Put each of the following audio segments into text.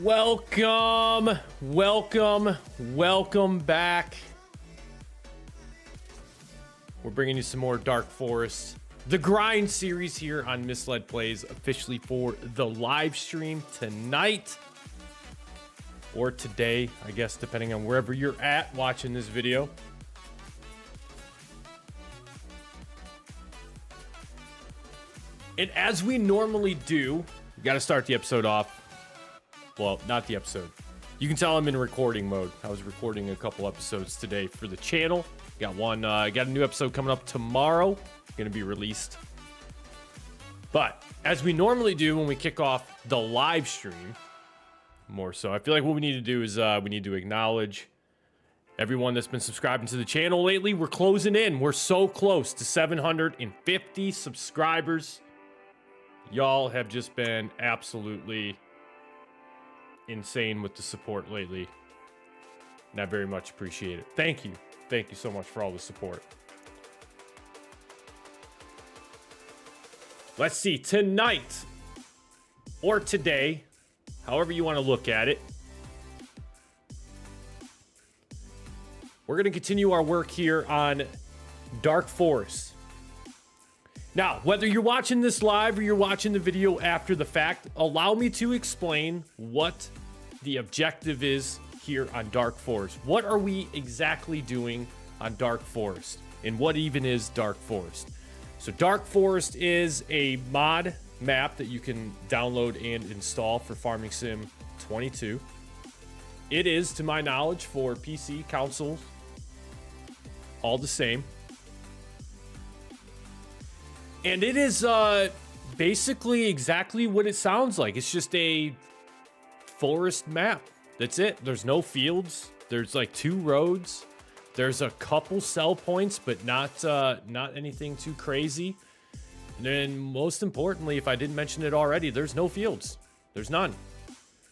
Welcome back. We're bringing you some more Dark Forest, the grind series here on Misled Plays, officially for the live stream tonight or today, I guess, depending on wherever you're at watching this video. And as we normally do, we got to start the episode off. Well, not the episode. You can tell I'm in recording mode. I was recording a couple episodes today for the channel. Got a new episode coming up tomorrow. Going to be released. But as we normally do when we kick off the live stream, more so, I feel like what we need to do is we need to acknowledge everyone that's been subscribing to the channel lately. We're closing in. We're so close to 750 subscribers. Y'all have just been absolutely insane with the support lately, and I very much appreciate it. Thank you so much for all the support. Let's see, tonight or today, however you want to look at it, we're going to continue our work here on Dark Forest. Now, whether you're watching this live or you're watching the video after the fact, allow me to explain what the objective is here on Dark Forest. What are we exactly doing on Dark Forest? And what even is Dark Forest? So Dark Forest is a mod map that you can download and install for Farming Sim 22. It is, to my knowledge, for PC, console, all the same. And it is basically exactly what it sounds like. It's just a forest map. That's it. There's no fields. There's like 2 roads. There's a couple sell points, but not anything too crazy. And then most importantly, if I didn't mention it already, there's no fields. There's none.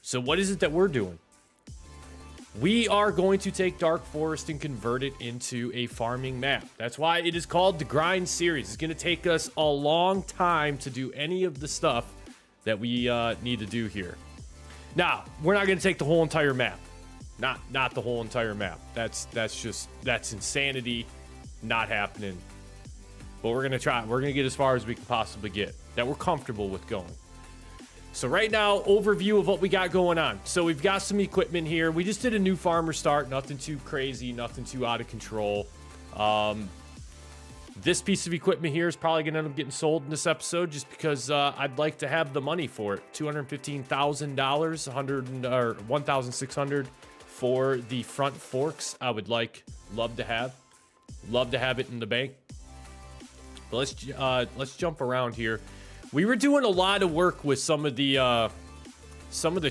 So what is it that we're doing? We are going to take Dark Forest and convert it into a farming map. That's why it is called the Grind Series. It's going to take us a long time to do any of the stuff that we need to do here. Now, we're not going to take the whole entire map. Not the whole entire map. That's insanity. Not happening. But we're going to try. We're going to get as far as we can possibly get, that we're comfortable with going. So right now, overview of what we got going on. So we've got some equipment here. We just did a new farmer start. Nothing too crazy, nothing too out of control. This piece of equipment here is probably gonna end up getting sold in this episode just because I'd like to have the money for it. $215,000, $1,600 for the front forks. I would love to have it in the bank. But let's jump around here. We were doing a lot of work with some of the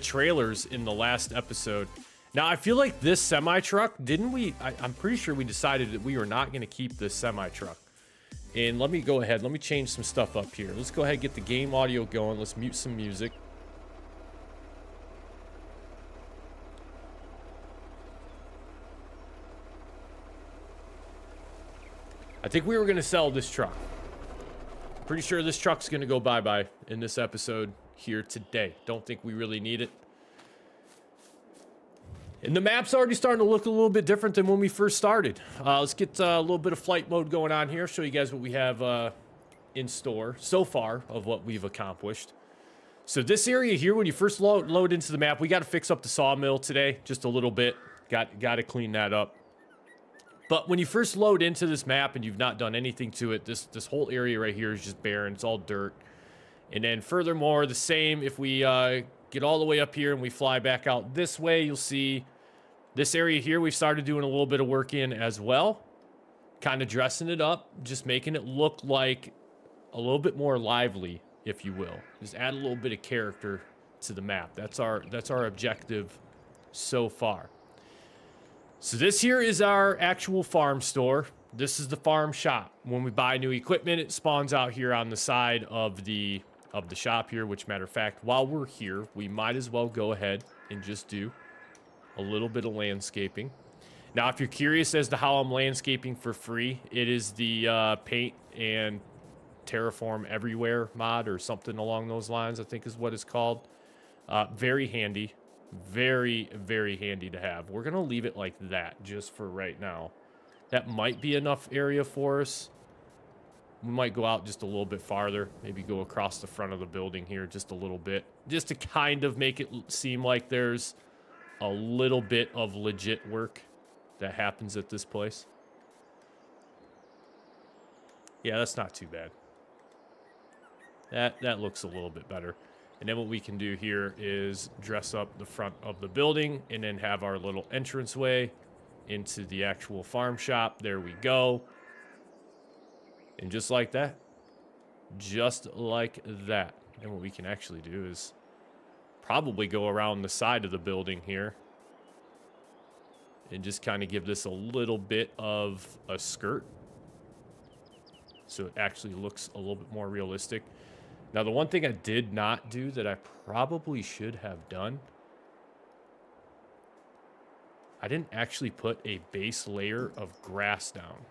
trailers in the last episode. Now, I feel like this semi-truck, didn't we? I'm pretty sure we decided that we were not going to keep this semi-truck. And let me go ahead. Let me change some stuff up here. Let's go ahead and get the game audio going. Let's mute some music. I think we were going to sell this truck. Pretty sure this truck's gonna go bye-bye in this episode here today. Don't think we really need it. And the map's already starting to look a little bit different than when we first started. Let's get a little bit of flight mode going on here. Show you guys what we have in store so far of what we've accomplished. So this area here, when you first load into the map, we got to fix up the sawmill today just a little bit. Got to clean that up. But when you first load into this map and you've not done anything to it, this whole area right here is just barren. It's all dirt. And then furthermore, the same if we get all the way up here and we fly back out this way, you'll see this area here we've started doing a little bit of work in as well. Kind of dressing it up, just making it look like a little bit more lively, if you will. Just add a little bit of character to the map. That's our objective so far. So this here is our actual farm store. This is the farm shop. When we buy new equipment, it spawns out here on the side of the shop here, which matter of fact, while we're here, we might as well go ahead and just do a little bit of landscaping. Now, if you're curious as to how I'm landscaping for free, it is the paint and terraform everywhere mod or something along those lines, I think is what it's called. Very handy. Very, very handy to have. We're going to leave it like that just for right now. That might be enough area for us. We might go out just a little bit farther. Maybe go across the front of the building here just a little bit. Just to kind of make it seem like there's a little bit of legit work that happens at this place. Yeah, that's not too bad. That looks a little bit better. And then what we can do here is dress up the front of the building and then have our little entranceway into the actual farm shop. There we go. And just like that. Just like that. And what we can actually do is probably go around the side of the building here and just kind of give this a little bit of a skirt so it actually looks a little bit more realistic. Now, the one thing I did not do that I probably should have done, I didn't actually put a base layer of grass down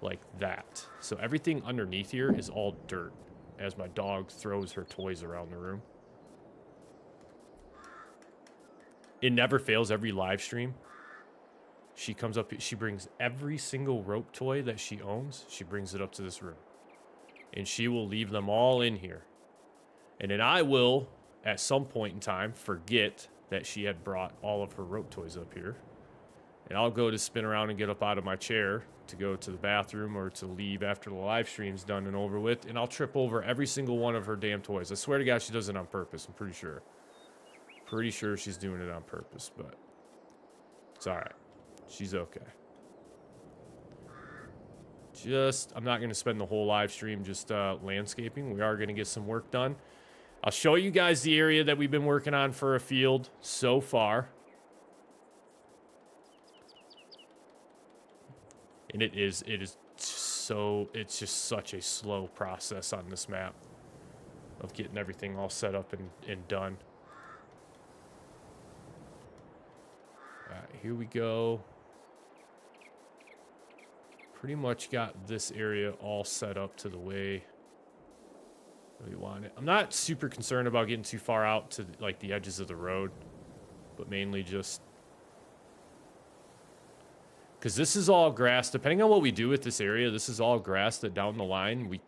like that. So everything underneath here is all dirt as my dog throws her toys around the room. It never fails every live stream. She comes up, she brings every single rope toy that she owns, she brings it up to this room. And she will leave them all in here. And then I will, at some point in time, forget that she had brought all of her rope toys up here. And I'll go to spin around and get up out of my chair to go to the bathroom or to leave after the live stream's done and over with. And I'll trip over every single one of her damn toys. I swear to God, she does it on purpose. I'm pretty sure. Pretty sure she's doing it on purpose, but it's all right. She's okay. I'm not going to spend the whole live stream just landscaping. We are going to get some work done. I'll show you guys the area that we've been working on for a field so far. And it's just such a slow process on this map of getting everything all set up and done. All right, here we go. Pretty much got this area all set up to the way we want it. I'm not super concerned about getting too far out to like the edges of the road, but mainly just because this is all grass. Depending on what we do with this area, this is all grass that down the line we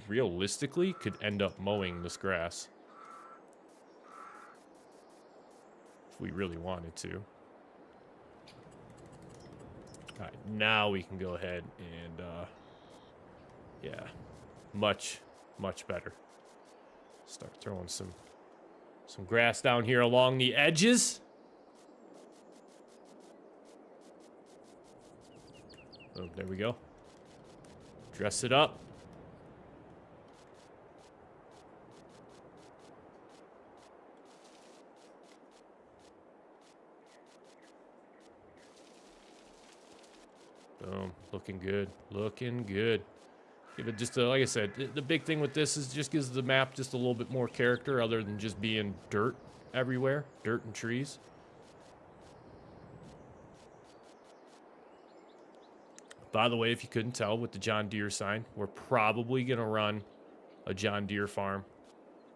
realistically could end up mowing this grass if we really wanted to. All right, now we can go ahead and, yeah, much better. Start throwing some grass down here along the edges. Oh, there we go. Dress it up. Boom. Looking good. Looking good. Give it just a, like I said, the big thing with this is just gives the map just a little bit more character other than just being dirt everywhere. Dirt and trees. By the way, if you couldn't tell with the John Deere sign, we're probably going to run a John Deere farm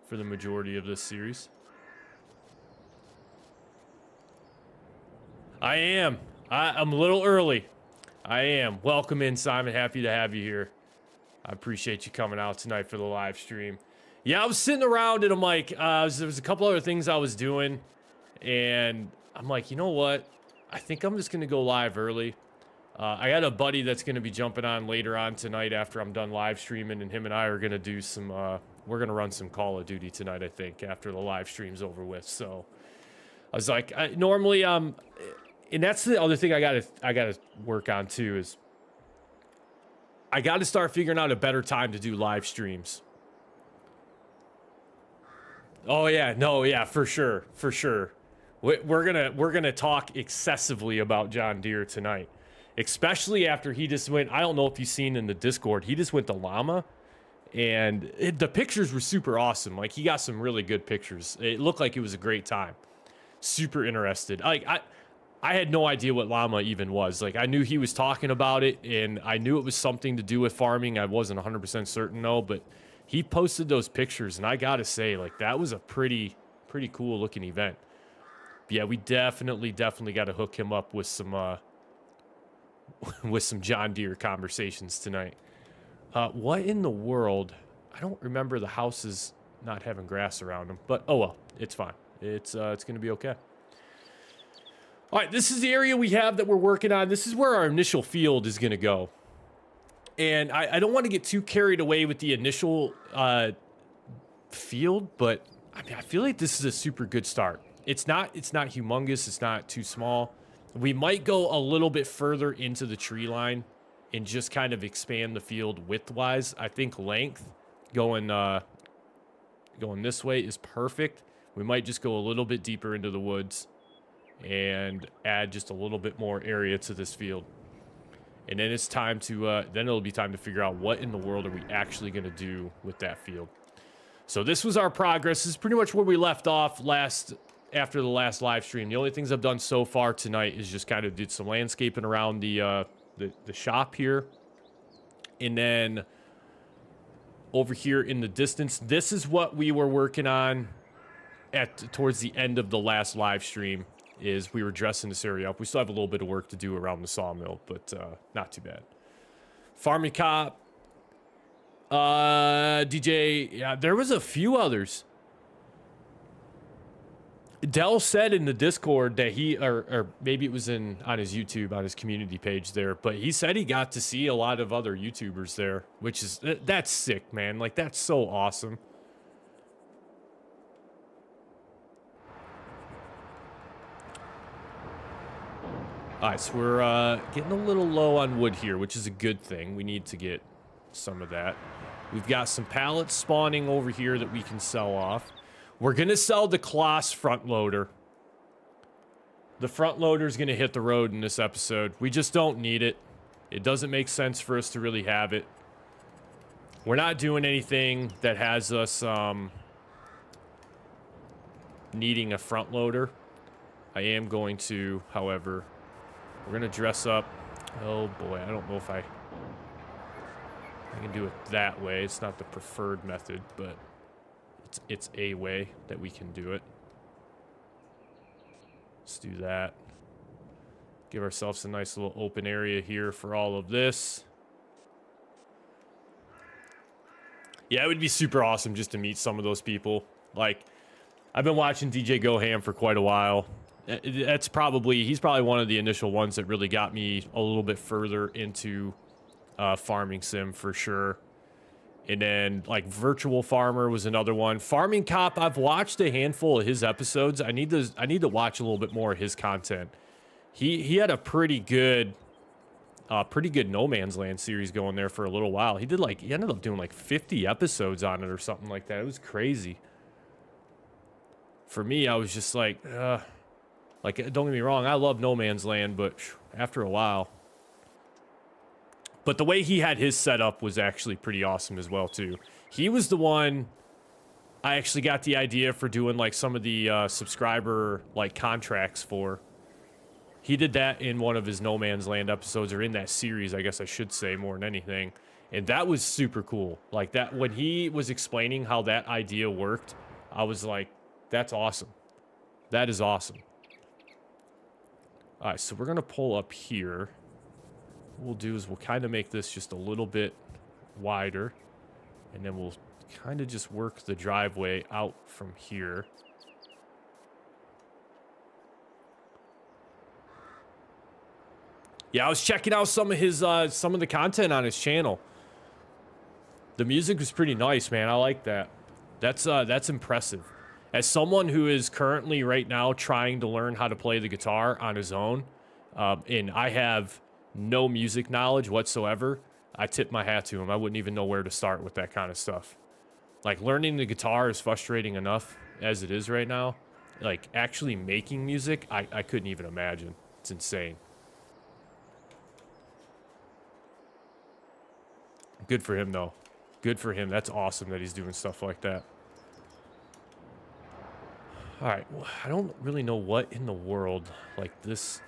for the majority of this series. I am. I'm a little early. I am. Welcome in, Simon. Happy to have you here. I appreciate you coming out tonight for the live stream. Yeah, I was sitting around and I'm like, there was a couple other things I was doing. And I'm like, you know what? I think I'm just going to go live early. I got a buddy that's going to be jumping on later on tonight after I'm done live streaming. And him and I are going to do some, we're going to run some Call of Duty tonight, I think, after the live stream's over with. So I was like, normally, and that's the other thing I gotta work on too is I got to start figuring out a better time to do live streams. Oh yeah, no, yeah, for sure. We're gonna talk excessively about John Deere tonight, especially after he just went. I don't know if you've seen in the Discord, he just went to Llama, and the pictures were super awesome. Like he got some really good pictures. It looked like it was a great time. Super interested. I had no idea what llama even was. Like, I knew he was talking about it, and I knew it was something to do with farming. I wasn't 100% certain, though, but he posted those pictures, and I gotta say, like, that was a pretty cool-looking event. Yeah, we definitely got to hook him up with some with some John Deere conversations tonight. What in the world? I don't remember the houses not having grass around them, but oh well, it's fine. It's gonna be okay. All right, this is the area we have that we're working on. This is where our initial field is gonna go, and I don't want to get too carried away with the initial field, but I mean I feel like this is a super good start. It's not humongous. It's not too small. We might go a little bit further into the tree line and just kind of expand the field width-wise. I think length going this way is perfect. We might just go a little bit deeper into the woods and add just a little bit more area to this field. And then it's time to then it'll be time to figure out what in the world are we actually going to do with that field. So this was our progress. This is pretty much where we left off after the last live stream. The only things I've done so far tonight is just kind of did some landscaping around the shop here. And then over here in the distance, this is what we were working on towards the end of the last live stream, is we were dressing this area up. We still have a little bit of work to do around the sawmill, but not too bad. Farming Cop, DJ, yeah, there was a few others. Dell said in the Discord that he, or maybe it was on his YouTube, on his community page there, but he said he got to see a lot of other YouTubers there, which is, that's sick, man. Like, that's so awesome. All right, so we're getting a little low on wood here, which is a good thing. We need to get some of that. We've got some pallets spawning over here that we can sell off. We're going to sell the Kloss front loader. The front loader is going to hit the road in this episode. We just don't need it. It doesn't make sense for us to really have it. We're not doing anything that has us needing a front loader. I am going to, however, we're going to dress up. Oh boy, I don't know if I can do it that way. It's not the preferred method, but it's a way that we can do it. Let's do that. Give ourselves a nice little open area here for all of this. Yeah, it would be super awesome just to meet some of those people. Like, I've been watching DJ Go Ham for quite a while. He's probably one of the initial ones that really got me a little bit further into farming sim for sure. And then, like, Virtual Farmer was another one. Farming Cop, I've watched a handful of his episodes. I need to watch a little bit more of his content. He had a pretty good No Man's Land series going there for a little while. He ended up doing like 50 episodes on it or something like that. It was crazy. For me, I was just like, don't get me wrong, I love No Man's Land, but after a while. But the way he had his setup was actually pretty awesome as well, too. He was the one I actually got the idea for doing, like, some of the subscriber, like, contracts for. He did that in one of his No Man's Land episodes, or in that series, I guess I should say, more than anything. And that was super cool. Like, that, when he was explaining how that idea worked, I was like, that's awesome. That is awesome. All right, so we're going to pull up here. What we'll do is we'll kind of make this just a little bit wider, and then we'll kind of just work the driveway out from here. Yeah, I was checking out some of the content on his channel. The music was pretty nice, man. I like that. That's impressive. As someone who is currently right now trying to learn how to play the guitar on his own, and I have no music knowledge whatsoever, I tip my hat to him. I wouldn't even know where to start with that kind of stuff. Like, learning the guitar is frustrating enough as it is right now. Like, actually making music, I couldn't even imagine. It's insane. Good for him, though. Good for him. That's awesome that he's doing stuff like that. All right. Well, I don't really know what in the world, like, this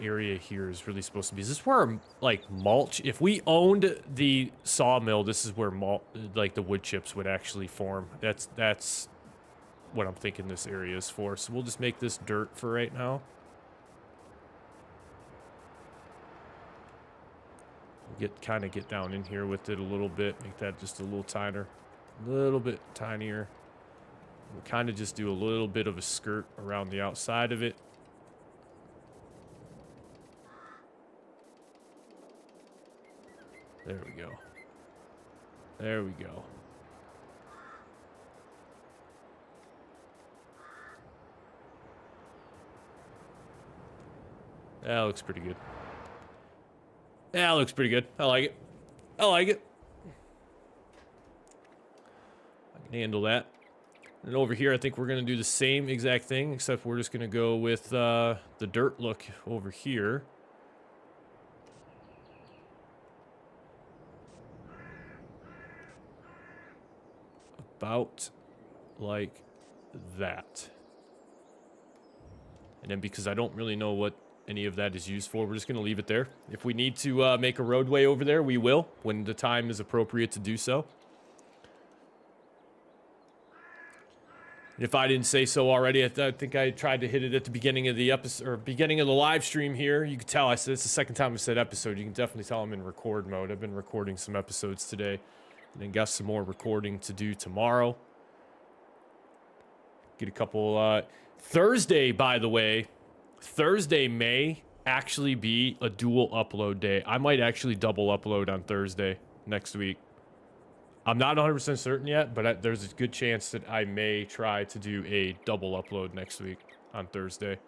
area here is really supposed to be. Is this where, like, mulch? If we owned the sawmill, this is where like the wood chips would actually form. That's what I'm thinking this area is for. So we'll just make this dirt for right now. Kind of get down in here with it a little bit, make that just a little bit tinier. We'll kind of just do a little bit of a skirt around the outside of it. There we go. There we go. That looks pretty good. Yeah, looks pretty good. I like it. I like it. I can handle that. And over here, I think we're going to do the same exact thing, except we're just going to go with the dirt look over here. About like that. And then because I don't really know what any of that is used for, we're just going to leave it there. If we need to make a roadway over there, we will when the time is appropriate to do so. If I didn't say so already, I think I tried to hit it at the beginning of the episode, or beginning of the live stream here. You can tell I said it's the second time I said episode. You can definitely tell I'm in record mode. I've been recording some episodes today, and then got some more recording to do tomorrow. Get a couple. Thursday, by the way, Thursday may actually be a dual upload day. I might actually double upload on Thursday next week. I'm not 100% certain yet, but there's a good chance that I may try to do a double upload next week on Thursday.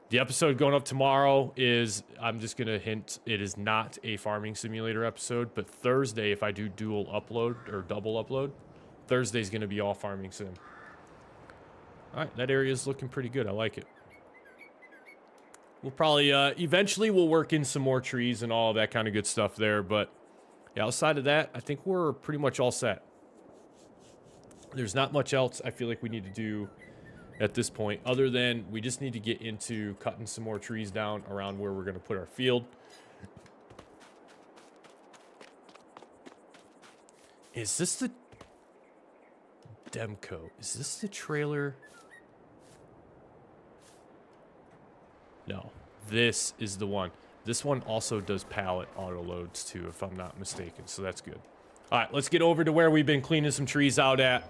The episode going up tomorrow is, I'm just going to hint, it is not a farming simulator episode, but Thursday, if I do dual upload or double upload, Thursday's going to be all farming sim. All right, that area is looking pretty good. I like it. We'll probably, eventually we'll work in some more trees and all of that kind of good stuff there, but yeah, outside of that, I think we're pretty much all set. There's not much else I feel like we need to do at this point, other than we just need to get into cutting some more trees down around where we're going to put our field. Is this the Demco? Is this the trailer? No, this is the one. This one also does pallet auto loads too, if I'm not mistaken, so that's good. All right, let's get over to where we've been cleaning some trees out at.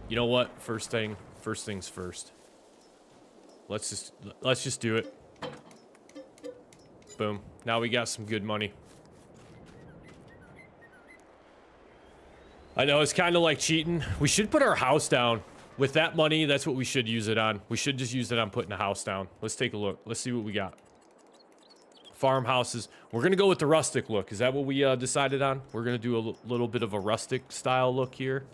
You know what? First things first. Let's just do it. Boom. Now we got some good money. I know it's kind of like cheating. We should put our house down. With that money, that's what we should use it on. We should just use it on putting a house down. Let's take a look. Let's see what we got. Farmhouses. We're going to go with the rustic look. Is that what we decided on? We're going to do a little bit of a rustic style look here.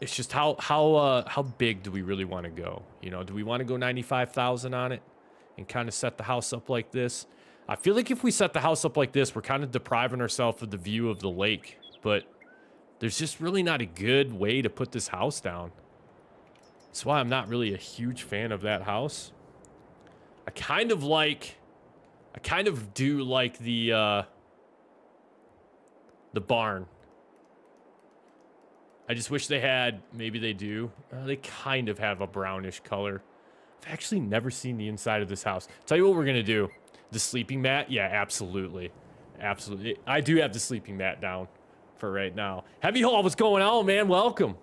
It's just how big do we really want to go? You know, do we want to go 95,000 on it and kind of set the house up like this? I feel like if we set the house up like this, we're kind of depriving ourselves of the view of the lake. But there's just really not a good way to put this house down. That's why I'm not really a huge fan of that house. I kind of do like the barn. I just wish they had, maybe they do. They kind of have a brownish color. I've actually never seen the inside of this house. Tell you what we're going to do. The sleeping mat? Yeah, absolutely. Absolutely. I do have the sleeping mat down for right now. Heavy Haul, what's going on, man? Welcome.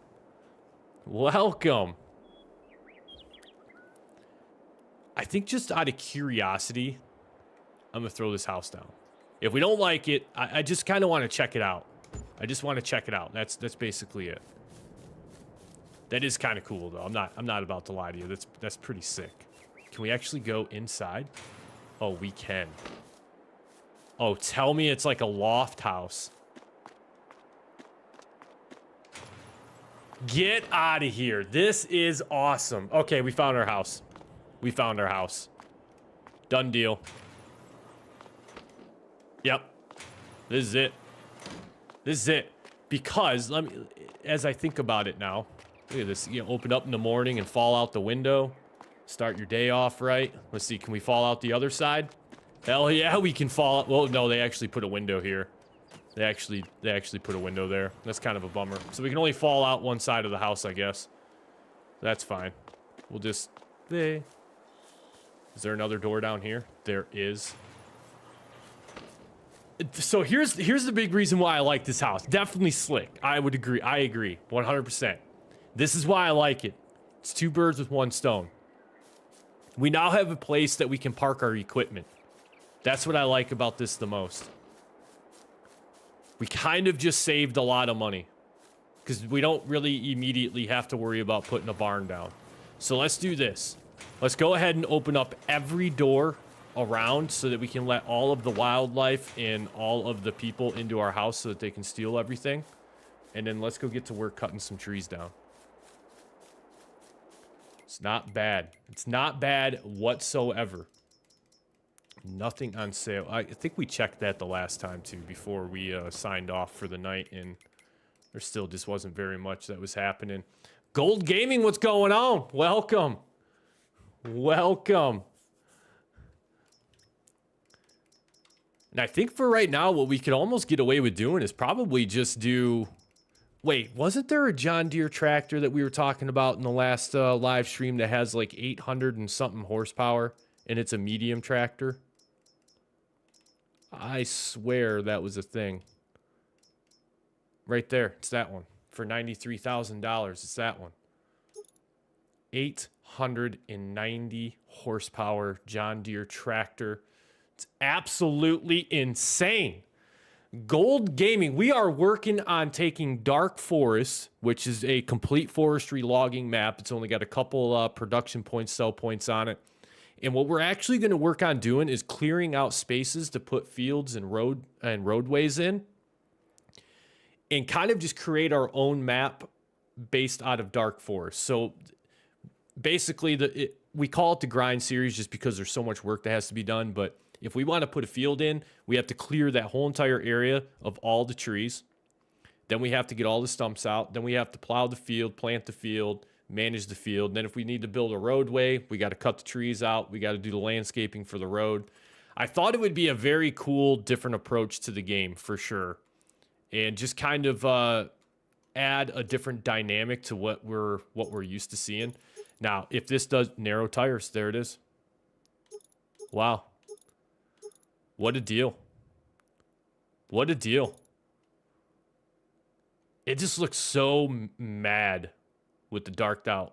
Welcome. I think just out of curiosity, I'm going to throw this house down. If we don't like it, I just kind of want to check it out. I just want to check it out. That's basically it. That is kind of cool, though. I'm not about to lie to you. That's pretty sick. Can we actually go inside? Oh, we can. Oh, tell me it's like a loft house. Get out of here. This is awesome. Okay, we found our house. We found our house. Done deal. Yep. This is it. This is it. Because, as I think about it now, look at this. You know, open up in the morning and fall out the window. Start your day off right. Let's see, can we fall out the other side? Hell yeah, we can fall out. Well, no, they actually put a window here. They actually put a window there. That's kind of a bummer. So we can only fall out one side of the house, I guess. That's fine. We'll just... Is there another door down here? There is. So here's the big reason why I like this house. Definitely slick. I would agree. I agree. 100%. This is why I like it. It's 2 birds with 1 stone. We now have a place that we can park our equipment. That's what I like about this the most. We kind of just saved a lot of money. Because we don't really immediately have to worry about putting a barn down. So let's do this. Let's go ahead and open up every door around so that we can let all of the wildlife and all of the people into our house so that they can steal everything. And then let's go get to work cutting some trees down. It's not bad. It's not bad whatsoever. Nothing on sale. I think we checked that the last time too before we signed off for the night, and there still just wasn't very much that was happening. Gold Gaming, what's going on? Welcome. Welcome. And I think for right now, what we could almost get away with doing is probably just do... Wait, wasn't there a John Deere tractor that we were talking about in the last live stream that has like 800 and something horsepower, and it's a medium tractor? I swear that was a thing. Right there, it's that one. For $93,000, it's that one. 890 horsepower John Deere tractor. It's absolutely insane. Gold Gaming, we are working on taking Dark Forest, which is a complete forestry logging map. It's only got a couple production points, sell points on it. And what we're actually going to work on doing is clearing out spaces to put fields and roadways in. And kind of just create our own map based out of Dark Forest. So basically, we call it the grind series just because there's so much work that has to be done. But if we want to put a field in, we have to clear that whole entire area of all the trees. Then we have to get all the stumps out. Then we have to plow the field, plant the field, manage the field. And then if we need to build a roadway, we got to cut the trees out. We got to do the landscaping for the road. I thought it would be a very cool, different approach to the game for sure. And just kind of add a different dynamic to what we're used to seeing. Now, if this does narrow tires, there it is. Wow. What a deal. What a deal. It just looks so mad with the darked out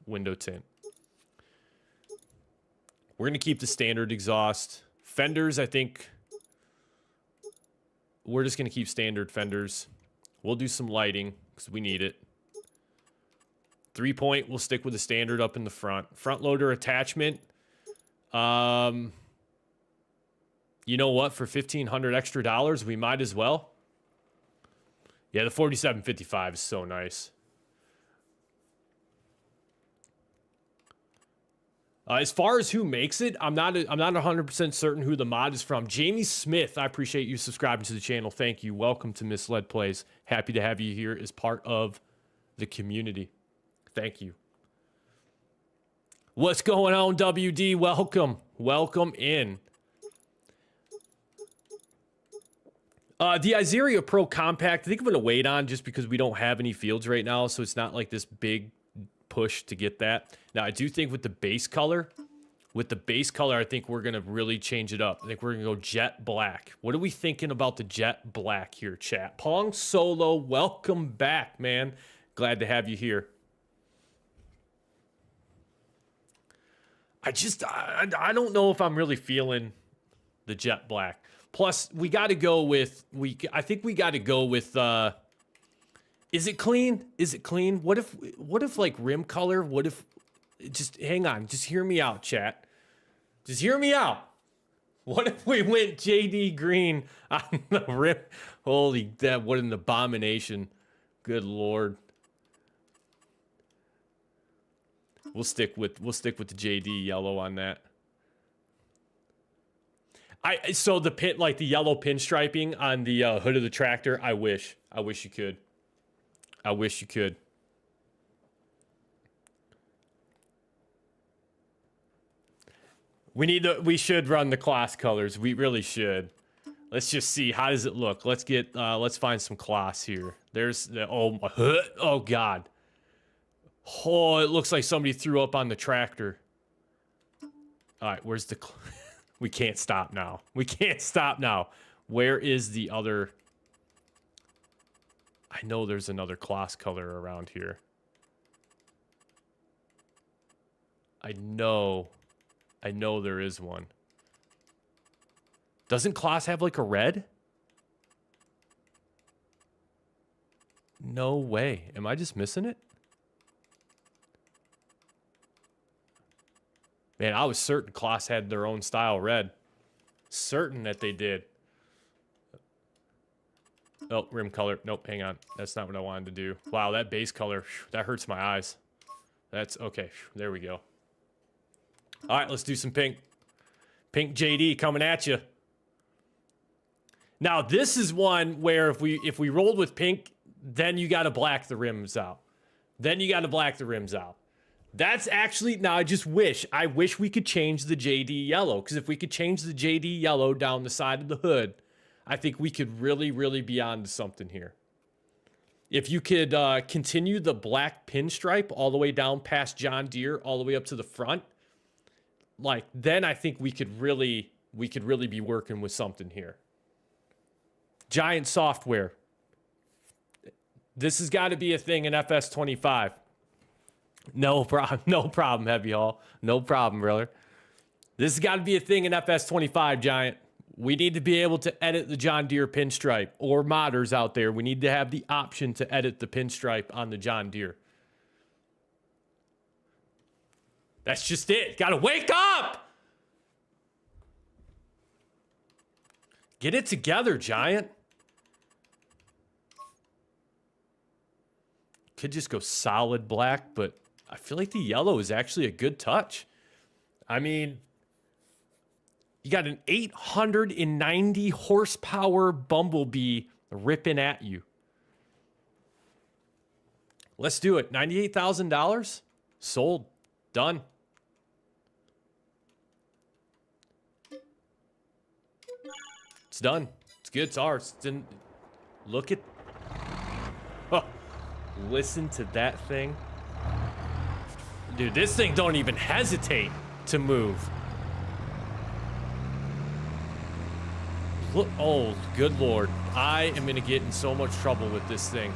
window tint. We're going to keep the standard exhaust. Fenders, I think... We're just going to keep standard fenders. We'll do some lighting because we need it. 3-point, we'll stick with the standard up in the front. Front loader attachment. You know what? For $1,500 extra dollars, we might as well. Yeah, the 4755 is so nice. As far as who makes it, I'm not 100% certain who the mod is from. Jamie Smith, I appreciate you subscribing to the channel. Thank you. Welcome to Misled Plays. Happy to have you here as part of the community. Thank you. What's going on, WD? Welcome. Welcome in. The Izeria Pro Compact, I think I'm going to wait on just because we don't have any fields right now, so it's not like this big push to get that. Now, I do think with the base color, I think we're going to really change it up. I think we're going to go jet black. What are we thinking about the jet black here, chat? Pong Solo, welcome back, man. Glad to have you here. I don't know if I'm really feeling the jet black. Plus, we got to go with, I think we got to go with, is it clean? Is it clean? What if like rim color? What if, just hang on, just hear me out, chat. Just hear me out. What if we went JD green on the rim? Holy, what an abomination. Good Lord. We'll stick with the JD yellow on that. So the pin, like the yellow pinstriping on the hood of the tractor, I wish you could. I wish you could. We should run the class colors. We really should. Let's just see. How does it look? Let's get, let's find some class here. There's the, oh God. Oh, it looks like somebody threw up on the tractor. All right, where's the, we can't stop now. We can't stop now. Where is the other, I know there's another class color around here. I know there is one. Doesn't class have like a red? No way. Am I just missing it? Man, I was certain class had their own style red. Certain that they did. Oh, rim color. Nope, hang on. That's not what I wanted to do. Wow, that base color, that hurts my eyes. That's okay. There we go. All right, let's do some pink. Pink JD coming at you. Now, this is one where if we rolled with pink, then you got to black the rims out. Then you got to black the rims out. That's actually, now I wish we could change the JD yellow, because if we could change the JD yellow down the side of the hood, I think we could really, really be on to something here. If you could continue the black pinstripe all the way down past John Deere, all the way up to the front, like, then I think we could really be working with something here. Giant software. This has got to be a thing in FS25. No problem, Heavy Haul. No problem, brother. This has got to be a thing in FS25, Giant. We need to be able to edit the John Deere pinstripe, or modders out there. We need to have the option to edit the pinstripe on the John Deere. That's just it. Got to wake up! Get it together, Giant. Could just go solid black, but I feel like the yellow is actually a good touch. I mean, you got an 890 horsepower Bumblebee ripping at you. Let's do it. $98,000? Sold. Done. It's done. It's good. It's ours. Didn't look at. Oh, listen to that thing. Dude, this thing don't even hesitate to move. Look, oh, good Lord. I am going to get in so much trouble with this thing.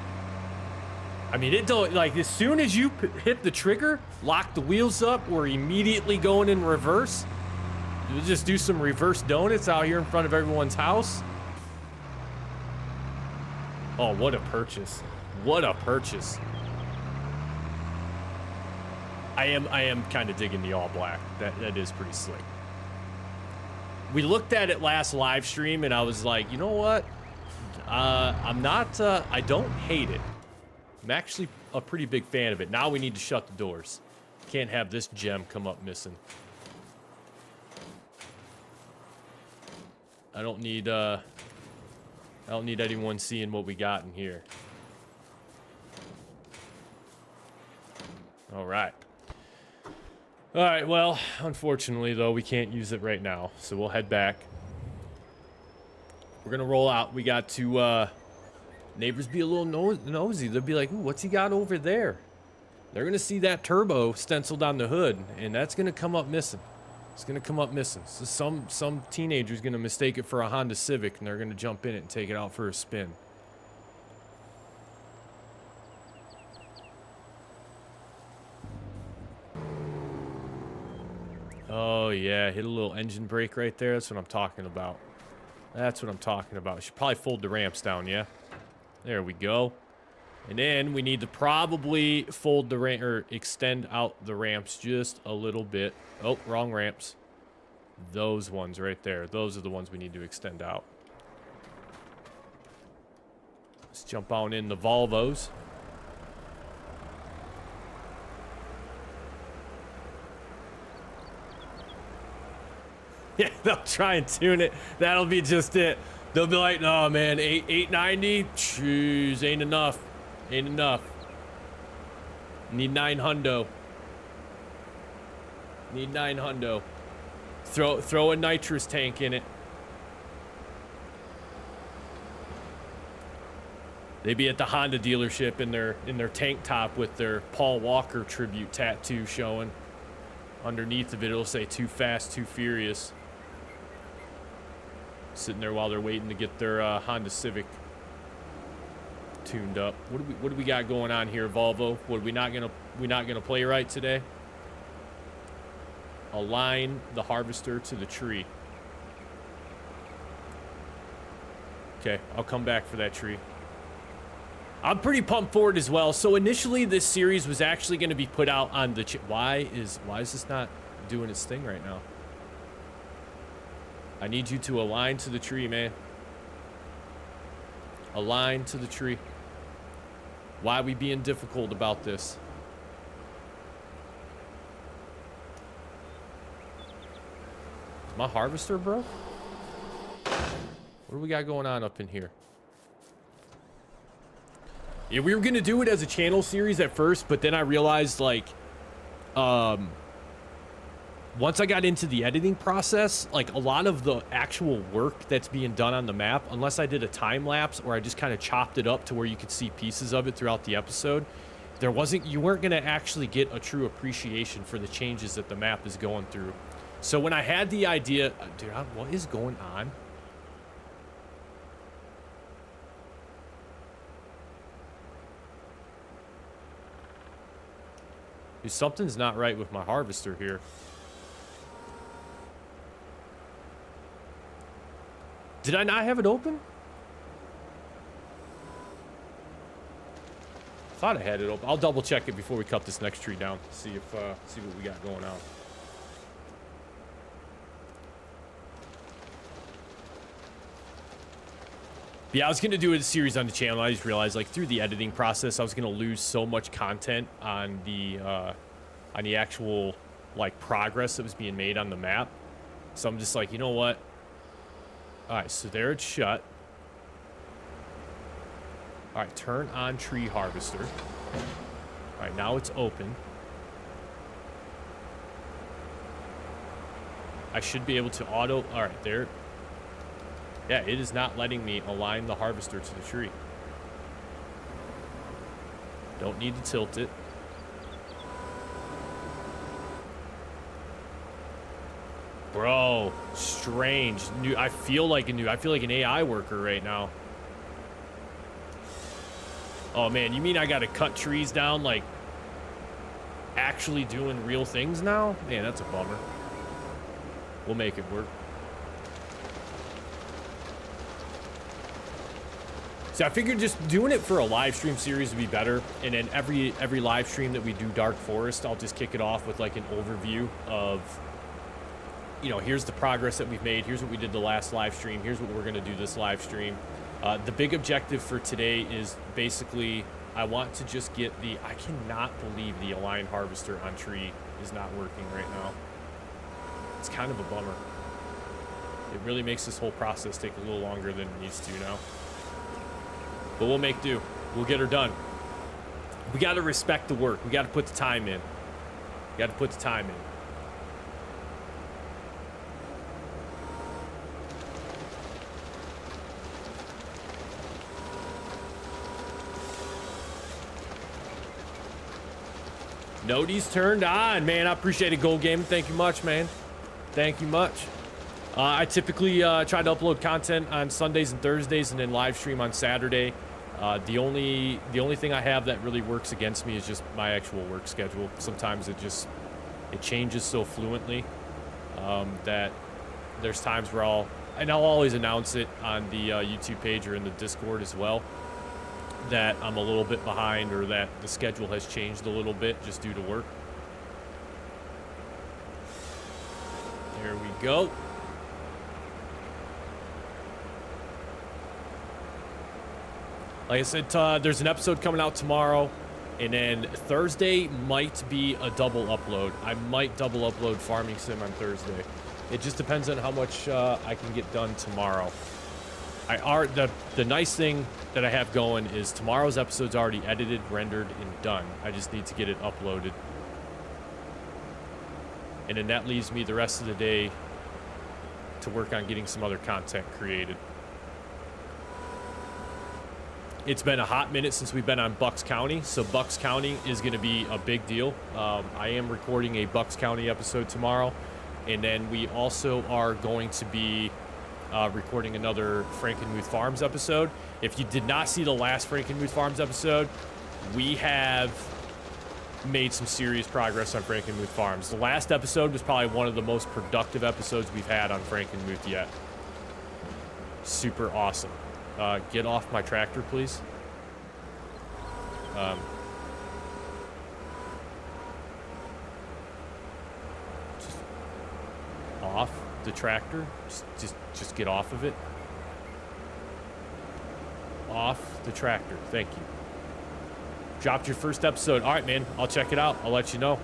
I mean, it don't, like, as soon as you hit the trigger, lock the wheels up, we're immediately going in reverse. We'll just do some reverse donuts out here in front of everyone's house. Oh, what a purchase. What a purchase. I am kind of digging the all black. That is pretty slick. We looked at it last live stream and I was like, you know what? I don't hate it. I'm actually a pretty big fan of it. Now we need to shut the doors. Can't have this gem come up missing. I don't need anyone seeing what we got in here. All right. All right, well, unfortunately, though, we can't use it right now, so we'll head back. We're going to roll out. We got to, neighbors be a little nosy. They'll be like, ooh, what's he got over there? They're going to see that turbo stenciled on the hood, and that's going to come up missing. It's going to come up missing. So some teenager's going to mistake it for a Honda Civic, and they're going to jump in it and take it out for a spin. Oh, yeah, hit a little engine brake right there. That's what I'm talking about. That's what I'm talking about. We should probably fold the ramps down, yeah? There we go. And then we need to probably fold the ramp, or extend out the ramps just a little bit. Oh, wrong ramps. Those ones right there. Those are the ones we need to extend out. Let's jump on in the Volvos. Yeah, they'll try and tune it. That'll be just it. They'll be like, no, man, 890? Jeez, ain't enough. Ain't enough. Need 9 hundo. Need 9 hundo. Throw a nitrous tank in it. They'd be at the Honda dealership in their tank top with their Paul Walker tribute tattoo showing. Underneath of it, it'll say "Too Fast, Too Furious." Sitting there while they're waiting to get their Honda Civic tuned up. What do we got going on here, Volvo? What we not gonna play right today? Align the harvester to the tree. Okay, I'll come back for that tree. I'm pretty pumped for it as well. So initially, this series was actually going to be put out on the... Why is this not doing its thing right now? I need you to align to the tree, man. Align to the tree. Why are we being difficult about this? Is my harvester broke? What do we got going on up in here? Yeah, we were going to do it as a channel series at first, but then I realized, like, once I got into the editing process, like, a lot of the actual work that's being done on the map, unless I did a time lapse or I just kind of chopped it up to where you could see pieces of it throughout the episode, you weren't going to actually get a true appreciation for the changes that the map is going through. So when I had the idea, dude, what is going on? Dude, something's not right with my harvester here. Did I not have it open? Thought I had it open. I'll double check it before we cut this next tree down. See what we got going on. Yeah, I was gonna do a series on the channel. I just realized, like, through the editing process, I was gonna lose so much content on the actual, like, progress that was being made on the map. So I'm just like, you know what? All right, so there it's shut. All right, turn on tree harvester. All right, now it's open. I should be able to auto. All right, there. Yeah, it is not letting me align the harvester to the tree. Don't need to tilt it. Bro, strange. I feel like an AI worker right now. Oh man, you mean I gotta cut trees down, like, actually doing real things now? Man, that's a bummer. We'll make it work. So I figured just doing it for a live stream series would be better, and then every live stream that we do Dark Forest, I'll just kick it off with, like, an overview of, you know, here's the progress that we've made, here's what we did the last live stream, here's what we're going to do this live stream. The big objective for today is basically, I want to just get I cannot believe the Align Harvester on tree is not working right now. It's kind of a bummer. It really makes this whole process take a little longer than it needs to now. But we'll make do. We'll get her done. We got to respect the work. We got to put the time in. We got to put the time in. Noties turned on, man. I appreciate it, Gold Gaming. Thank you much, man. Thank you much. I typically try to upload content on Sundays and Thursdays, and then live stream on Saturday. The only thing I have that really works against me is just my actual work schedule. Sometimes it changes so fluently that there's times where I'll always announce it on the YouTube page or in the Discord as well, that I'm a little bit behind or that the schedule has changed a little bit just due to work. There we go. Like I said, there's an episode coming out tomorrow, and then Thursday might be a double upload. I might double upload Farming Sim on Thursday. It just depends on how much I can get done tomorrow. The nice thing that I have going is tomorrow's episode's already edited, rendered, and done. I just need to get it uploaded. And then that leaves me the rest of the day to work on getting some other content created. It's been a hot minute since we've been on Bucks County, so Bucks County is going to be a big deal. I am recording a Bucks County episode tomorrow, and then we also are going to be recording another Frankenmuth Farms episode. If you did not see the last Frankenmuth Farms episode, we have made some serious progress on Frankenmuth Farms. The last episode was probably one of the most productive episodes we've had on Frankenmuth yet. Super awesome. Get off my tractor, please. Just off the tractor. Just get off of it. Off the tractor. Thank you. Dropped your first episode. All right, man. I'll check it out. I'll let you know.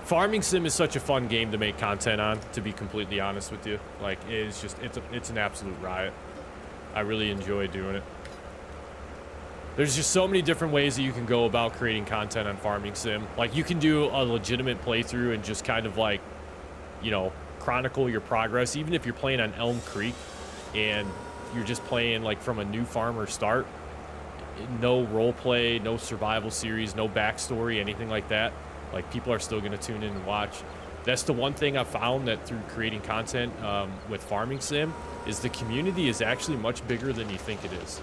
Farming Sim is such a fun game to make content on, to be completely honest with you. Like, it's an absolute riot. I really enjoy doing it. There's just so many different ways that you can go about creating content on Farming Sim. Like, you can do a legitimate playthrough and just kind of like, you know, chronicle your progress. Even if you're playing on Elm Creek and you're just playing like from a new farmer start, no role play, no survival series, no backstory, anything like that. Like, people are still going to tune in and watch. That's the one thing I've found, that through creating content with Farming Sim, is the community is actually much bigger than you think it is.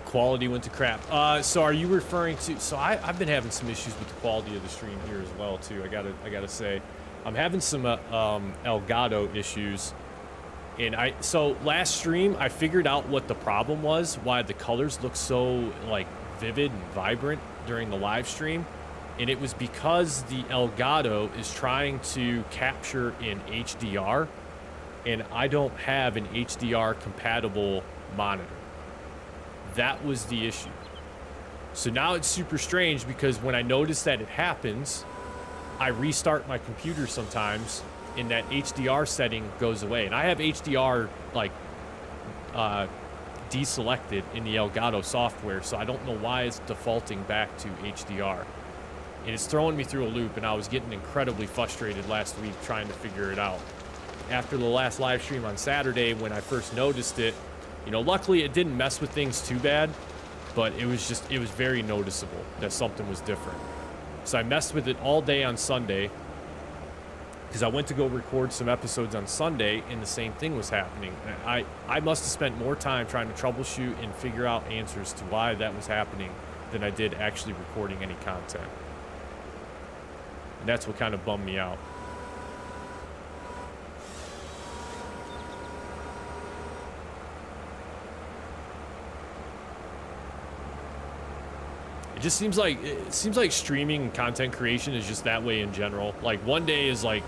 Quality went to crap. So are you referring to... So I've been having some issues with the quality of the stream here as well, too. I gotta say. I'm having some Elgato issues. And so last stream, I figured out what the problem was, why the colors look so like vivid and vibrant during the live stream. And it was because the Elgato is trying to capture in HDR, and I don't have an HDR compatible monitor. That was the issue. So now it's super strange, because when I notice that it happens, I restart my computer sometimes, and that HDR setting goes away. And I have HDR like deselected in the Elgato software, so I don't know why it's defaulting back to HDR. And it's throwing me through a loop, and I was getting incredibly frustrated last week trying to figure it out. After the last live stream on Saturday, when I first noticed it, you know, luckily it didn't mess with things too bad, but it was very noticeable that something was different. So I messed with it all day on Sunday, because I went to go record some episodes on Sunday, and the same thing was happening. I must have spent more time trying to troubleshoot and figure out answers to why that was happening than I did actually recording any content. And that's what kind of bummed me out. It seems like streaming and content creation is just that way in general. Like, one day is like,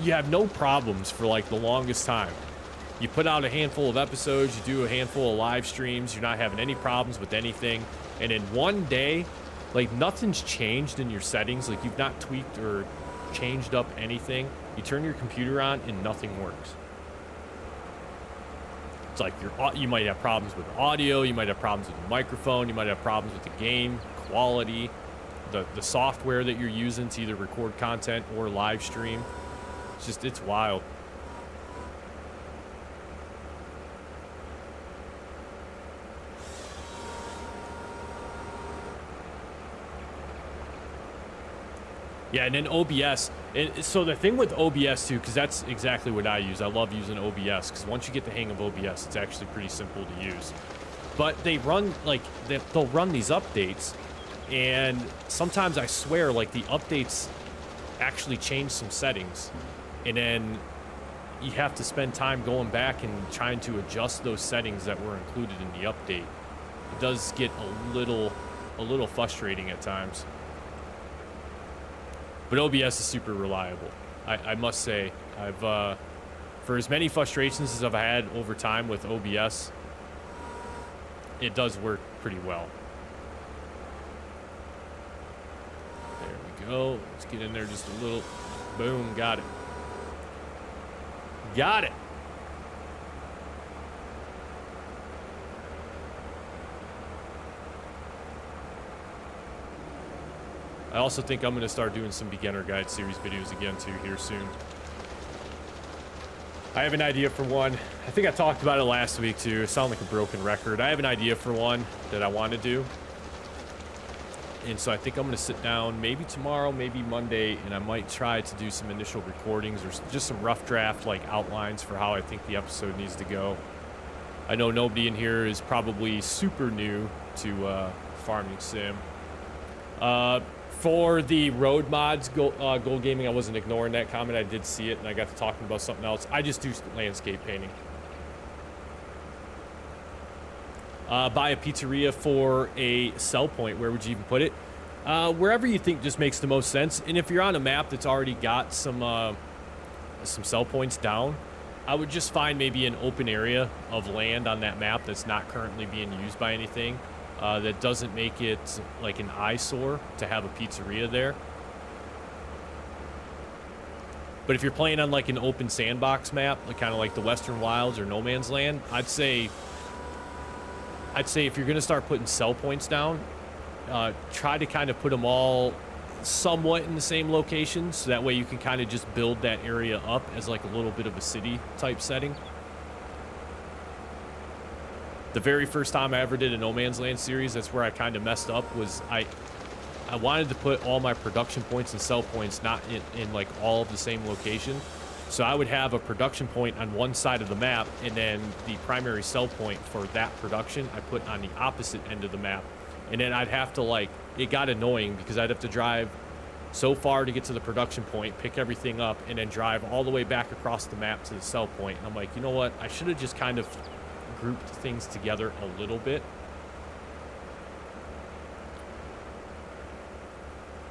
you have no problems for like the longest time. You put out a handful of episodes, you do a handful of live streams, you're not having any problems with anything. And in one day, like, nothing's changed in your settings. Like, you've not tweaked or changed up anything. You turn your computer on and nothing works. It's like you might have problems with audio, you might have problems with the microphone, you might have problems with the game quality, the software that you're using to either record content or live stream. It's wild. Yeah, and then OBS. So the thing with OBS too, because that's exactly what I use. I love using OBS, because once you get the hang of OBS, it's actually pretty simple to use. But they run, like, they'll run these updates, and sometimes I swear, like, the updates actually change some settings, and then you have to spend time going back and trying to adjust those settings that were included in the update. It does get a little frustrating at times. But OBS is super reliable. I must say, for as many frustrations as I've had over time with OBS, it does work pretty well. There we go. Let's get in there just a little. Boom, got it. Got it. I also think I'm going to start doing some beginner guide series videos again too here soon. I have an idea for one. I think I talked about it last week too. It sounded like a broken record. I have an idea for one that I want to do. And so I think I'm going to sit down maybe tomorrow, maybe Monday, and I might try to do some initial recordings or just some rough draft like outlines for how I think the episode needs to go. I know nobody in here is probably super new to Farming Sim. For the road mods, Gold Gaming, I wasn't ignoring that comment. I did see it, and I got to talking about something else. I just do landscape painting. Buy a pizzeria for a sell point. Where would you even put it? Wherever you think just makes the most sense. And if you're on a map that's already got some sell points down, I would just find maybe an open area of land on that map that's not currently being used by anything. That doesn't make it like an eyesore to have a pizzeria there. But if you're playing on like an open sandbox map, like kind of like the Western Wilds or No Man's Land, I'd say if you're gonna start putting sell points down, try to kind of put them all somewhat in the same location, so that way you can kind of just build that area up as like a little bit of a city type setting. The very first time I ever did a No Man's Land series, that's where I kind of messed up. Was I wanted to put all my production points and sell points not in like all of the same location. So I would have a production point on one side of the map, and then the primary sell point for that production I put on the opposite end of the map. And then I'd have to, like, it got annoying because I'd have to drive so far to get to the production point, pick everything up, and then drive all the way back across the map to the sell point. And I'm like, you know what? I should have just kind of grouped things together a little bit.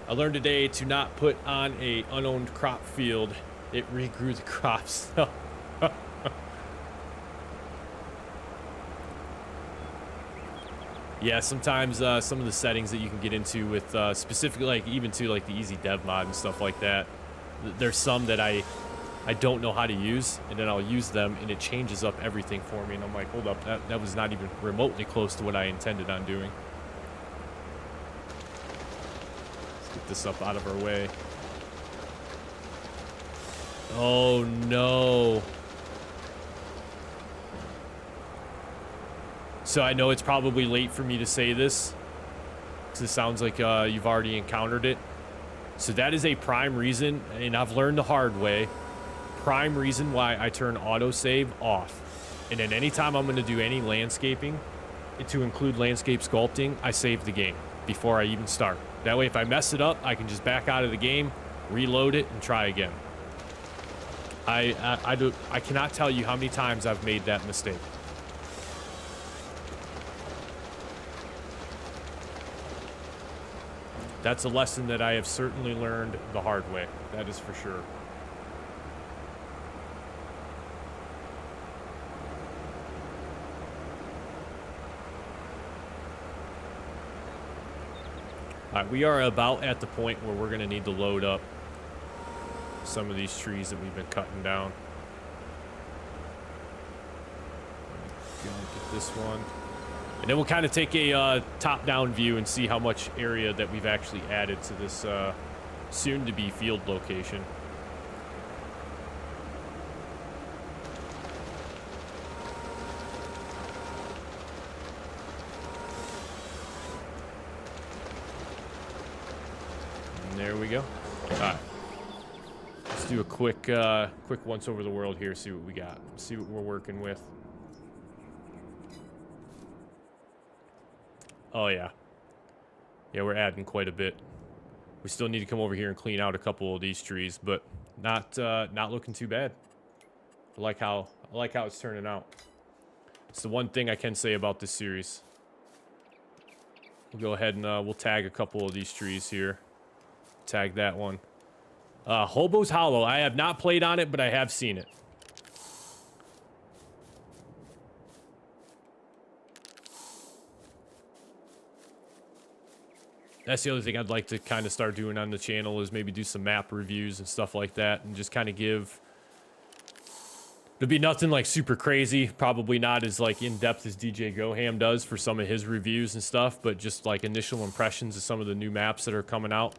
I learned today to not put on a unowned crop field. It regrew the crops. Yeah, sometimes some of the settings that you can get into with specifically like even to like the easy dev mod and stuff like that, there's some that I don't know how to use, and then I'll use them and it changes up everything for me, and I'm like, hold up, that was not even remotely close to what I intended on doing. Let's get this up out of our way. Oh no. So I know it's probably late for me to say this, because it sounds like you've already encountered it. So that is a prime reason, and I've learned the hard way, prime reason why I turn autosave off. And then anytime I'm going to do any landscaping, to include landscape sculpting, I save the game before I even start. That way if I mess it up, I can just back out of the game, reload it, and try again. I cannot tell you how many times I've made that mistake. That's a lesson that I have certainly learned the hard way. That is for sure. All right, we are about at the point where we're going to need to load up some of these trees that we've been cutting down. Get this one. And then we'll kind of take a top-down view and see how much area that we've actually added to this soon-to-be field location. And there we go. All right. Let's do a quick once over the world here, see what we got, see what we're working with. Oh yeah, we're adding quite a bit. We still need to come over here and clean out a couple of these trees, but not looking too bad. I like how it's turning out. It's the one thing I can say about this series. We'll go ahead and we'll tag a couple of these trees here. Tag that one. Hobo's Hollow. I have not played on it, but I have seen it. That's the other thing I'd like to kind of start doing on the channel, is maybe do some map reviews and stuff like that, and just kind of give It'll be nothing like super crazy, probably not as like in-depth as DJ Goham does for some of his reviews and stuff, but just like initial impressions of some of the new maps that are coming out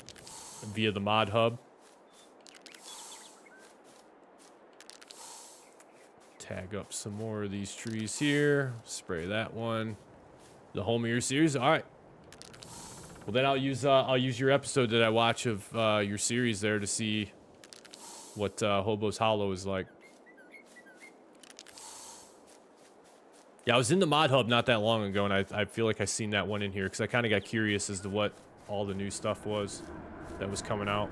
via the mod hub. Tag up some more of these trees here. Spray that one. The home of your series. All right. Well, then I'll use your episode that I watch of your series there to see what Hobo's Hollow is like. Yeah, I was in the mod hub not that long ago, and I feel like I seen that one in here because I kind of got curious as to what all the new stuff was that was coming out.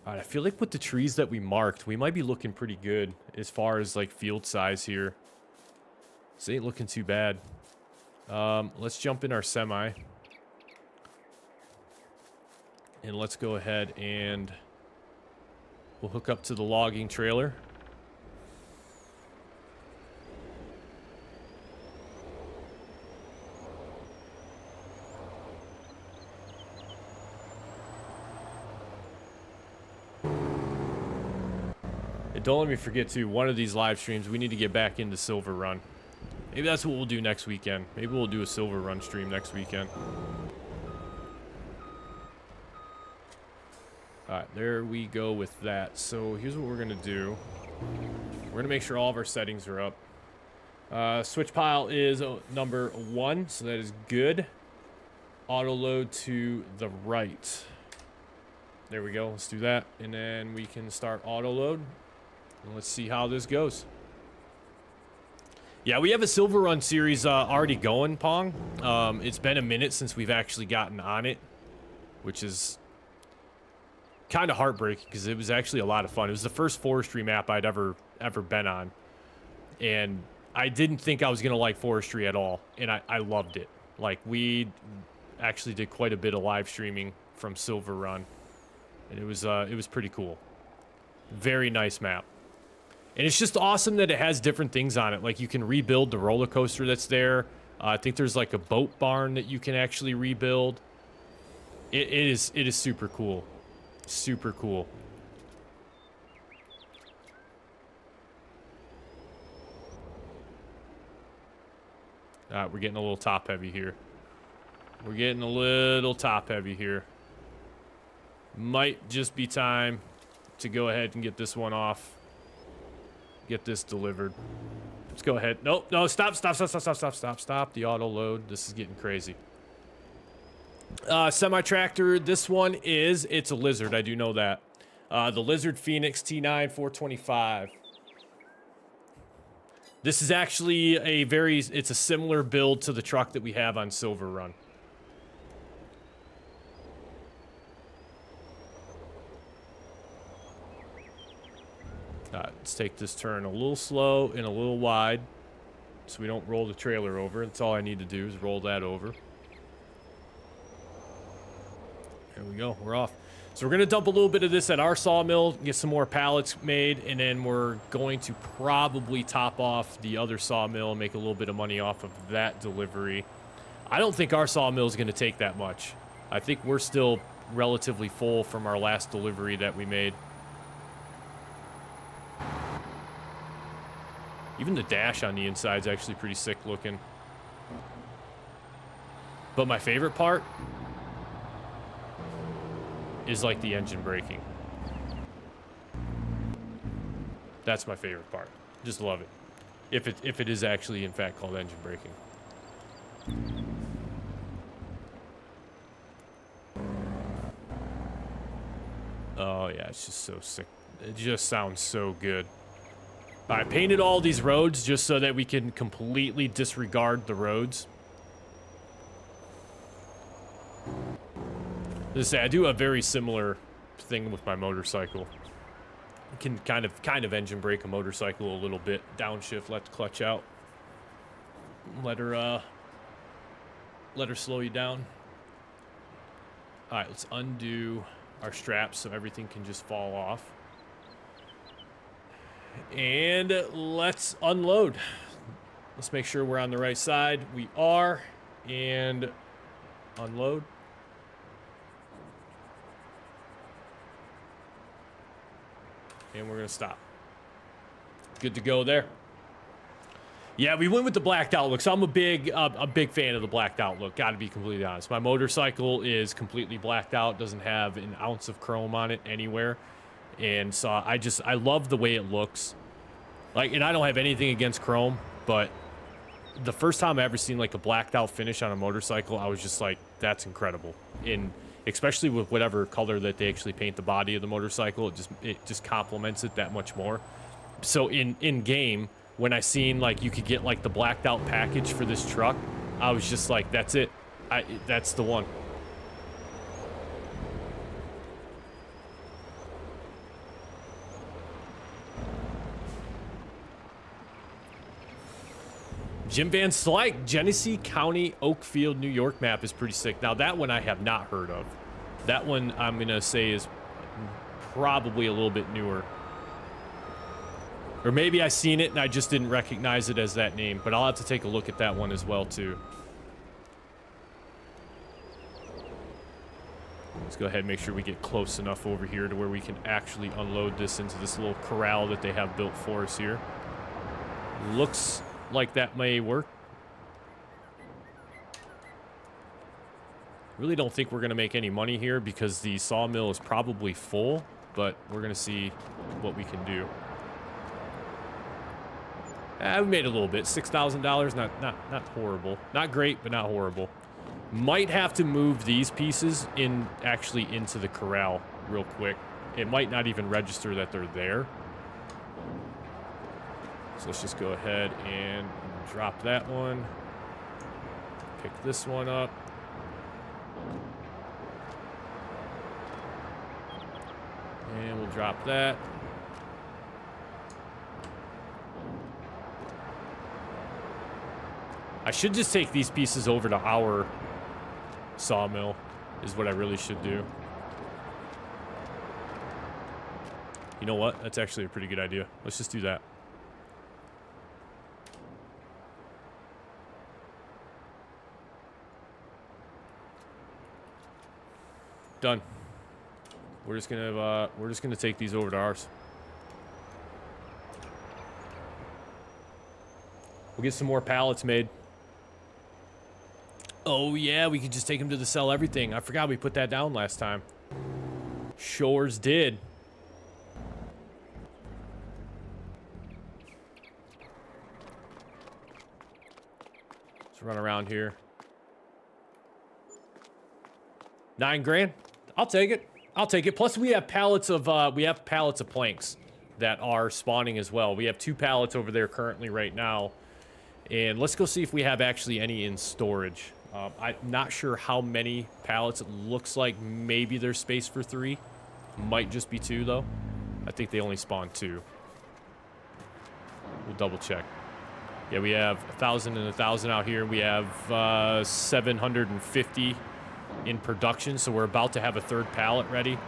All right, I feel like with the trees that we marked, we might be looking pretty good as far as like field size here. This ain't looking too bad. Let's jump in our semi. And let's go ahead and we'll hook up to the logging trailer. And don't let me forget too, one of these live streams, we need to get back into Silver Run. Maybe that's what we'll do next weekend. Maybe we'll do a Silver Run stream next weekend. Alright, there we go with that. So here's what we're going to do. We're going to make sure all of our settings are up. Switch pile is number 1, so that is good. Auto load to the right. There we go. Let's do that. And then we can start auto load. And let's see how this goes. Yeah, we have a Silver Run series already going, Pong. It's been a minute since we've actually gotten on it, which is kind of heartbreaking because it was actually a lot of fun. It was the first forestry map I'd ever been on, and I didn't think I was gonna like forestry at all, and I loved it. Like, we actually did quite a bit of live streaming from Silver Run, and it was pretty cool. Very nice map. And it's just awesome that it has different things on it. Like, you can rebuild the roller coaster that's there. I think there's like a boat barn that you can actually rebuild. It is super cool. Super cool. We're getting a little top heavy here. We're getting a little top heavy here. Might just be time to go ahead and get this one off. Get this delivered. Let's go ahead. Nope, no, stop the auto load. This is getting crazy. Semi-tractor, this one it's a Lizard, I do know that. The Lizard Phoenix T9 425. This is actually it's a similar build to the truck that we have on Silver Run. Let's take this turn a little slow and a little wide so we don't roll the trailer over. That's all I need to do is roll that over. There we go. We're off. So we're going to dump a little bit of this at our sawmill, get some more pallets made, and then we're going to probably top off the other sawmill and make a little bit of money off of that delivery. I don't think our sawmill is going to take that much. I think we're still relatively full from our last delivery that we made. Even the dash on the inside is actually pretty sick looking. But my favorite part is like the engine braking. That's my favorite part. Just love it. If it is actually in fact called engine braking. Oh yeah, it's just so sick. It just sounds so good. I painted all these roads just so that we can completely disregard the roads. I do a very similar thing with my motorcycle. I can kind of engine brake a motorcycle a little bit. Downshift, let the clutch out. Let her slow you down. All right, let's undo our straps so everything can just fall off. And let's unload. Let's make sure we're on the right side. We are. And unload. And we're going to stop. Good to go there. Yeah, we went with the blacked out look. So I'm a big fan of the blacked out look. Got to be completely honest. My motorcycle is completely blacked out. Doesn't have an ounce of chrome on it anywhere. And so I love the way it looks. Like, and I don't have anything against chrome, but the first time I ever seen like a blacked out finish on a motorcycle, I was just like, that's incredible. Especially with whatever color that they actually paint the body of the motorcycle, it just complements it that much more. So in game, when I seen like you could get like the blacked out package for this truck, I was just like, that's it. That's the one. Jim Van Slyke, Genesee County, Oakfield, New York map is pretty sick. Now that one I have not heard of. That one I'm gonna say is probably a little bit newer. Or maybe I seen it and I just didn't recognize it as that name, but I'll have to take a look at that one as well too. Let's go ahead and make sure we get close enough over here to where we can actually unload this into this little corral that they have built for us here. Looks like that may work. Really don't think we're going to make any money here because the sawmill is probably full, but we're going to see what we can do. We made a little bit, $6,000, not horrible. Not great, but not horrible. Might have to move these pieces actually into the corral real quick. It might not even register that they're there. So let's just go ahead and drop that one. Pick this one up. And we'll drop that. I should just take these pieces over to our sawmill, is what I really should do. You know what? That's actually a pretty good idea. Let's just do that. Done. We're just gonna take these over to ours. We'll get some more pallets made. Oh yeah, we could just take them to the sell everything. I forgot we put that down last time. Shores did. Let's run around here. 9 grand. I'll take it. I'll take it. Plus we have pallets of planks that are spawning as well. We have 2 pallets over there currently right now. And let's go see if we have actually any in storage. I'm not sure how many pallets. It looks like maybe there's space for 3. Might just be 2 though. I think they only spawn 2. We'll double check. Yeah, we have 1,000 and 1,000 out here. We have 750 in production, so we're about to have a 3rd pallet ready.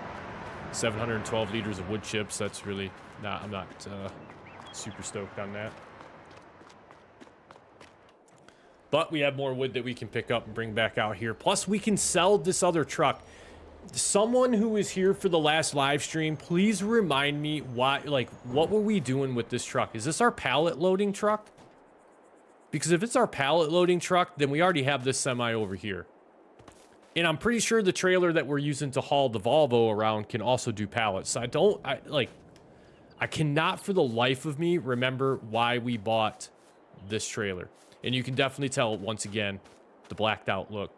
712 liters of wood chips. That's really not, I'm not super stoked on that. But we have more wood that we can pick up and bring back out here. Plus, we can sell this other truck. Someone who was here for the last live stream, please remind me what were we doing with this truck? Is this our pallet loading truck? Because if it's our pallet loading truck, then we already have this semi over here. And I'm pretty sure the trailer that we're using to haul the Volvo around can also do pallets. So I cannot for the life of me remember why we bought this trailer. And you can definitely tell, once again, the blacked out look.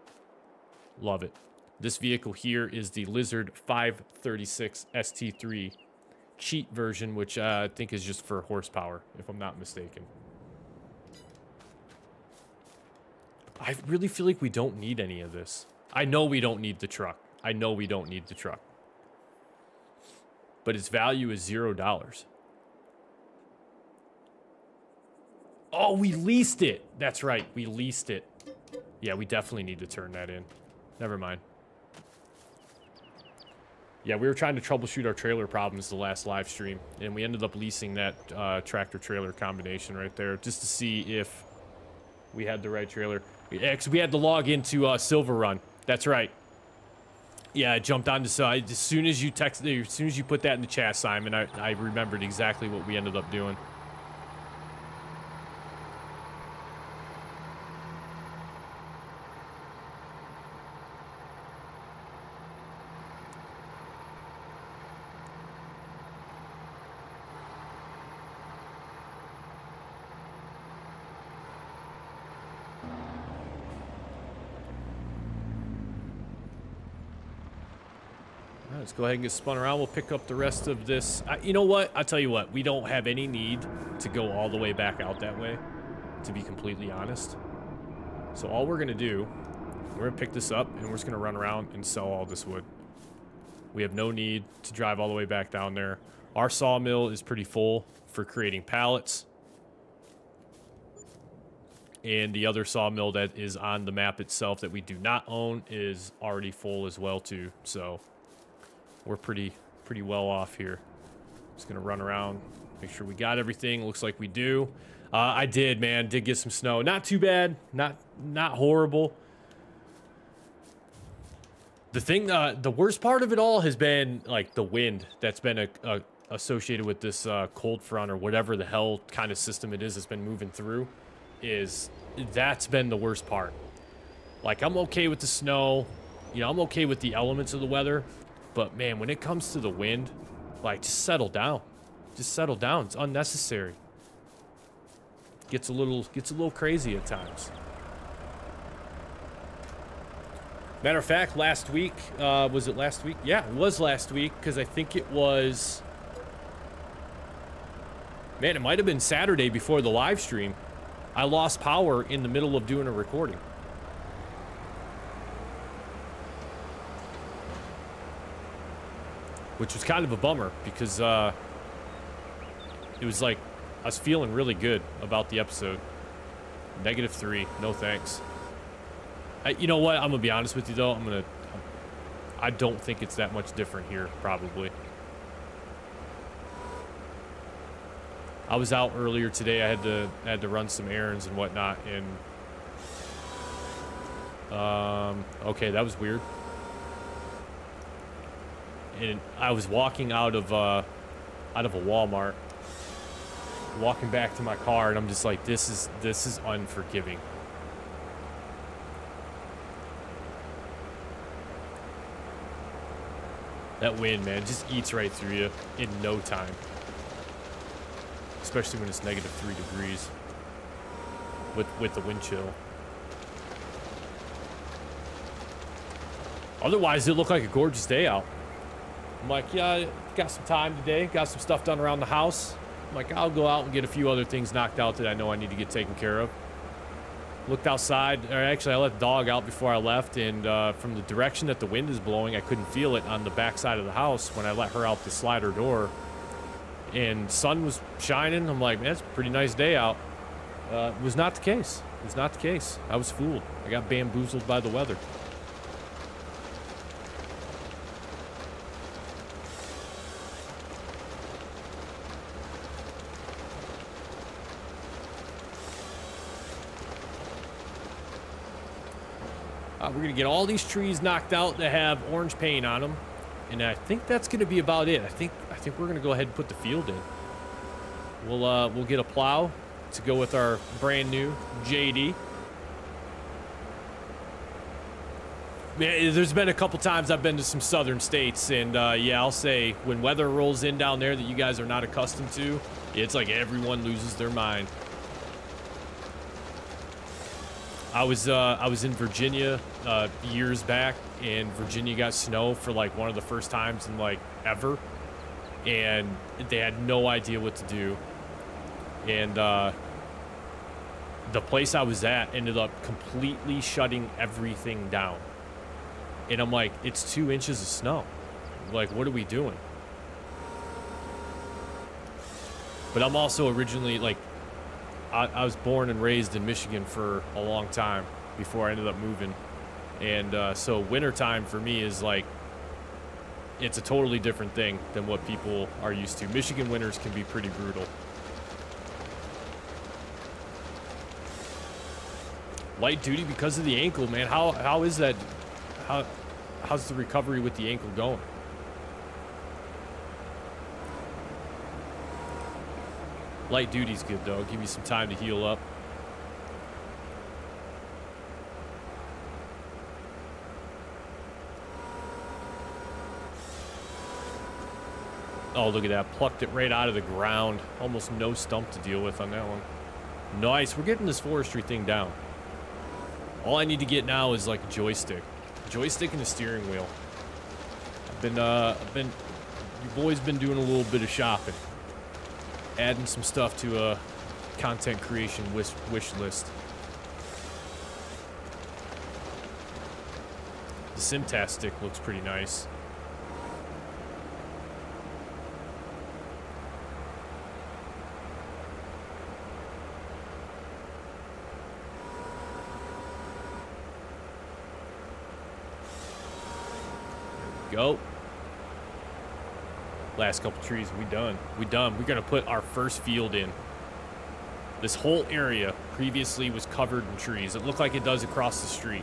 Love it. This vehicle here is the Lizard 536 ST3 cheat version, which I think is just for horsepower, if I'm not mistaken. I really feel like we don't need any of this. I know we don't need the truck. I know we don't need the truck. But its value is $0. Oh, we leased it. That's right. We leased it. Yeah, we definitely need to turn that in. Never mind. Yeah, we were trying to troubleshoot our trailer problems the last live stream, and we ended up leasing that tractor-trailer combination right there just to see if we had the right trailer. Yeah, 'cause we had to log into Silver Run. That's right. Yeah, I jumped on so as soon as you texted, as soon as you put that in the chat, Simon, I remembered exactly what we ended up doing. Let's go ahead and get spun around. We'll pick up the rest of this. You know what? I'll tell you what. We don't have any need to go all the way back out that way, to be completely honest. So all we're going to do, we're going to pick this up, and we're just going to run around and sell all this wood. We have no need to drive all the way back down there. Our sawmill is pretty full for creating pallets. And the other sawmill that is on the map itself that we do not own is already full as well, too. So we're pretty well off here. Just gonna run around, make sure we got everything. Looks like we do. I did get some snow. Not too bad, not horrible. The thing, the worst part of it all has been like the wind that's been associated with this cold front or whatever the hell kind of system it is that's been moving through. That's been the worst part. Like, I'm okay with the snow, you know, I'm okay with the elements of the weather. But man, when it comes to the wind, like, just settle down. Just settle down. It's unnecessary. Gets a little crazy at times. Matter of fact, last week, was it last week? Yeah, it was last week, because I think it was... Man, it might have been Saturday before the live stream. I lost power in the middle of doing a recording. Which was kind of a bummer because it was like I was feeling really good about the episode. -3, no thanks. You know what? I'm gonna be honest with you though. I don't think it's that much different here, probably. I was out earlier today. I had to run some errands and whatnot, and okay, that was weird. And I was walking out of a Walmart, walking back to my car, and I'm just like, this is unforgiving. That wind, man, just eats right through you in no time. Especially when it's -3 degrees with the wind chill. Otherwise, it looked like a gorgeous day out. I'm like, yeah, got some time today. Got some stuff done around the house. I'm like, I'll go out and get a few other things knocked out that I know I need to get taken care of. Looked outside, or actually I let the dog out before I left, and from the direction that the wind is blowing, I couldn't feel it on the back side of the house when I let her out the slider door. And sun was shining. I'm like, man, it's a pretty nice day out. It was not the case. It was not the case. I was fooled. I got bamboozled by the weather. We're going to get all these trees knocked out that have orange paint on them. And I think that's going to be about it. I think we're going to go ahead and put the field in. We'll get a plow to go with our brand new JD. Man, there's been a couple times I've been to some southern states, and yeah, I'll say when weather rolls in down there that you guys are not accustomed to, it's like everyone loses their mind. I was in Virginia years back, and Virginia got snow for like one of the first times in like ever, and they had no idea what to do. And the place I was at ended up completely shutting everything down. And I'm like, it's 2 inches of snow. Like, what are we doing? But I'm also originally like, I was born and raised in Michigan for a long time before I ended up moving. And so wintertime for me is like, it's a totally different thing than what people are used to. Michigan winters can be pretty brutal. Light duty because of the ankle, man. How is that? how's the recovery with the ankle going? Light duty's good though. Give you some time to heal up. Oh, look at that. Plucked it right out of the ground. Almost no stump to deal with on that one. Nice. We're getting this forestry thing down. All I need to get now is like a joystick. Joystick and a steering wheel. Your boy's been doing a little bit of shopping. Adding some stuff to a content creation wish list. The Simtas stick looks pretty nice. Go. Last couple trees, we done. We're gonna put our first field in. This whole area previously was covered in trees. It looked like it does across the street.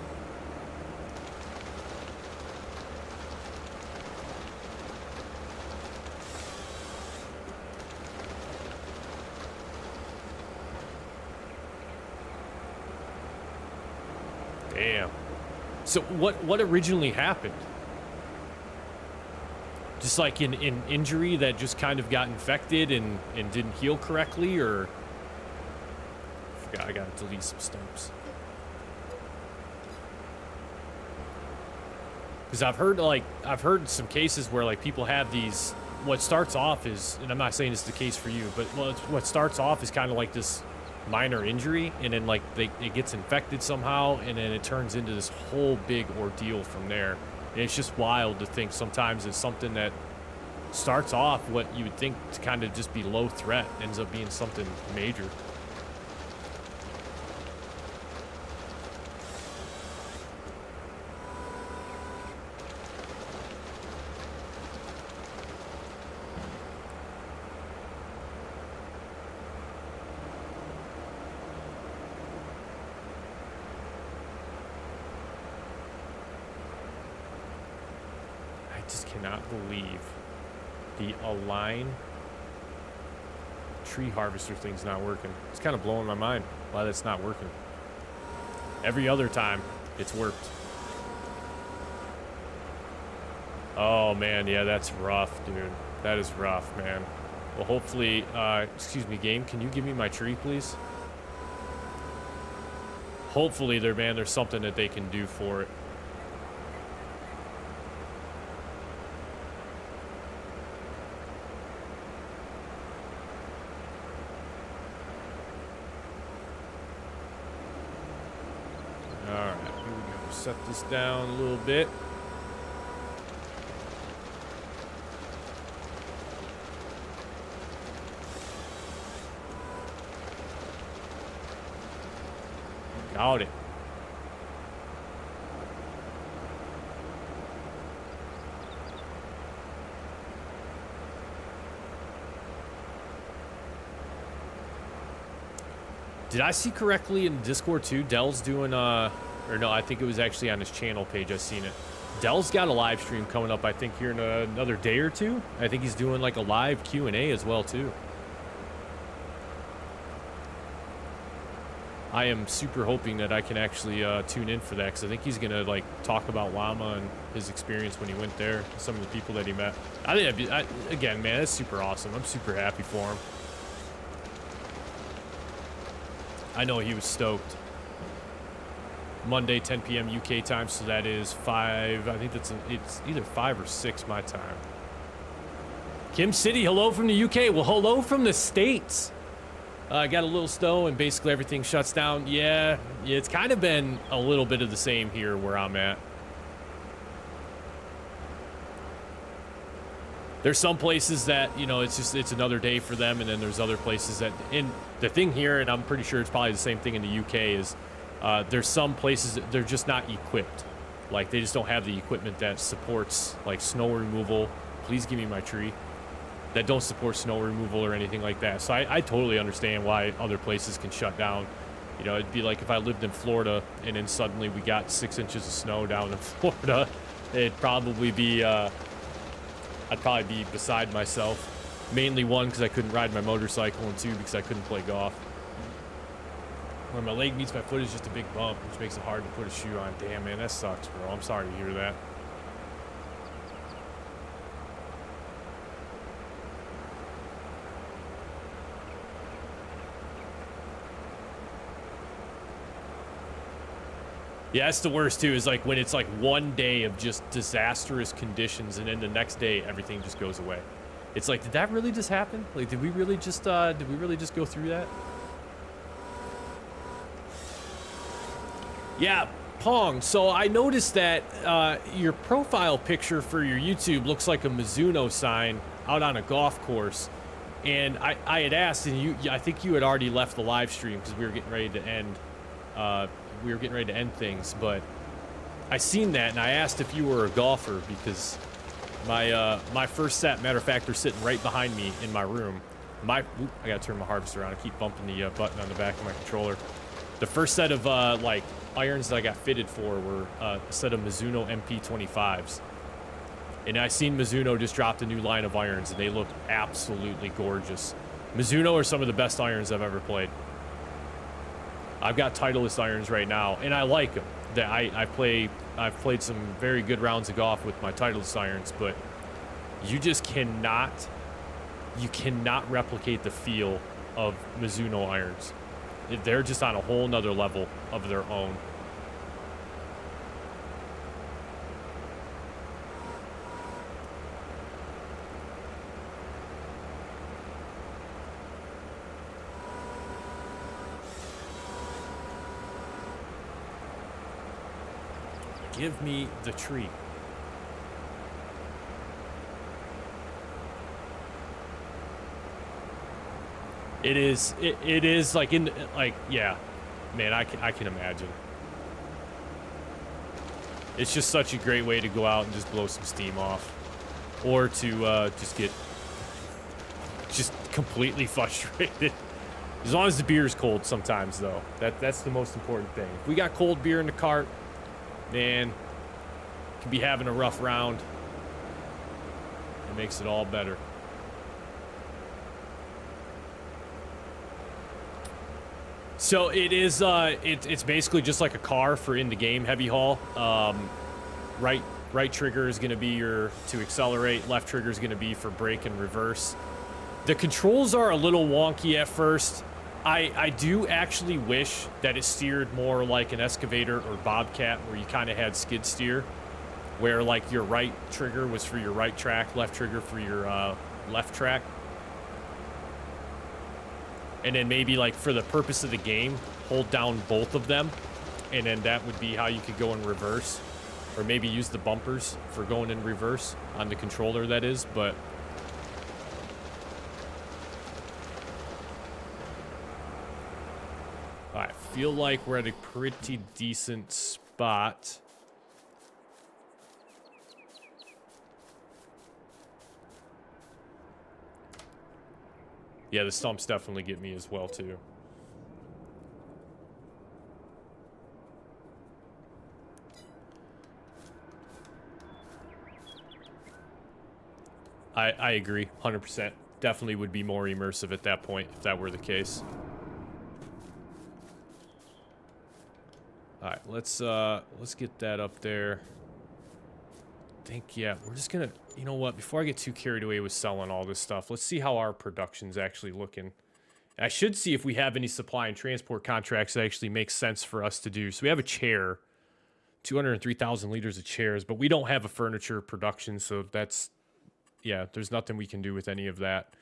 Damn. So what originally happened? Just like an injury that just kind of got infected and didn't heal correctly, or I forgot, I gotta delete some stumps. Because I've heard some cases where like people have these, what starts off is, and I'm not saying it's the case for you, but what starts off is kind of like this minor injury, and then like it gets infected somehow, and then it turns into this whole big ordeal from there. And it's just wild to think sometimes it's something that starts off what you would think to kind of just be low threat ends up being something major. Cannot believe the Align tree harvester thing's not working. It's kind of blowing my mind why that's not working. Every other time it's worked. Oh man, yeah, that's rough, dude. That is rough, man. Well, hopefully, excuse me, game, can you give me my tree, please? Hopefully there's something that they can do for it. Set this down a little bit. Got it. Did I see correctly in Discord too? Dell's doing or no, I think it was actually on his channel page. I seen it. Dell's got a live stream coming up, I think, here in another day or two. I think he's doing like a live Q&A as well too. I am super hoping that I can actually tune in for that, because I think he's gonna like talk about llama and his experience when he went there, some of the people that he met. I think that'd be, again, man, that's super awesome. I'm super happy for him. I know he was stoked. Monday, 10 p.m. UK time, so that is 5. I think it's either 5 or 6 my time. Kim City, hello from the UK. Well, hello from the States. I got a little snow and basically everything shuts down. Yeah, it's kind of been a little bit of the same here where I'm at. There's some places that, you know, it's another day for them, and then there's other places that, and the thing here, and I'm pretty sure it's probably the same thing in the UK, is there's some places that they're just not equipped. Like, they just don't have the equipment that supports, like, snow removal. Please give me my tree. That don't support snow removal or anything like that. So I totally understand why other places can shut down. You know, it'd be like if I lived in Florida and then suddenly we got 6 inches of snow down in Florida. it'd probably be, I'd probably be beside myself. Mainly one, because I couldn't ride my motorcycle, and two, because I couldn't play golf. Where my leg meets my foot is just a big bump, which makes it hard to put a shoe on. Damn, man, that sucks, bro. I'm sorry to hear that. Yeah, that's the worst, too, is like when it's like one day of just disastrous conditions, and then the next day, everything just goes away. It's like, did that really just happen? Like, did we really just go through that? Yeah, Pong. So I noticed that your profile picture for your YouTube looks like a Mizuno sign out on a golf course. And I had asked, and I think you had already left the live stream because we were getting ready to end. We were getting ready to end things, but I seen that and I asked if you were a golfer because my first set, matter of fact, they're sitting right behind me in my room. I gotta turn my harvester on. I keep bumping the button on the back of my controller. The first set of like irons that I got fitted for were a set of Mizuno MP25s. And I seen Mizuno just dropped a new line of irons, and they look absolutely gorgeous. Mizuno are some of the best irons I've ever played. I've got Titleist irons right now, and I like them. I've played some very good rounds of golf with my Titleist irons, but you just cannot replicate the feel of Mizuno irons. They're just on a whole nother level of their own. Give me the tree. It is like yeah, man, I can imagine. It's just such a great way to go out and just blow some steam off, or to just completely frustrated. As long as the beer's cold sometimes, though. That's the most important thing. If we got cold beer in the cart, man, can be having a rough round. It makes it all better. So it is, it's basically just like a car for in the game heavy haul. Right trigger is going to be to accelerate. Left trigger is going to be for brake and reverse. The controls are a little wonky at first. I do actually wish that it steered more like an excavator or bobcat, where you kind of had skid steer, where like your right trigger was for your right track, left trigger for your left track. And then maybe like for the purpose of the game, hold down both of them, and then that would be how you could go in reverse, or maybe use the bumpers for going in reverse on the controller, that is. But I feel like we're at a pretty decent spot. Yeah, the stumps definitely get me as well, too. I agree, 100%. Definitely would be more immersive at that point, if that were the case. All right, let's get that up there. I think, yeah, we're just gonna, you know what, before I get too carried away with selling all this stuff, let's see how our production's actually looking. I should see if we have any supply and transport contracts that actually make sense for us to do. So we have a chair, 203,000 liters of chairs, but we don't have a furniture production, so that's, yeah, there's nothing we can do with any of that.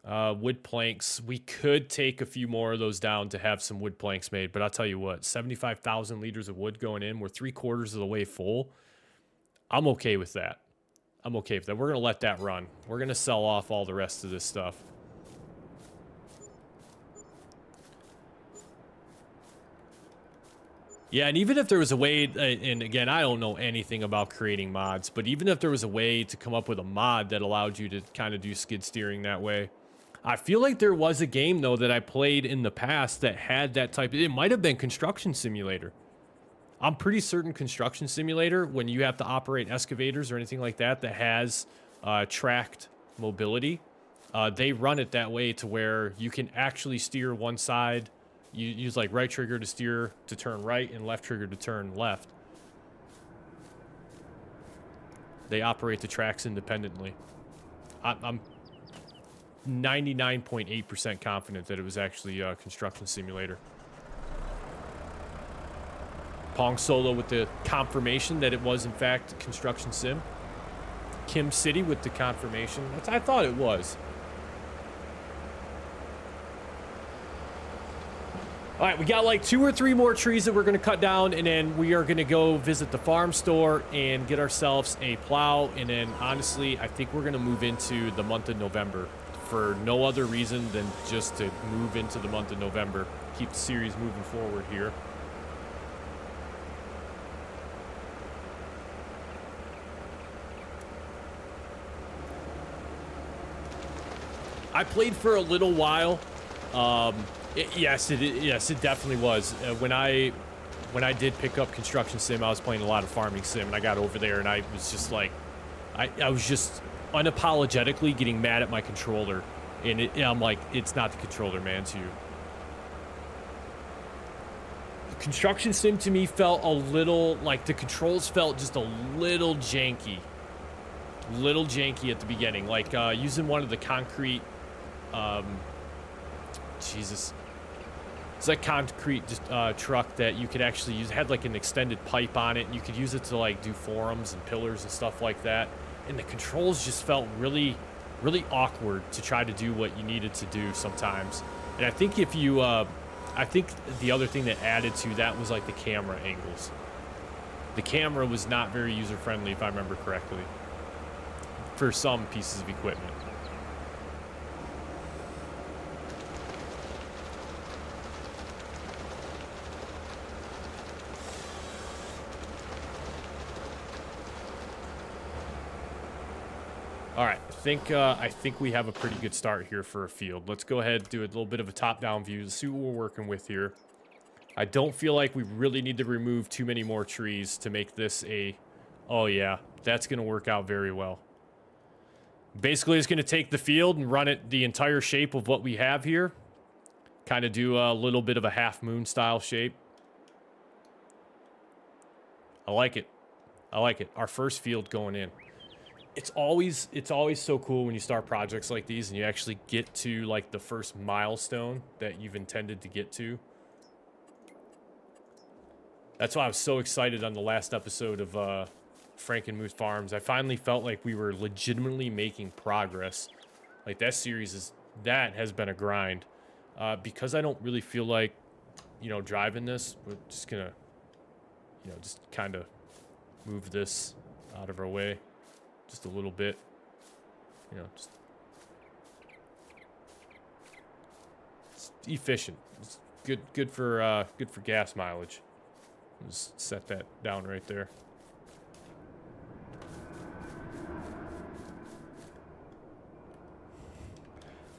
Wood planks, we could take a few more of those down to have some wood planks made, but I'll tell you what, 75,000 liters of wood going in, we're 3/4 of the way full. I'm okay with that. I'm okay with that. We're going to let that run. We're going to sell off all the rest of this stuff. Yeah, and even if there was a way, and again, I don't know anything about creating mods, but even if there was a way to come up with a mod that allowed you to kind of do skid steering that way. I feel like there was a game, though, that I played in the past that had that type. It might have been Construction Simulator. I'm pretty certain Construction Simulator, when you have to operate excavators or anything like that that has tracked mobility, they run it that way to where you can actually steer one side. You use like right trigger to steer to turn right and left trigger to turn left. They operate the tracks independently. I'm 99.8% confident that it was actually a Construction Simulator. Pong Solo with the confirmation that it was in fact Construction Sim. Kim City with the confirmation. I thought it was. All right, we got like 2 or 3 more trees that we're going to cut down, and then we are going to go visit the farm store and get ourselves a plow. And then, honestly, I think we're going to move into the month of November for no other reason than just to move into the month of November. Keep the series moving forward here. I played for a little while. Yes, it definitely was. When I did pick up Construction Sim, I was playing a lot of Farming Sim, and I got over there, and I was just like, I was just unapologetically getting mad at my controller, and I'm like, it's not the controller, man, it's you. Construction Sim to me felt a little like the controls felt just a little janky at the beginning, like using one of the concrete. Jesus. It's like concrete truck that you could actually use. It had like an extended pipe on it, and you could use it to like do forums and pillars and stuff like that. And the controls just felt really, really awkward to try to do what you needed to do sometimes. And I think if you, I think the other thing that added to that was like the camera angles. The camera was not very user-friendly, if I remember correctly, for some pieces of equipment. All right, I think we have a pretty good start here for a field. Let's go ahead and do a little bit of a top-down view to see what we're working with here. I don't feel like we really need to remove too many more trees to make this a... Oh, yeah, that's going to work out very well. Basically, it's going to take the field and run it the entire shape of what we have here. Kind of do a little bit of a half-moon style shape. I like it. I like it. Our first field going in. It's always so cool when you start projects like these and you actually get to like the first milestone that you've intended to get to. That's why I was so excited on the last episode of Frankenmuth Farms. I finally felt like we were legitimately making progress. Like that series has been a grind. Because I don't really feel like, you know, driving this, we're just gonna, you know, just kind of move this out of our way. Just a little bit, you know, just it's efficient. It's good for gas mileage. Just set that down right there.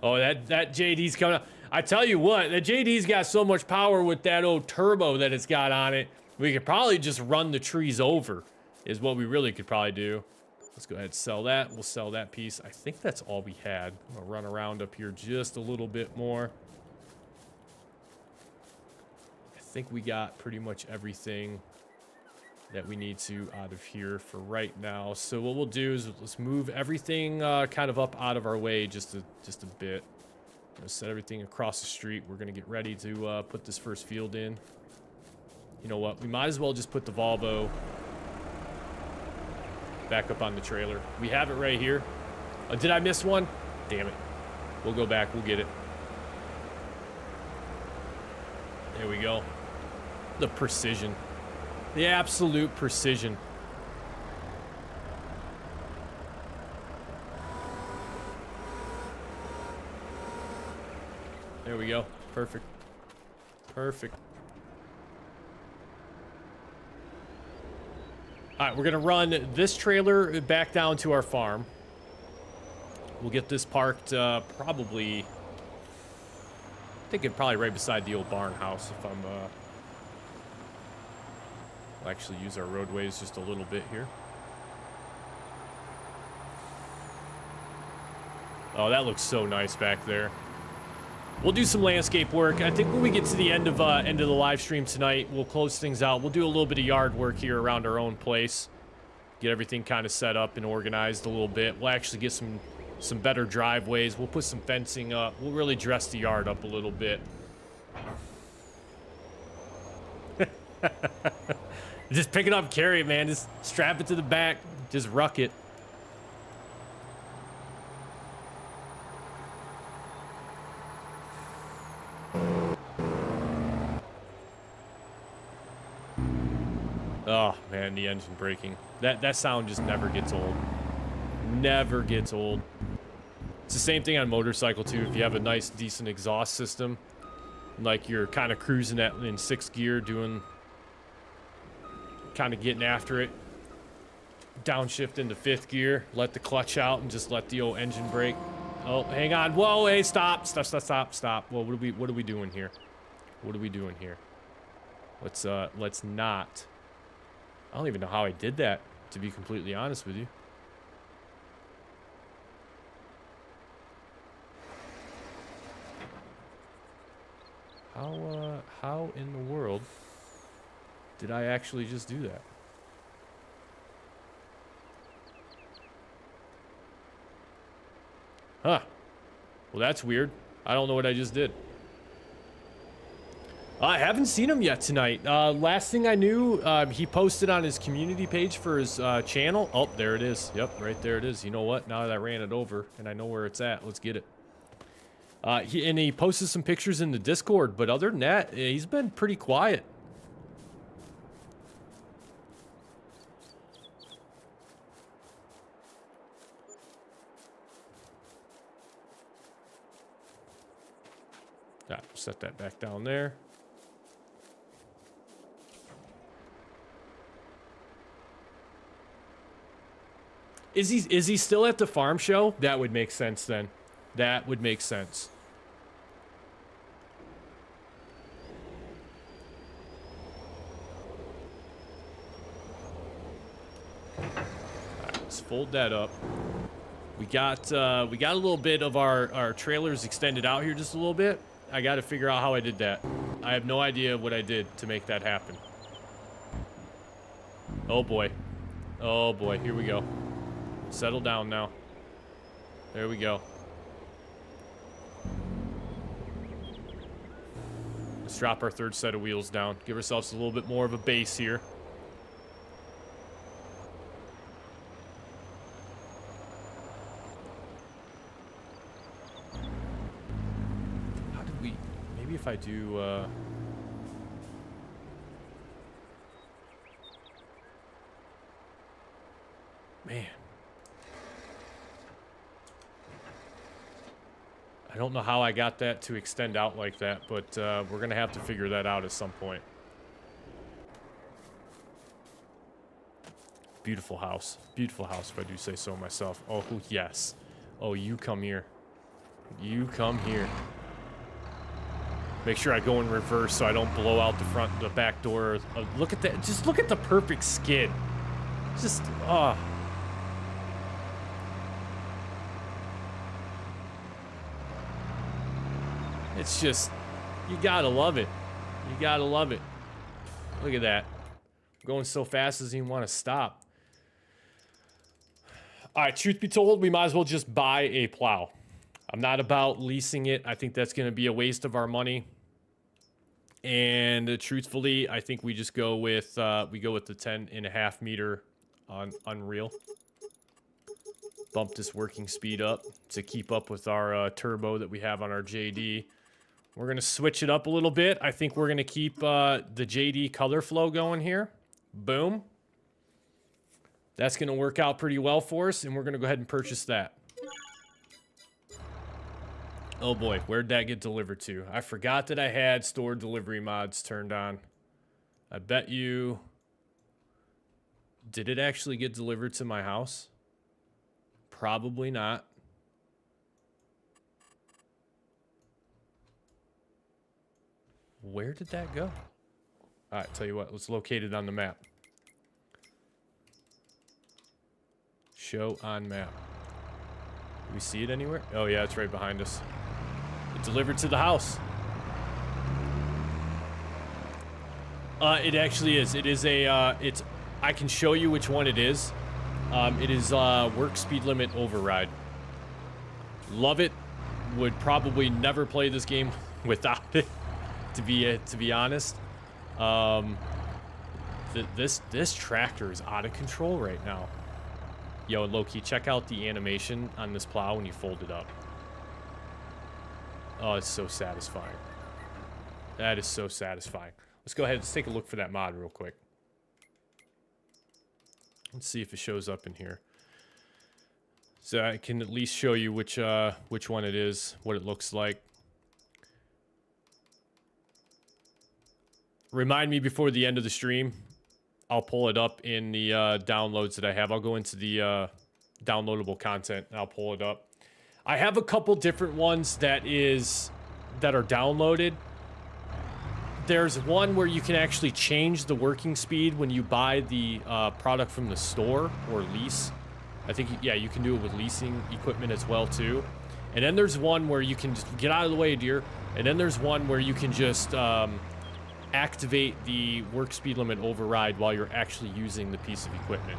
Oh, that JD's coming up. I tell you what, that JD's got so much power with that old turbo that it's got on it. We could probably just run the trees over, is what we really could probably do. Let's go ahead and sell that. We'll sell that piece. I think that's all we had. I'm gonna run around up here just a little bit more. I think we got pretty much everything that we need to out of here for right now. So what we'll do is let's move everything kind of up out of our way just a bit. Gonna set everything across the street. We're gonna get ready to put this first field in. You know what? We might as well just put the Volvo back up on the trailer. We have it right here. Did I miss one? Damn it. We'll go back. We'll get it. There we go. The precision. The absolute precision. There we go. Perfect. Perfect. All right, we're gonna run this trailer back down to our farm. We'll get this parked probably, I think probably right beside the old barn house if I'm We'll actually use our roadways just a little bit here. Oh, that looks so nice back there. We'll do some landscape work. I think when we get to the end of the live stream tonight, we'll close things out. We'll do a little bit of yard work here around our own place. Get everything kind of set up and organized a little bit. We'll actually get some better driveways. We'll put some fencing up. We'll really dress the yard up a little bit. Just pick it up, carry it, man. Just strap it to the back. Just ruck it. Oh, man, the engine braking. That sound just never gets old. Never gets old. It's the same thing on motorcycle, too. If you have a nice, decent exhaust system, like you're kind of cruising at in 6th gear, doing... kind of getting after it. Downshift into 5th gear. Let the clutch out and just let the old engine brake. Oh, hang on. Whoa, hey, stop. Stop. Well, what are we doing here? What are we doing here? Let's not... I don't even know how I did that, to be completely honest with you. How in the world did I actually just do that? Huh. Well, that's weird. I don't know what I just did. I haven't seen him yet tonight. Last thing I knew, he posted on his community page for his channel. Oh, there it is. Yep, right there it is. You know what? Now that I ran it over and I know where it's at, let's get it. He posted some pictures in the Discord, but other than that, he's been pretty quiet. Set that back down there. Is he still at the farm show? That would make sense then. That would make sense. All right, let's fold that up. We got a little bit of our trailers extended out here just a little bit. I got to figure out how I did that. I have no idea what I did to make that happen. Oh boy. Oh boy, here we go. Settle down now. There we go. Let's drop our third set of wheels down. Give ourselves a little bit more of a base here. How did we... Maybe if I do... Man. I don't know how I got that to extend out like that, but we're going to have to figure that out at some point. Beautiful house. Beautiful house, if I do say so myself. Oh, yes. Oh, you come here. You come here. Make sure I go in reverse so I don't blow out the back door. Look at that. Just look at the perfect skid. Just, It's just, you gotta love it. You gotta love it. Look at that. Going so fast doesn't even want to stop. All right, truth be told, we might as well just buy a plow. I'm not about leasing it. I think that's going to be a waste of our money. And truthfully, I think we just go with the 10.5 meter on Unreal. Bump this working speed up to keep up with our turbo that we have on our JD. We're going to switch it up a little bit. I think we're going to keep the JD color flow going here. Boom. That's going to work out pretty well for us, and we're going to go ahead and purchase that. Oh boy, where'd that get delivered to? I forgot that I had stored delivery mods turned on. I bet you... Did it actually get delivered to my house? Probably not. Where did that go? All right, tell you what, let's locate it on the map. Show on map. Do we see it anywhere? Oh yeah, it's right behind us. It delivered to the house. It actually is. It is a, I can show you which one it is. It is work speed limit override. Love it. Would probably never play this game without it, to be honest. This tractor is out of control right now. Yo, Loki, check out the animation on this plow when you fold it up. Oh, it's so satisfying. That is so satisfying. Let's go ahead and take a look for that mod real quick. Let's see if it shows up in here. So I can at least show you which one it is, what it looks like. Remind me before the end of the stream. I'll pull it up in the downloads that I have. I'll go into the downloadable content and I'll pull it up. I have a couple different ones that are downloaded. There's one where you can actually change the working speed when you buy the product from the store or lease. I think, yeah, you can do it with leasing equipment as well, too. And then there's one where you can just get out of the way, dear. And then there's one where you can just activate the work speed limit override while you're actually using the piece of equipment.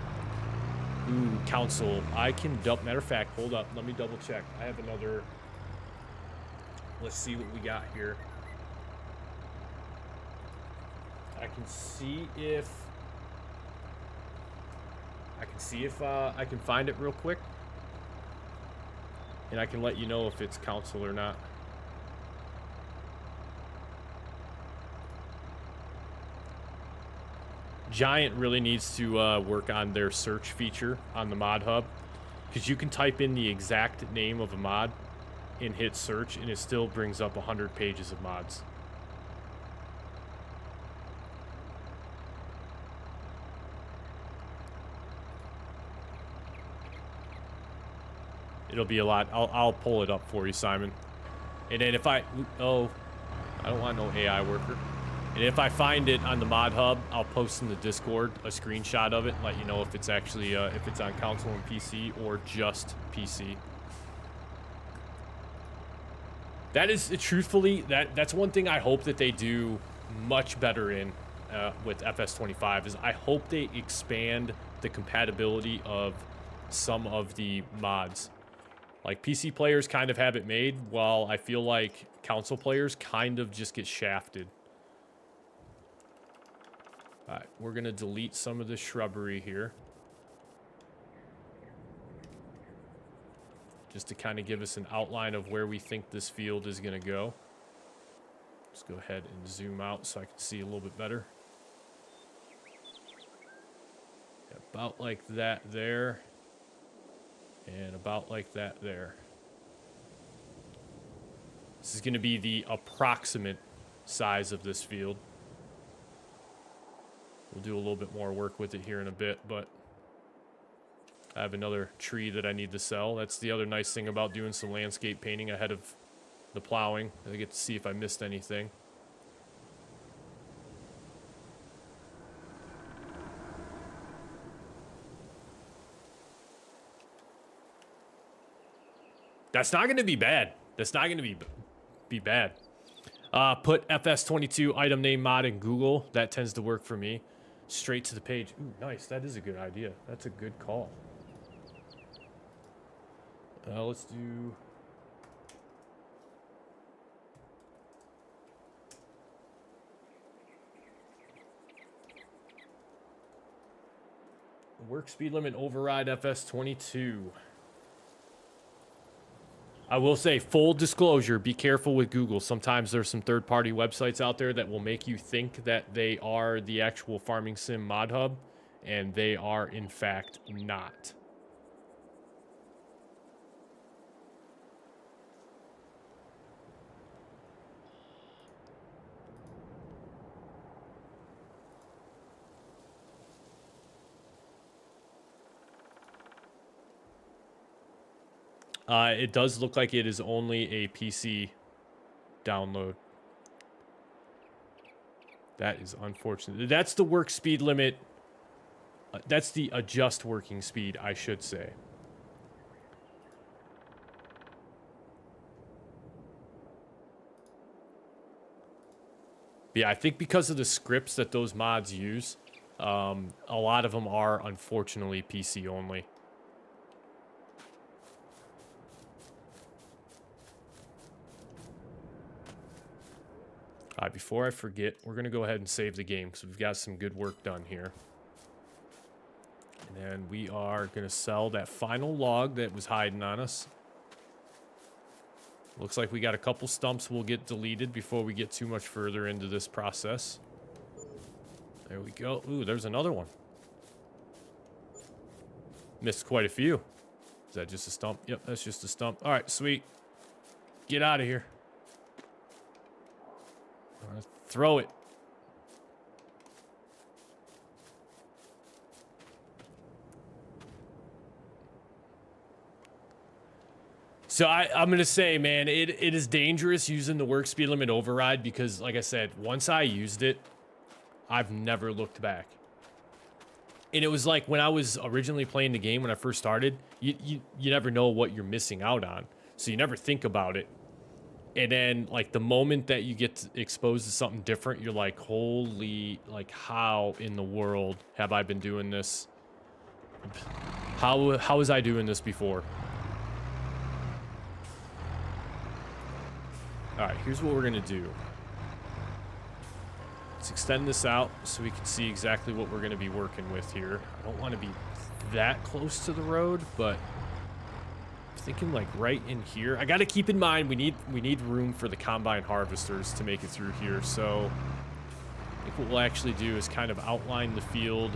Ooh, console. I can matter of fact, hold up. Let me double check. I have another. Let's see what we got here. I can see if I can find it real quick, and I can let you know if it's console or not. Giant really needs to work on their search feature on the mod hub, because you can type in the exact name of a mod and hit search, and it still brings up 100 pages of mods. It'll be a lot. I'll pull it up for you, Simon. And then if I don't want no AI worker. And if I find it on the mod hub, I'll post in the Discord a screenshot of it and let you know if it's actually if it's on console and PC or just PC. That is truthfully that's one thing I hope that they do much better in with FS25 is I hope they expand the compatibility of some of the mods. Like, PC players kind of have it made, while I feel like console players kind of just get shafted. Alright, we're going to delete some of the shrubbery here. Just to kind of give us an outline of where we think this field is going to go. Let's go ahead and zoom out so I can see a little bit better. About like that there. And about like that there. This is going to be the approximate size of this field. We'll do a little bit more work with it here in a bit, but I have another tree that I need to sell. That's the other nice thing about doing some landscape painting ahead of the plowing. I get to see if I missed anything. That's not going to be bad. That's not going to be bad. Put FS22 item name mod in Google. That tends to work for me. Straight to the page. Ooh, nice. That is a good idea. That's a good call. Let's do... Work speed limit override FS22. I will say, full disclosure, be careful with Google. Sometimes there's some third-party websites out there that will make you think that they are the actual Farming Sim mod hub, and they are, in fact, not. It does look like it is only a PC download. That is unfortunate. That's the work speed limit That's the adjust working speed, I should say. But yeah, I think because of the scripts that those mods use, a lot of them are unfortunately PC only. All right, before I forget, we're going to go ahead and save the game because we've got some good work done here. And then we are going to sell that final log that was hiding on us. Looks like we got a couple stumps we'll get deleted before we get too much further into this process. There we go. Ooh, there's another one. Missed quite a few. Is that just a stump? Yep, that's just a stump. All right, sweet. Get out of here. Throw it. So I'm going to say, man, it is dangerous using the work speed limit override because, like I said, once I used it, I've never looked back. And it was like when I was originally playing the game when I first started, you never know what you're missing out on. So you never think about it. And then, like, the moment that you get exposed to something different, you're like, holy, like, how in the world have I been doing this? How was I doing this before? All right, here's what we're going to do. Let's extend this out so we can see exactly what we're going to be working with here. I don't want to be that close to the road, but thinking like right in here. I got to keep in mind we need room for the combine harvesters to make it through here. So I think what we'll actually do is kind of outline the field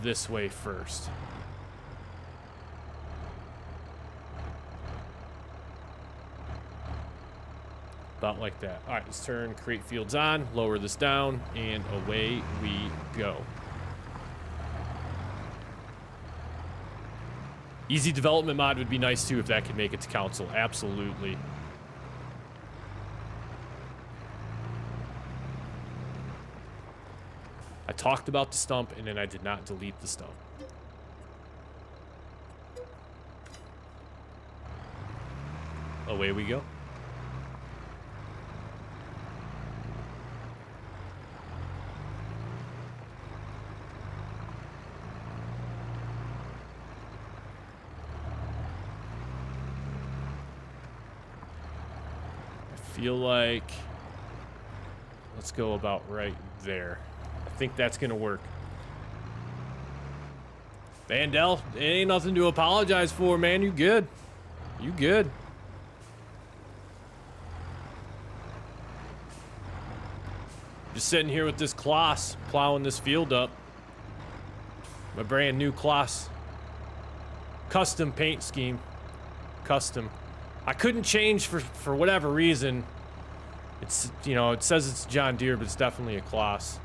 this way first. About like that. All right, let's turn create fields on, lower this down, and away we go. Easy development mod would be nice too if that could make it to council. Absolutely. I talked about the stump and then I did not delete the stump. Away we go. Feel like let's go about right there. I think that's gonna work. Vandell, it ain't nothing to apologize for, man. You good. You good. Just sitting here with this Kloss, plowing this field up. My brand new Kloss. Custom paint scheme. Custom. I couldn't change for whatever reason. It's, you know, it says it's John Deere, but it's definitely a Kloss.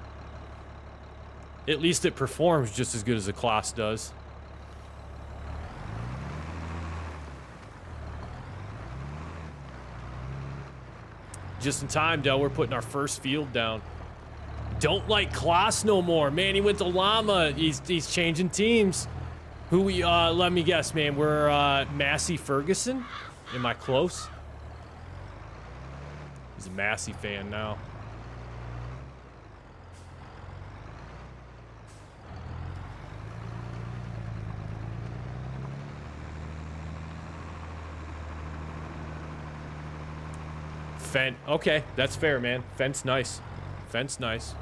At least it performs just as good as a Kloss does. Just in time, Del. We're putting our first field down. Don't like Kloss no more. Man, he went to Llama. He's changing teams. Who we, let me guess, man. We're, Massey Ferguson. Am I close? He's a Massey fan now. Fence. Okay, that's fair, man. Fence nice. Fence nice.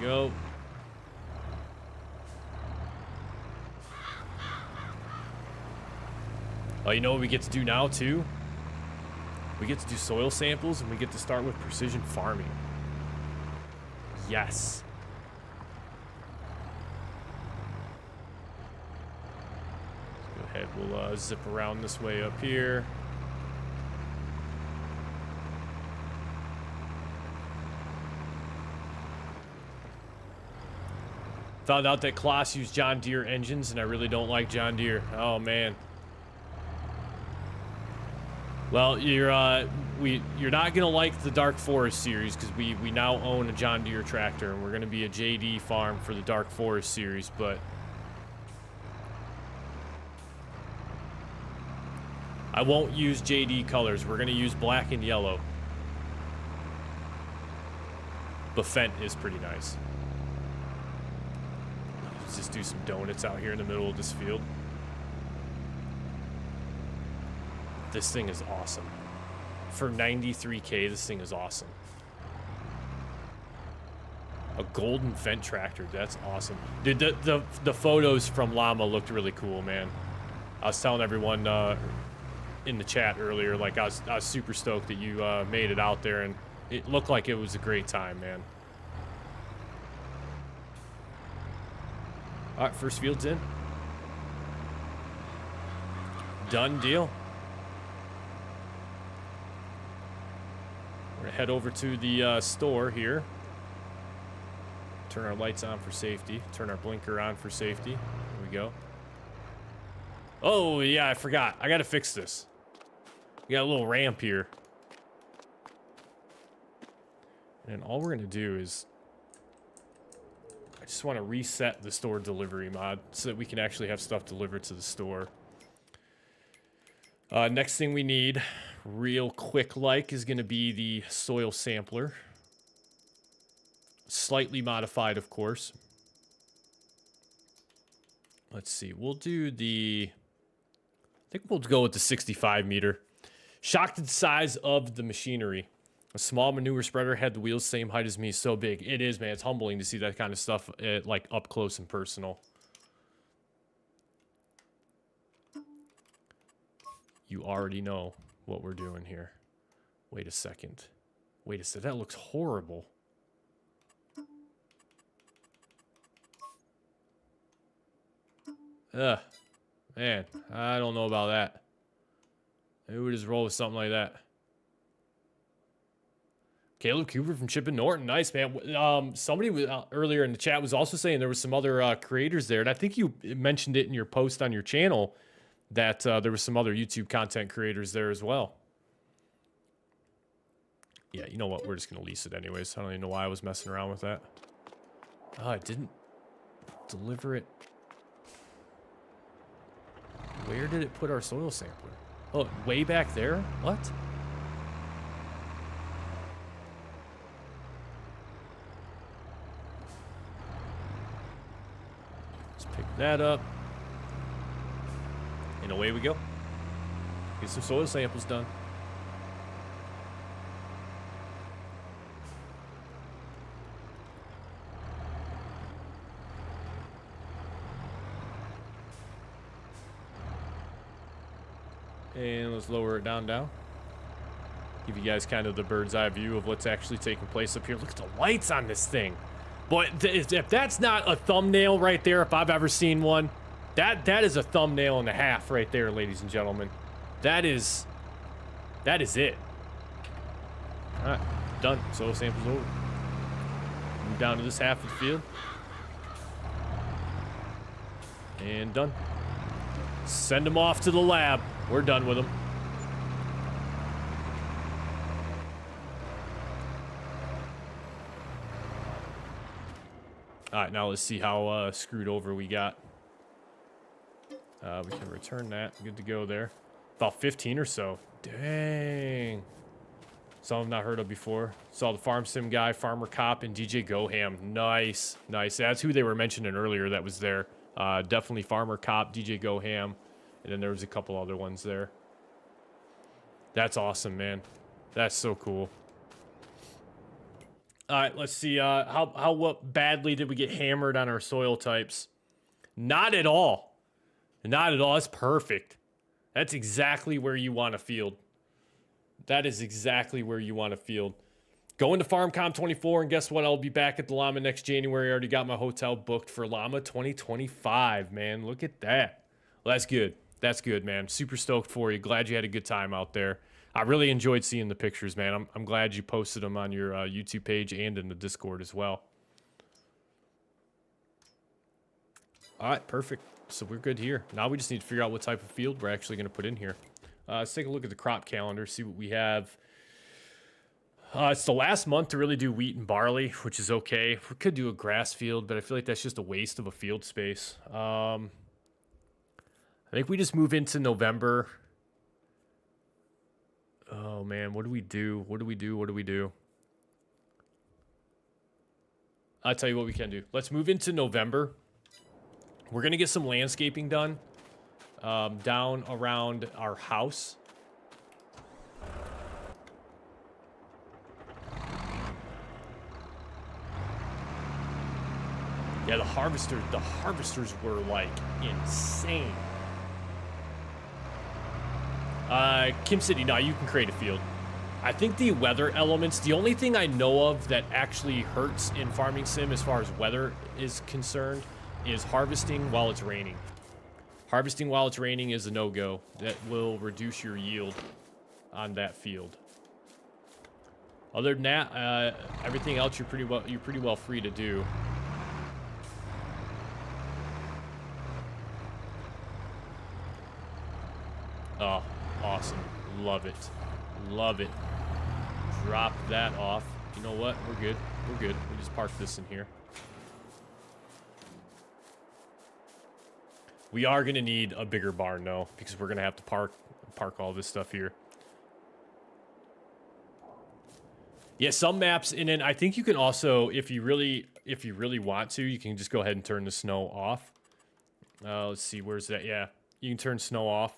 Go. Oh, you know what we get to do now too? We get to do soil samples and we get to start with precision farming. Yes. Go ahead, we'll zip around this way up here. Found out that Kloss used John Deere engines, and I really don't like John Deere. Oh, man. Well, you're not gonna like the Dark Forest series because we now own a John Deere tractor, and we're gonna be a JD farm for the Dark Forest series, but I won't use JD colors. We're gonna use black and yellow. But Fent is pretty nice. Let's just do some donuts out here in the middle of this field. This thing is awesome. For 93K, this thing is awesome. A golden Fent tractor, that's awesome. Dude, the photos from Llama looked really cool, man. I was telling everyone in the chat earlier, like I was super stoked that you made it out there, and it looked like it was a great time, man. All right, first field's in. Done deal. We're gonna head over to the store here. Turn our lights on for safety. Turn our blinker on for safety. Here we go. Oh, yeah, I forgot. I gotta fix this. We got a little ramp here. And all we're gonna do is... I just want to reset the store delivery mod so that we can actually have stuff delivered to the store. Next thing we need, real quick like, is going to be the soil sampler. Slightly modified, of course. Let's see, we'll do the... I think we'll go with the 65 meter. Shocked at the size of the machinery. A small manure spreader had the wheels same height as me, so big. It is, man. It's humbling to see that kind of stuff like up close and personal. You already know what we're doing here. Wait a second. Wait a second. That looks horrible. Ugh. Man, I don't know about that. Maybe we just roll with something like that. Caleb Cooper from Chip and Norton. Nice, man. Somebody was, earlier in the chat was also saying there was some other creators there. And I think you mentioned it in your post on your channel that there was some other YouTube content creators there as well. Yeah, you know what? We're just going to lease it anyways. I don't even know why I was messing around with that. Oh, I didn't deliver it. Where did it put our soil sampler? Oh, way back there? What? Pick that up. And away we go. Get some soil samples done. And let's lower it down. Give you guys kind of the bird's eye view of what's actually taking place up here. Look at the lights on this thing. But if that's not a thumbnail right there, if I've ever seen one, that is a thumbnail and a half right there, ladies and gentlemen. That is it. All right, done. Soil samples over. Move down to this half of the field. And done. Send them off to the lab. We're done with them. All right, now let's see how screwed over we got. We can return that. Good to go there. About 15 or so. Dang. Some I've not heard of before. Saw the Farm Sim guy, Farmer Cop, and DJ Goham. Nice. Nice. That's who they were mentioning earlier that was there. Definitely Farmer Cop, DJ Goham. And then there was a couple other ones there. That's awesome, man. That's so cool. All right, let's see. What badly did we get hammered on our soil types? Not at all. Not at all. That's perfect. That's exactly where you want to field. That is exactly where you want to field. Going to FarmCom 24, and guess what? I'll be back at the Llama next January. I already got my hotel booked for Llama 2025, man. Look at that. Well, that's good. That's good, man. Super stoked for you. Glad you had a good time out there. I really enjoyed seeing the pictures, man. I'm glad you posted them on your YouTube page and in the Discord as well. All right, perfect. So we're good here. Now we just need to figure out what type of field we're actually going to put in here. Let's take a look at the crop calendar, see what we have. It's the last month to really do wheat and barley, which is okay. We could do a grass field, but I feel like that's just a waste of a field space. I think we just move into November. Oh, man, what do we do? What do we do? What do we do? I'll tell you what we can do. Let's move into November. We're going to get some landscaping done down around our house. Yeah, the harvesters were like insane. Kim City, no, you can create a field. I think the weather elements, the only thing I know of that actually hurts in Farming Sim as far as weather is concerned is harvesting while it's raining. Harvesting while it's raining is a no-go. That will reduce your yield on that field. Other than that, everything else you're pretty well free to do. Oh, awesome. Love it. Love it. Drop that off. You know what? We're good. We're good. We just park this in here. We are going to need a bigger barn, though, because we're going to have to park all this stuff here. Yeah, some maps, and then I think you can also, if you really want to, you can just go ahead and turn the snow off. Let's see, where's that? Yeah, you can turn snow off.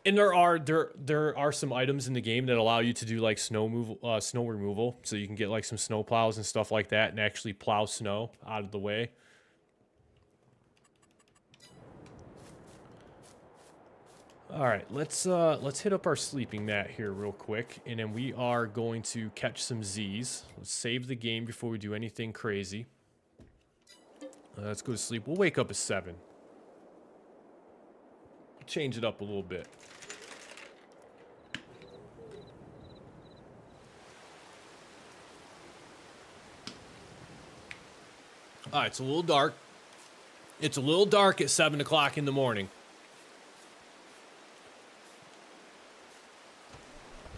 And there are some items in the game that allow you to do like snow removal, so you can get like some snow plows and stuff like that, and actually plow snow out of the way. All right, let's hit up our sleeping mat here real quick, and then we are going to catch some Z's. Let's save the game before we do anything crazy. Let's go to sleep. We'll wake up at 7. Change it up a little bit. All right, it's a little dark. It's a little dark at 7 o'clock in the morning.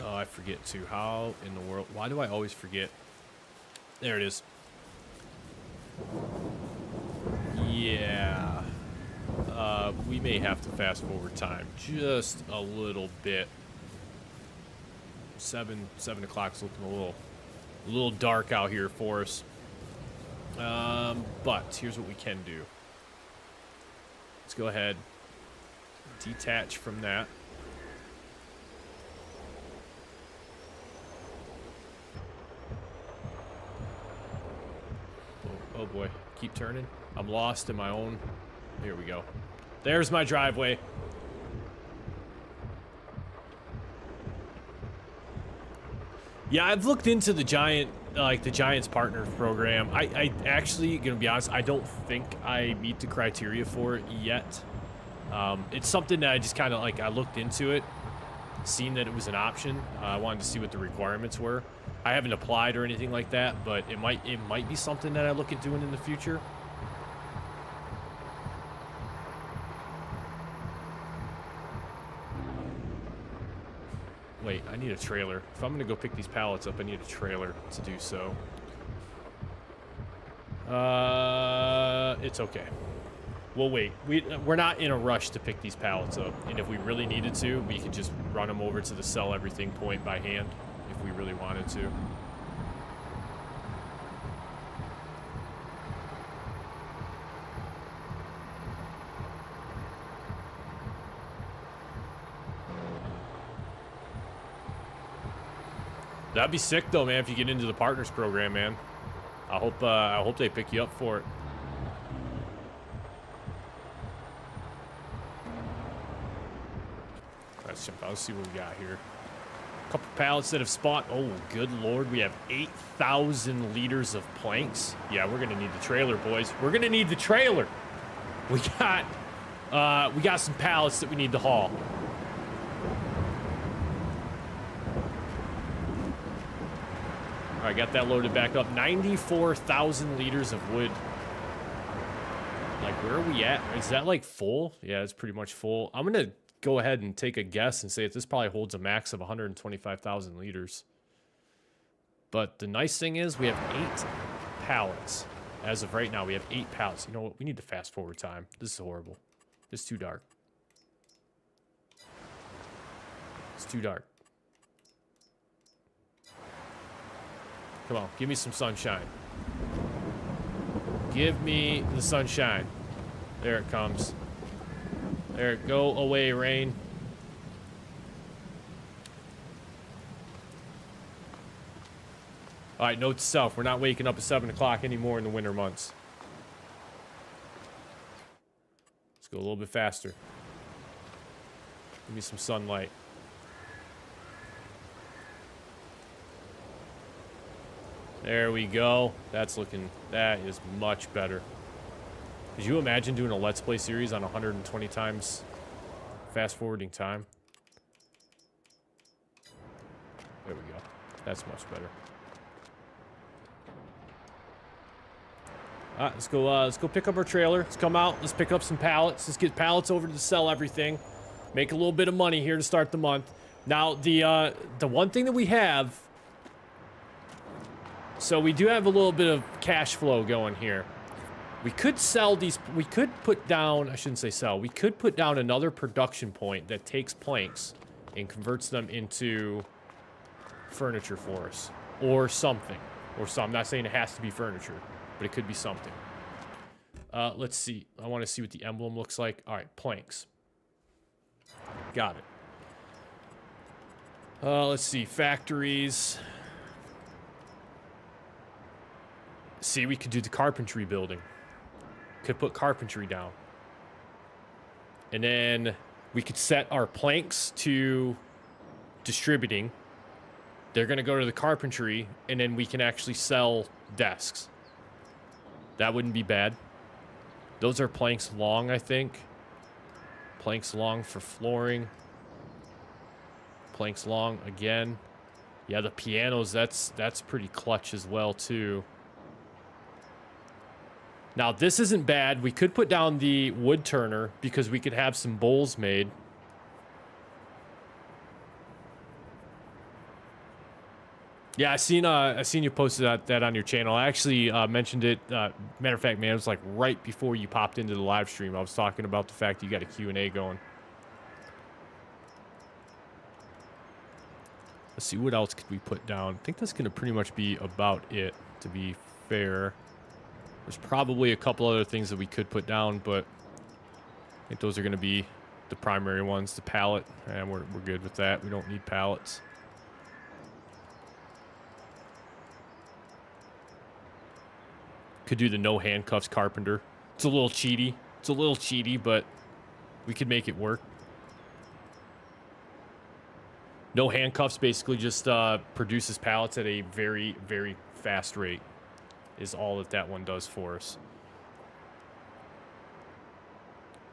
Oh, I forget too. How in the world? Why do I always forget? There it is. Yeah. We may have to fast forward time just a little bit. 7 o'clock's looking a little dark out here for us. But here's what we can do. Let's go ahead, detach from that. Oh boy, keep turning. I'm lost in my own. Here we go. There's my driveway. Yeah, I've looked into the Giants Partner Program. I actually, gonna be honest, I don't think I meet the criteria for it yet. It's something that I just kind of like, I looked into it, seen that it was an option. I wanted to see what the requirements were. I haven't applied or anything like that, but it might be something that I look at doing in the future. Wait, I need a trailer. If I'm gonna go pick these pallets up, I need a trailer to do so. It's okay. We'll wait. We're not in a rush to pick these pallets up, and if we really needed to, we could just run them over to the sell everything point by hand if we really wanted to. That'd be sick though, man, if you get into the Partners Program, man. I hope they pick you up for it. Let's jump out. Let's see what we got here. A couple pallets that have spawned. Oh, good lord, we have 8,000 liters of planks. Yeah, we're gonna need the trailer, boys. We're gonna need the trailer. We got some pallets that we need to haul. All right, got that loaded back up. 94,000 liters of wood Like, where are we at? Is that like full? Yeah, it's pretty much full. I'm gonna go ahead and take a guess and say that this probably holds a max of 125,000 liters. But the nice thing is we have 8 pallets. As of right now, we have 8 pallets. You know what? We need to fast forward time. This is horrible. It's too dark. It's too dark. Come on, give me some sunshine. Give me the sunshine. There it comes. There, go away, rain. All right, note to self, we're not waking up at 7 o'clock anymore in the winter months. Let's go a little bit faster. Give me some sunlight. There we go. That is much better. Could you imagine doing a Let's Play series on 120 times fast forwarding time? There we go. That's much better. All right, let's go pick up our trailer. Let's come out. Let's pick up some pallets. Let's get pallets over to sell everything. Make a little bit of money here to start the month. Now, the one thing that we have, so we do have a little bit of cash flow going here. We could sell these, we could put down, I shouldn't say sell, we could put down another production point that takes planks and converts them into furniture for us. Or something. I'm not saying it has to be furniture, but it could be something. Let's see. I want to see what the emblem looks like. All right, planks. Got it. Let's see. Factories. See, we could do the carpentry building. Could put carpentry down. And then we could set our planks to distributing. They're going to go to the carpentry, and then we can actually sell desks. That wouldn't be bad. Those are planks long, I think. Planks long for flooring. Planks long again. Yeah, the pianos, that's pretty clutch as well, too. Now, this isn't bad. We could put down the wood turner because we could have some bowls made. Yeah, I seen you posted that on your channel. I actually mentioned it. Matter of fact, man, it was like right before you popped into the live stream. I was talking about the fact that you got a Q&A going. Let's see, what else could we put down? I think that's going to pretty much be about it, to be fair. There's probably a couple other things that we could put down, but I think those are going to be the primary ones. The pallet, and we're good with that. We don't need pallets. Could do the no handcuffs carpenter. It's a little cheaty, but we could make it work. No handcuffs basically just produces pallets at a very, very fast rate. Is all that one does for us.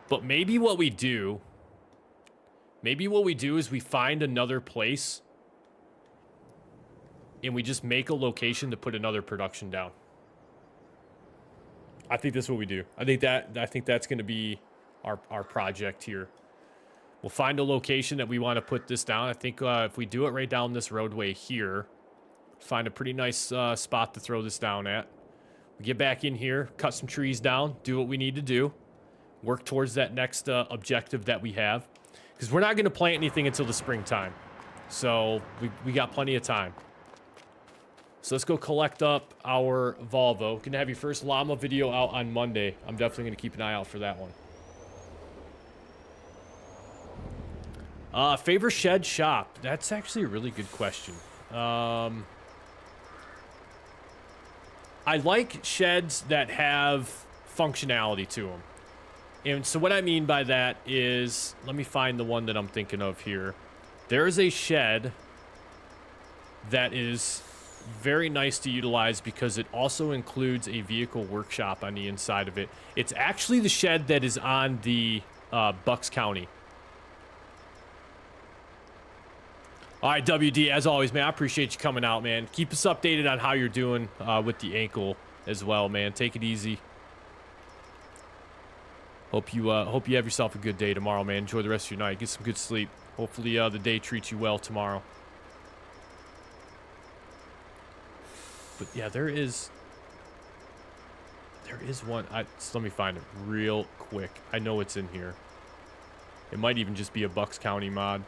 But maybe what we do is we find another place and we just make a location to put another production down. I think that's what we do. I think that's going to be our project here. We'll find a location that we want to put this down. I think if we do it right down this roadway here, find a pretty nice spot to throw this down at. We get back in here, cut some trees down, do what we need to do, work towards that next objective that we have. Because we're not going to plant anything until the springtime. So we got plenty of time. So let's go collect up our Volvo. Gonna have your first llama video out on Monday. I'm definitely gonna keep an eye out for that one. Favorite shed shop? That's actually a really good question. I like sheds that have functionality to them. And so what I mean by that is, let me find the one that I'm thinking of here. There is a shed that is very nice to utilize because it also includes a vehicle workshop on the inside of it. It's actually the shed that is on the Bucks County. All right, WD, as always, man, I appreciate you coming out, man. Keep us updated on how you're doing with the ankle as well, man. Take it easy. Hope you have yourself a good day tomorrow, man. Enjoy the rest of your night. Get some good sleep. Hopefully the day treats you well tomorrow. But yeah, there is one. So let me find it real quick. I know it's in here. It might even just be a Bucks County mod.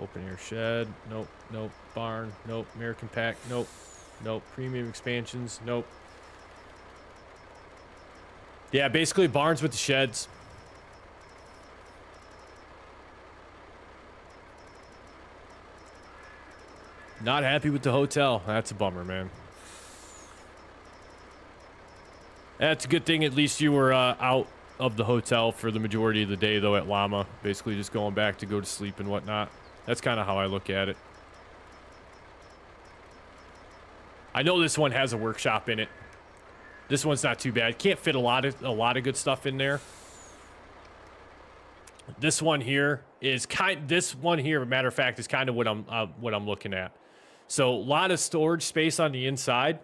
Open air shed. Nope. Nope. Barn. Nope. American Pack. Nope. Nope. Premium expansions. Nope. Yeah, basically barns with the sheds. Not happy with the hotel. That's a bummer, man. That's a good thing. At least you were out of the hotel for the majority of the day, though, at Llama. Basically just going back to go to sleep and whatnot. That's kind of how I look at it. I know this one has a workshop in it. This one's not too bad. Can't fit a lot of good stuff in there. This one here is matter of fact, is kind of what I'm looking at. So a lot of storage space on the inside,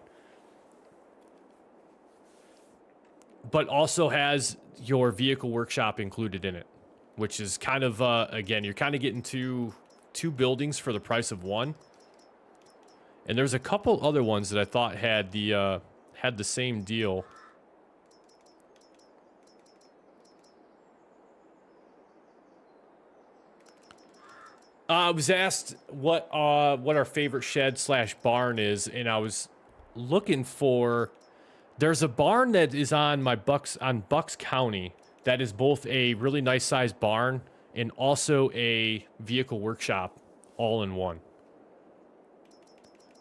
but also has your vehicle workshop included in it, which is kind of again, you're kind of getting two buildings for the price of one. And there's a couple other ones that I thought had the same deal. I was asked what our favorite shed / barn is, and I was looking for. There's a barn that is on Bucks County that is both a really nice sized barn and also a vehicle workshop all in one.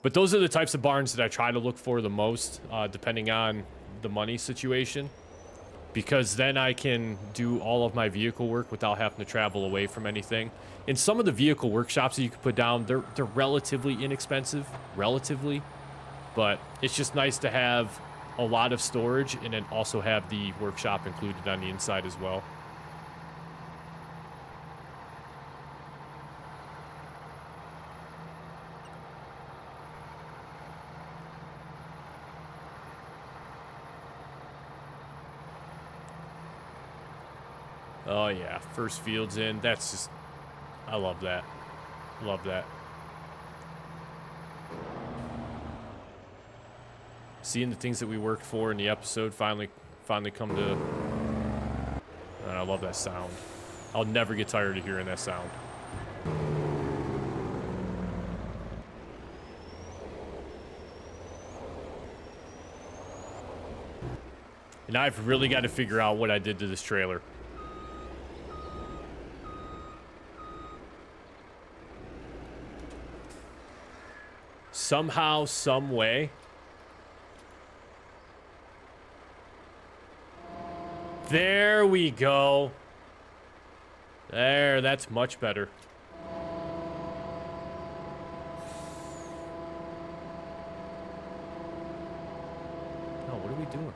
But those are the types of barns that I try to look for the most, depending on the money situation, because then I can do all of my vehicle work without having to travel away from anything. And some of the vehicle workshops that you can put down, they're relatively inexpensive, but it's just nice to have a lot of storage and then also have the workshop included on the inside as well. Oh yeah, first field's in. That's just, I love that. Love that. Seeing the things that we worked for in the episode finally come to. And I love that sound. I'll never get tired of hearing that sound. And I've really got to figure out what I did to this trailer. Somehow, some way. There we go. There, that's much better. No, what are we doing?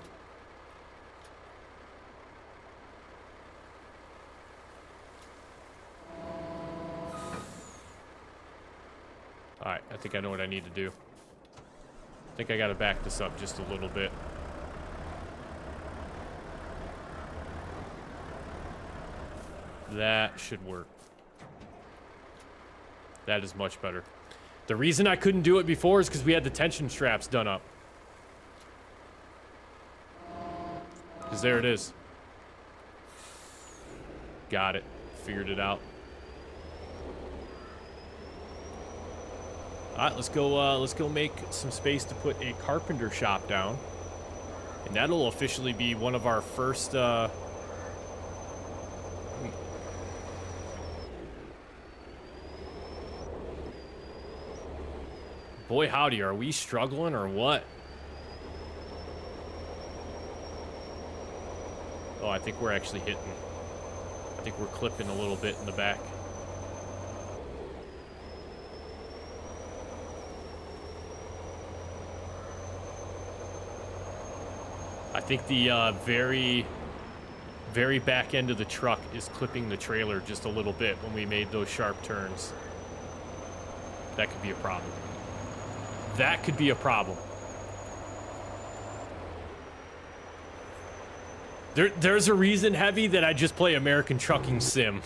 Alright, I think I know what I need to do. I think I gotta back this up just a little bit. That should work. That is much better. The reason I couldn't do it before is because we had the tension straps done up. Because there it is. Got it. Figured it out. All right, let's go make some space to put a carpenter shop down. And that'll officially be one of our first, boy howdy, are we struggling or what? Oh, I think we're actually hitting. I think we're clipping a little bit in the back. I think the very back end of the truck is clipping the trailer just a little bit when we made those sharp turns. That could be a problem. That could be a problem. There's a reason, Heavy, that I just play American Trucking Sim.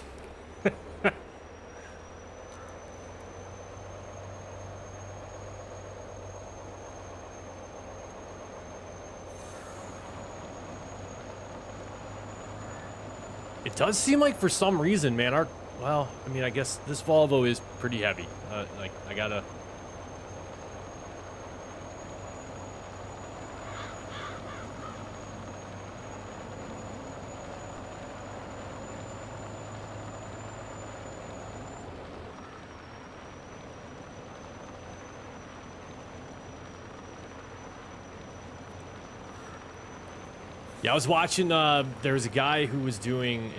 It does seem like for some reason, man, well, I mean, I guess this Volvo is pretty heavy. Like, I gotta... Yeah, I was watching, there's a guy who was doing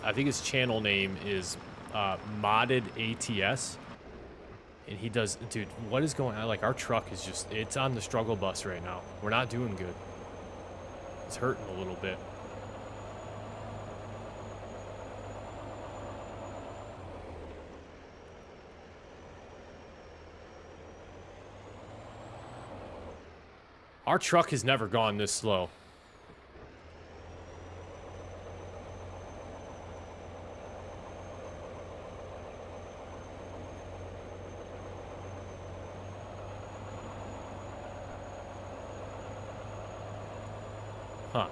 I think his channel name is Modded ATS. And he does, dude, what is going on? Like, our truck is just, it's on the struggle bus right now. We're not doing good. It's hurting a little bit. Our truck has never gone this slow. Huh.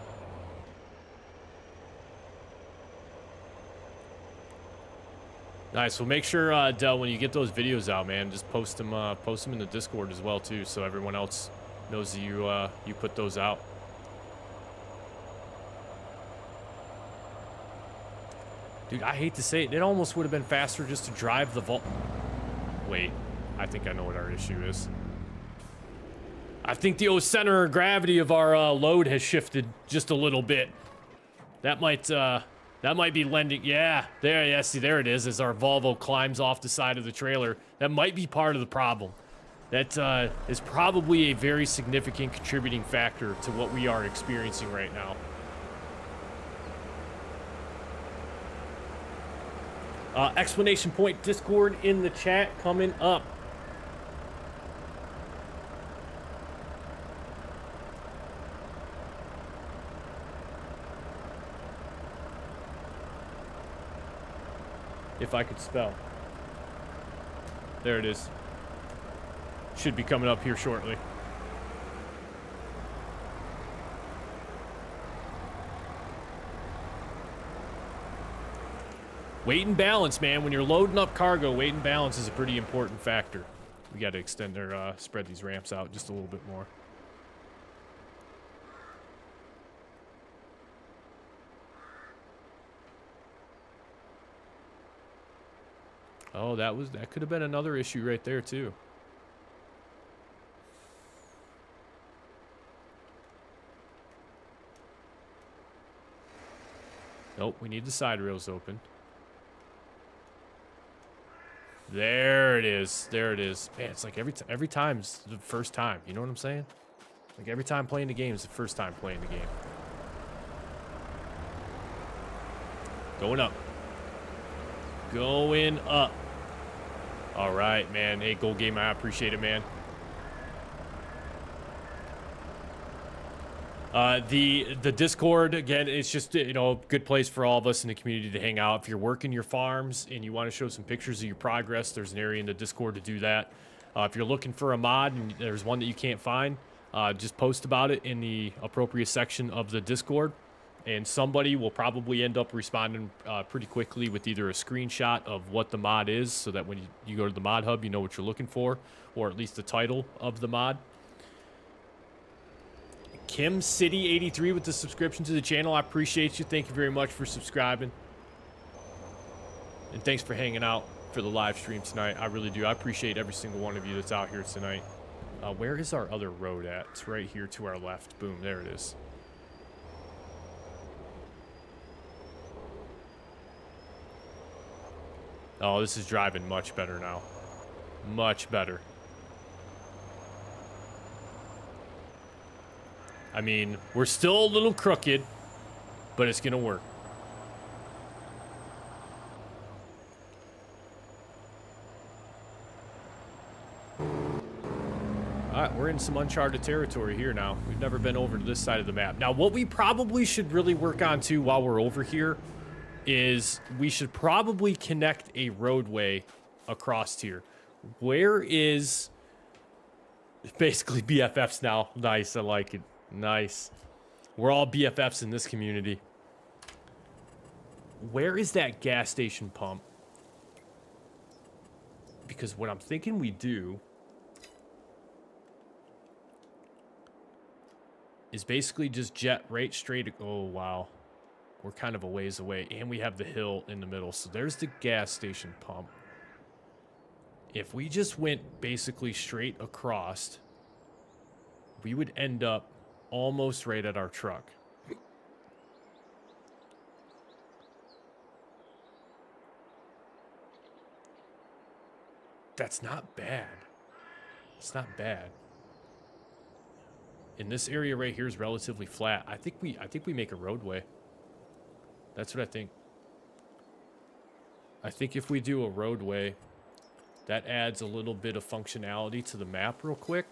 Nice. Well, make sure, Del, when you get those videos out, man, just post them in the Discord as well, too, so everyone else knows that you put those out. Dude, I hate to say it. It almost would have been faster just to drive the Volt. Wait, I think I know what our issue is. I think the center of gravity of our load has shifted just a little bit. That might be lending. Yeah, there. Yeah, see, there it is. As our Volvo climbs off the side of the trailer, that might be part of the problem. That is probably a very significant contributing factor to what we are experiencing right now. Explanation point Discord in the chat coming up. If I could spell. There it is. Should be coming up here shortly. Weight and balance, man. When you're loading up cargo, weight and balance is a pretty important factor. We got to extend or spread these ramps out just a little bit more. Oh, that could have been another issue right there too. Nope, we need the side rails open. There it is. There it is. Man, it's like every time's the first time. You know what I'm saying? Like every time playing the game is the first time playing the game. Going up. Going up. All right, man. Hey, Gold Game, I appreciate it, man. The Discord, again, it's just, you know, a good place for all of us in the community to hang out. If you're working your farms and you want to show some pictures of your progress, there's an area in the Discord to do that. If you're looking for a mod and there's one that you can't find, just post about it in the appropriate section of the Discord, and somebody will probably end up responding pretty quickly with either a screenshot of what the mod is, so that when you go to the mod hub, you know what you're looking for, or at least the title of the mod. Kim City 83 with the subscription to the channel. I appreciate you. Thank you very much for subscribing. And thanks for hanging out for the live stream tonight. I really do. I appreciate every single one of you that's out here tonight. Where is our other road at? It's right here to our left. Boom, there it is. Oh, this is driving much better now. Much better. I mean, we're still a little crooked, but it's going to work. All right, we're in some uncharted territory here now. We've never been over to this side of the map. Now, what we probably should really work on, too, while we're over here is we should probably connect a roadway across here. Where is... Basically BFFs now. Nice, I like it. Nice. We're all BFFs in this community. Where is that gas station pump? Because what I'm thinking we do... is basically just jet right straight. Oh, wow. We're kind of a ways away. And we have the hill in the middle. So there's the gas station pump. If we just went basically straight across, we would end up almost right at our truck. That's not bad. It's not bad. And this area right here is relatively flat. I think we make a roadway. That's what I think. I think if we do a roadway, that adds a little bit of functionality to the map real quick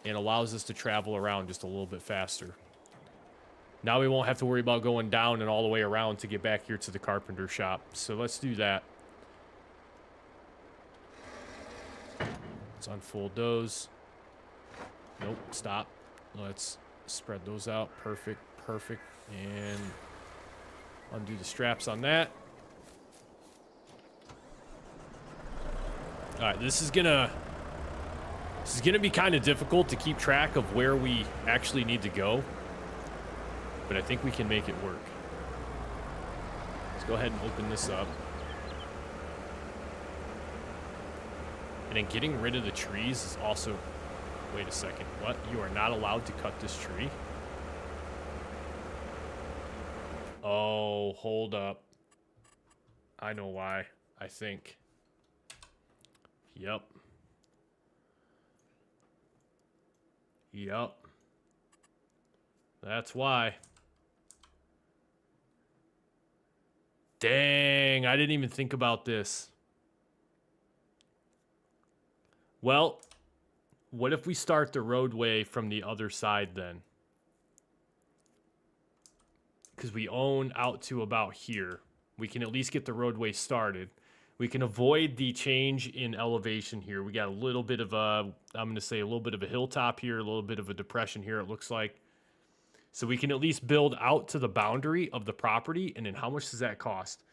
and allows us to travel around just a little bit faster. Now we won't have to worry about going down and all the way around to get back here to the carpenter shop. So let's do that. Let's unfold those. Nope, stop. Let's spread those out. Perfect, perfect. And undo the straps on that. All right, this is gonna be kind of difficult to keep track of where we actually need to go, but I think we can make it work. Let's go ahead and open this up. And then getting rid of the trees is also... Wait a second. What? You are not allowed to cut this tree? Oh, hold up. I know why. I think. Yep. Yep. That's why. Dang, I didn't even think about this. Well, what if we start the roadway from the other side then? Because we own out to about here. We can at least get the roadway started. We can avoid the change in elevation here. We got a little bit of a, I'm going to say a little bit of a hilltop here, a little bit of a depression here, it looks like. So we can at least build out to the boundary of the property. And then how much does that cost?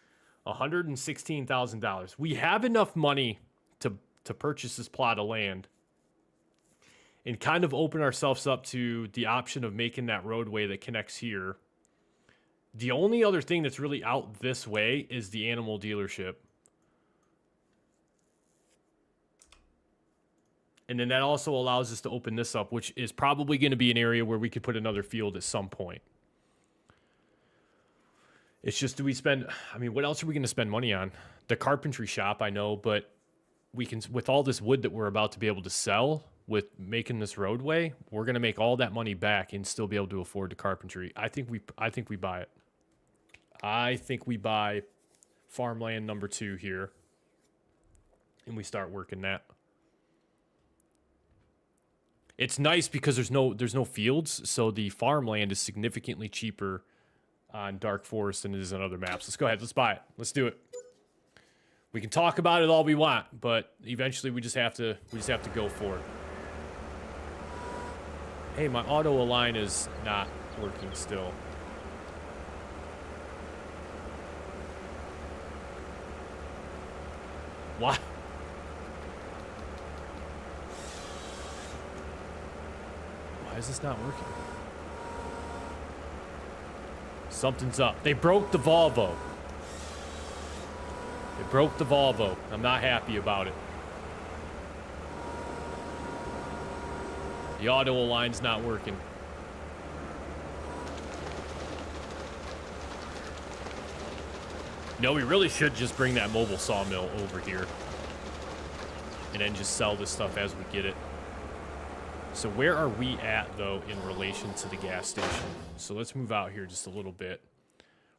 $116,000. We have enough money to purchase this plot of land and kind of open ourselves up to the option of making that roadway that connects here. The only other thing that's really out this way is the animal dealership. And then that also allows us to open this up, which is probably going to be an area where we could put another field at some point. It's just, do we spend, I mean, what else are we going to spend money on? The carpentry shop, I know, but we can, with all this wood that we're about to be able to sell with making this roadway, we're going to make all that money back and still be able to afford the carpentry. I think we buy it. I think we buy farmland number 2 here and we start working that. It's nice because there's no fields, so the farmland is significantly cheaper on Dark Forest than it is on other maps. Let's go ahead, let's buy it. Let's do it. We can talk about it all we want, but eventually we just have to go for it. Hey, my auto align is not working still. What? Why is this not working? Something's up. They broke the Volvo. They broke the Volvo. I'm not happy about it. The auto align's not working. No, we really should just bring that mobile sawmill over here. And then just sell this stuff as we get it. So where are we at, though, in relation to the gas station? So let's move out here just a little bit.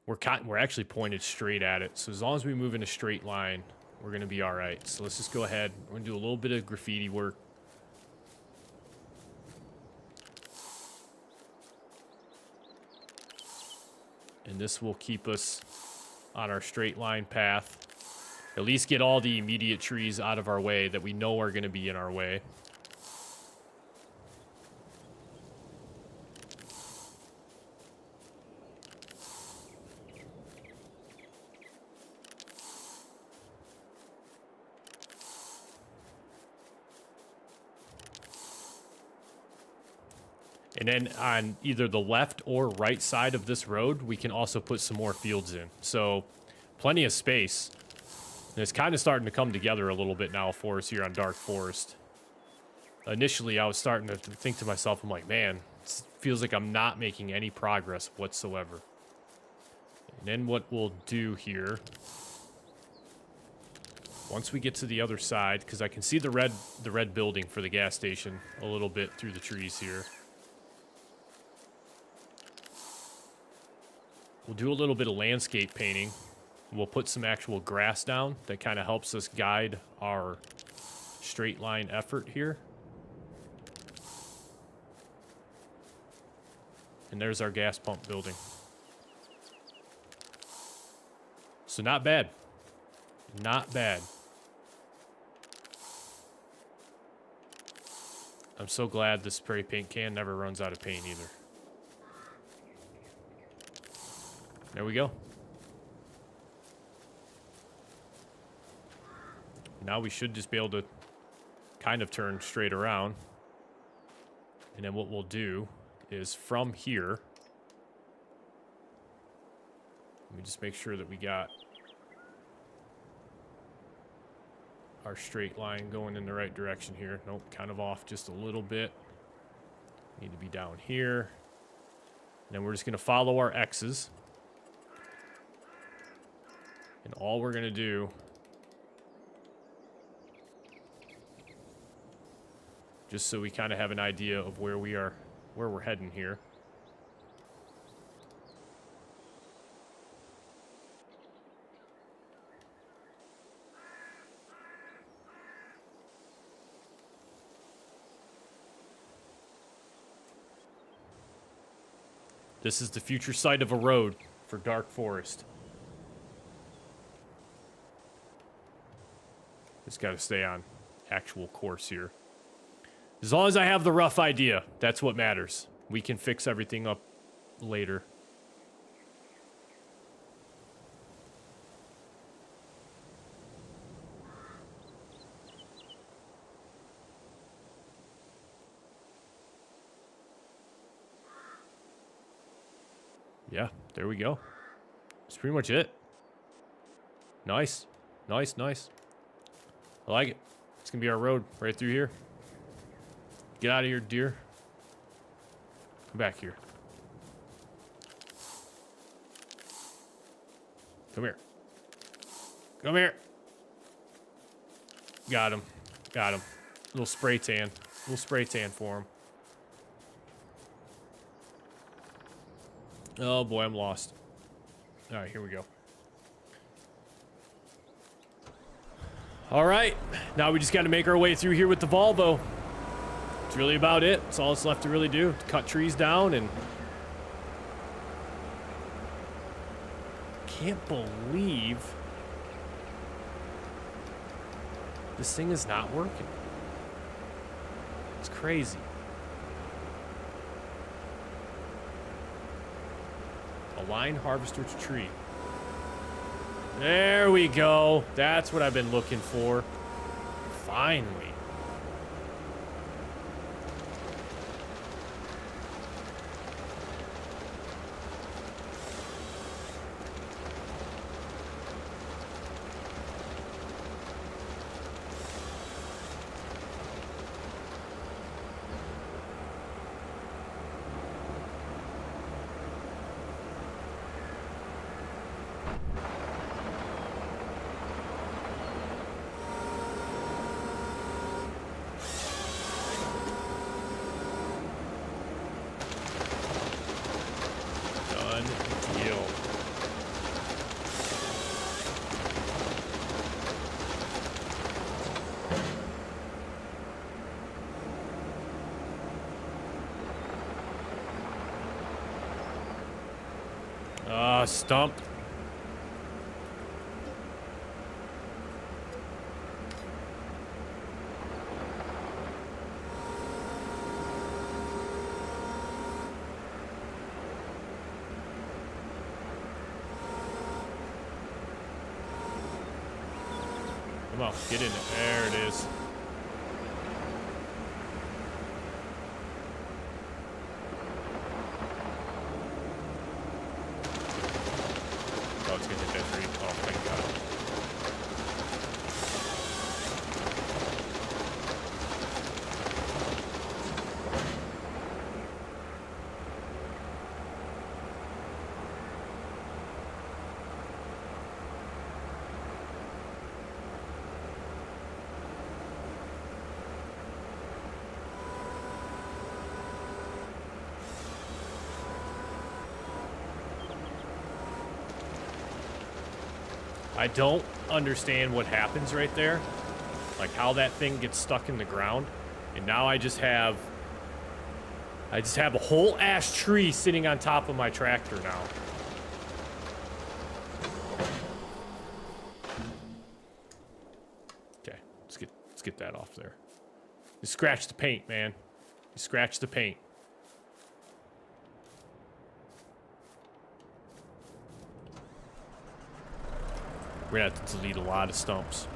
We're actually pointed straight at it. So as long as we move in a straight line, we're going to be all right. So let's just go ahead. We're going to do a little bit of graffiti work. And this will keep us on our straight line path. At least get all the immediate trees out of our way that we know are going to be in our way. And then on either the left or right side of this road, we can also put some more fields in. So plenty of space. And it's kind of starting to come together a little bit now for us here on Dark Forest. Initially, I was starting to think to myself, I'm like, man, it feels like I'm not making any progress whatsoever. And then what we'll do here, once we get to the other side, because I can see the red building for the gas station a little bit through the trees here. We'll do a little bit of landscape painting. We'll put some actual grass down that kind of helps us guide our straight line effort here. And there's our gas pump building. So not bad. Not bad. I'm so glad the spray paint can never runs out of paint either. There we go. Now we should just be able to kind of turn straight around. And then what we'll do is from here, let me just make sure that we got our straight line going in the right direction here. Nope, kind of off just a little bit. Need to be down here. And then we're just going to follow our X's. And all we're going to do, just so we kind of have an idea of where we are, where we're heading here. This is the future site of a road for Dark Forest. Just got to stay on actual course here. As long as I have the rough idea, that's what matters. We can fix everything up later. Yeah, there we go. That's pretty much it. Nice. Nice, nice. I like it. It's going to be our road right through here. Get out of here, deer. Come back here. Come here. Come here. Got him. Got him. Little spray tan. Little spray tan for him. Oh boy, I'm lost. All right, here we go. All right, now we just got to make our way through here with the Volvo. That's really about it. That's all that's left to really do. To cut trees down and... Can't believe this thing is not working. It's crazy. Align harvester to tree. There we go. That's what I've been looking for. Finally. Stump. Come on, get in it. There it is. Oh, it's gonna hit that tree. Oh, thank God. I don't understand what happens right there. Like how that thing gets stuck in the ground. And now I just have a whole ash tree sitting on top of my tractor now. Okay, let's get that off there. You scratch the paint, man. You scratch the paint. We're gonna have to delete a lot of stumps.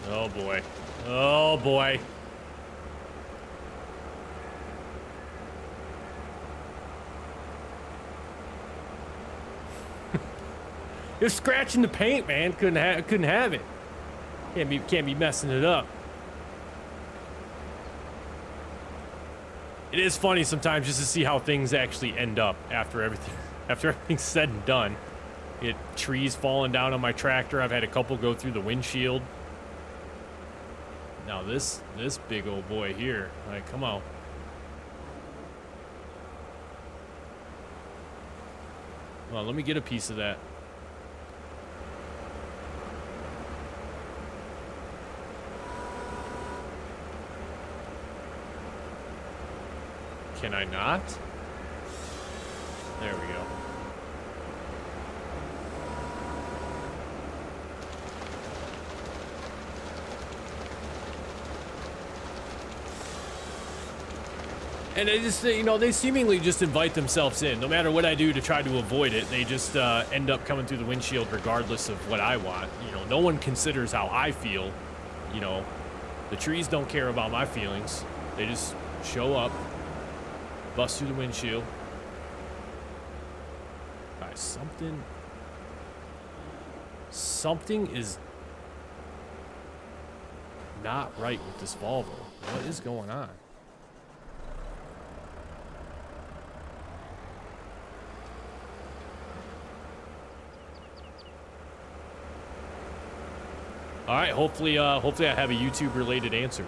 Oh boy. Oh boy. You're scratching the paint, man. Couldn't have it. Can't be messing it up. It is funny sometimes just to see how things actually end up after everything's said and done. Trees falling down on my tractor. I've had a couple go through the windshield. Now this big old boy here. Like, come on. Come on, let me get a piece of that. Can I not? There we go. And they just, you know, they seemingly just invite themselves in. No matter what I do to try to avoid it, they just end up coming through the windshield regardless of what I want. You know, no one considers how I feel. You know, the trees don't care about my feelings. They just show up. Bust through the windshield. Alright, something is not right with this Volvo. What is going on? Alright, hopefully I have a YouTube related answer.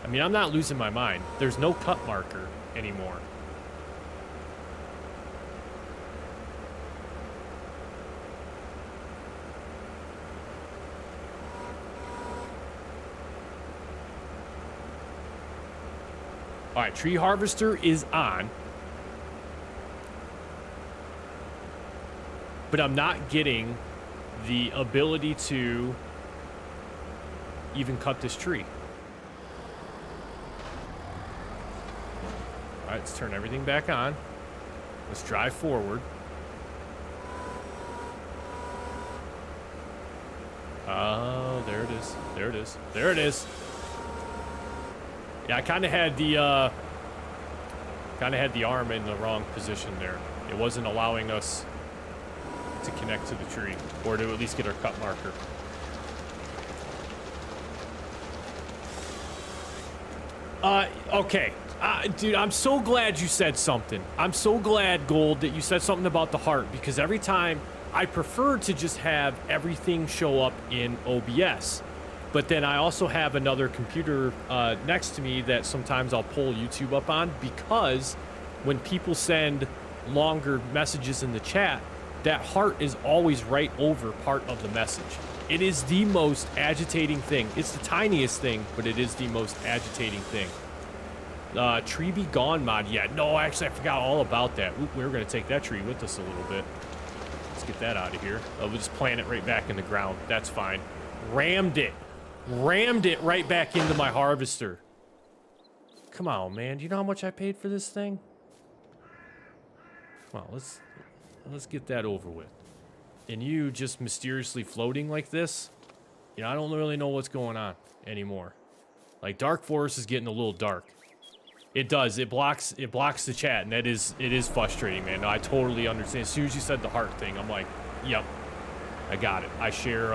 I mean, I'm not losing my mind. There's no cut marker anymore. All right, tree harvester is on. But I'm not getting the ability to even cut this tree. All right, let's turn everything back on. Let's drive forward. Oh, there it is. There it is. There it is. Yeah, I kind of had the arm in the wrong position there. It wasn't allowing us to connect to the tree, or to at least get our cut marker. Okay. Dude, I'm so glad you said something. I'm so glad, Gold, that you said something about the heart, because every time I prefer to just have everything show up in OBS. But then I also have another computer next to me that sometimes I'll pull YouTube up on, because when people send longer messages in the chat, that heart is always right over part of the message. It is the most agitating thing. It's the tiniest thing, but it is the most agitating thing. Tree be gone mod. Yeah, no, actually, I forgot all about that. Oop, we were going to take that tree with us a little bit. Let's get that out of here. We'll just plant it right back in the ground. That's fine. Rammed it right back into my harvester. Come on, man. Do you know how much I paid for this thing? Well, let's get that over with. And you just mysteriously floating like this, you know, I don't really know what's going on anymore. Like, Dark Forest is getting a little dark. It does. It blocks the chat, and it is frustrating, man. No, I totally understand. As soon as you said the heart thing, I'm like, yep, I got it. I share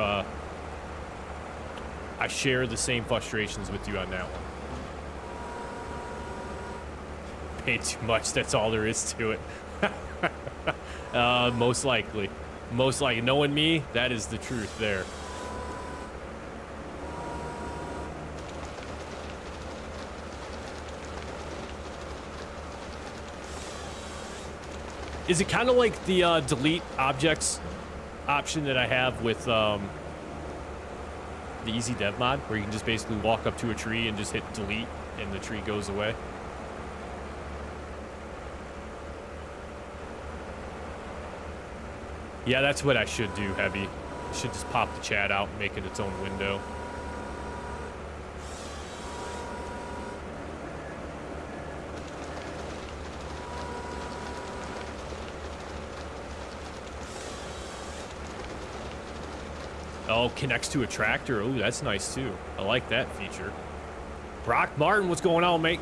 the same frustrations with you on that one. Paid too much. That's all there is to it. Most likely. Most likely. Knowing me, that is the truth there. Is it kind of like the delete objects option that I have with the Easy Dev mod, where you can just basically walk up to a tree and just hit delete and the tree goes away? Yeah, that's what I should do, Heavy. I should just pop the chat out and make it its own window. Oh, connects to a tractor. Oh, that's nice too. I like that feature. Brock Martin, what's going on, mate?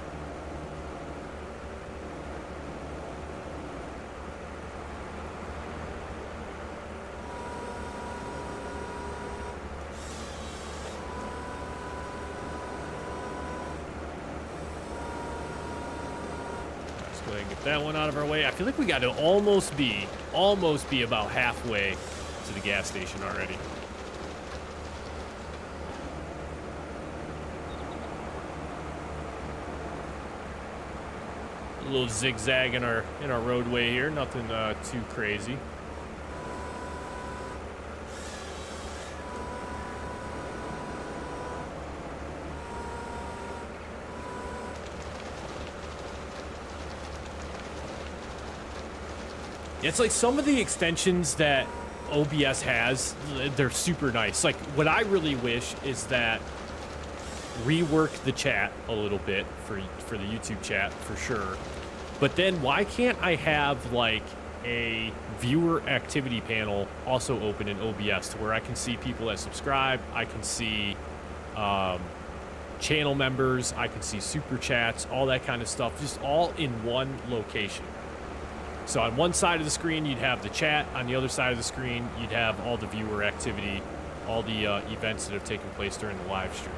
Let's go ahead and get that one out of our way. I feel like we got to almost be about halfway to the gas station already. A little zigzag in our roadway here, nothing too crazy. It's like some of the extensions that OBS has, they're super nice. Like, what I really wish is that rework the chat a little bit for the YouTube chat for sure. But then why can't I have like a viewer activity panel also open in OBS to where I can see people that subscribe, I can see channel members, I can see super chats, all that kind of stuff, just all in one location. So on one side of the screen, you'd have the chat. On the other side of the screen, you'd have all the viewer activity, all the events that have taken place during the live stream.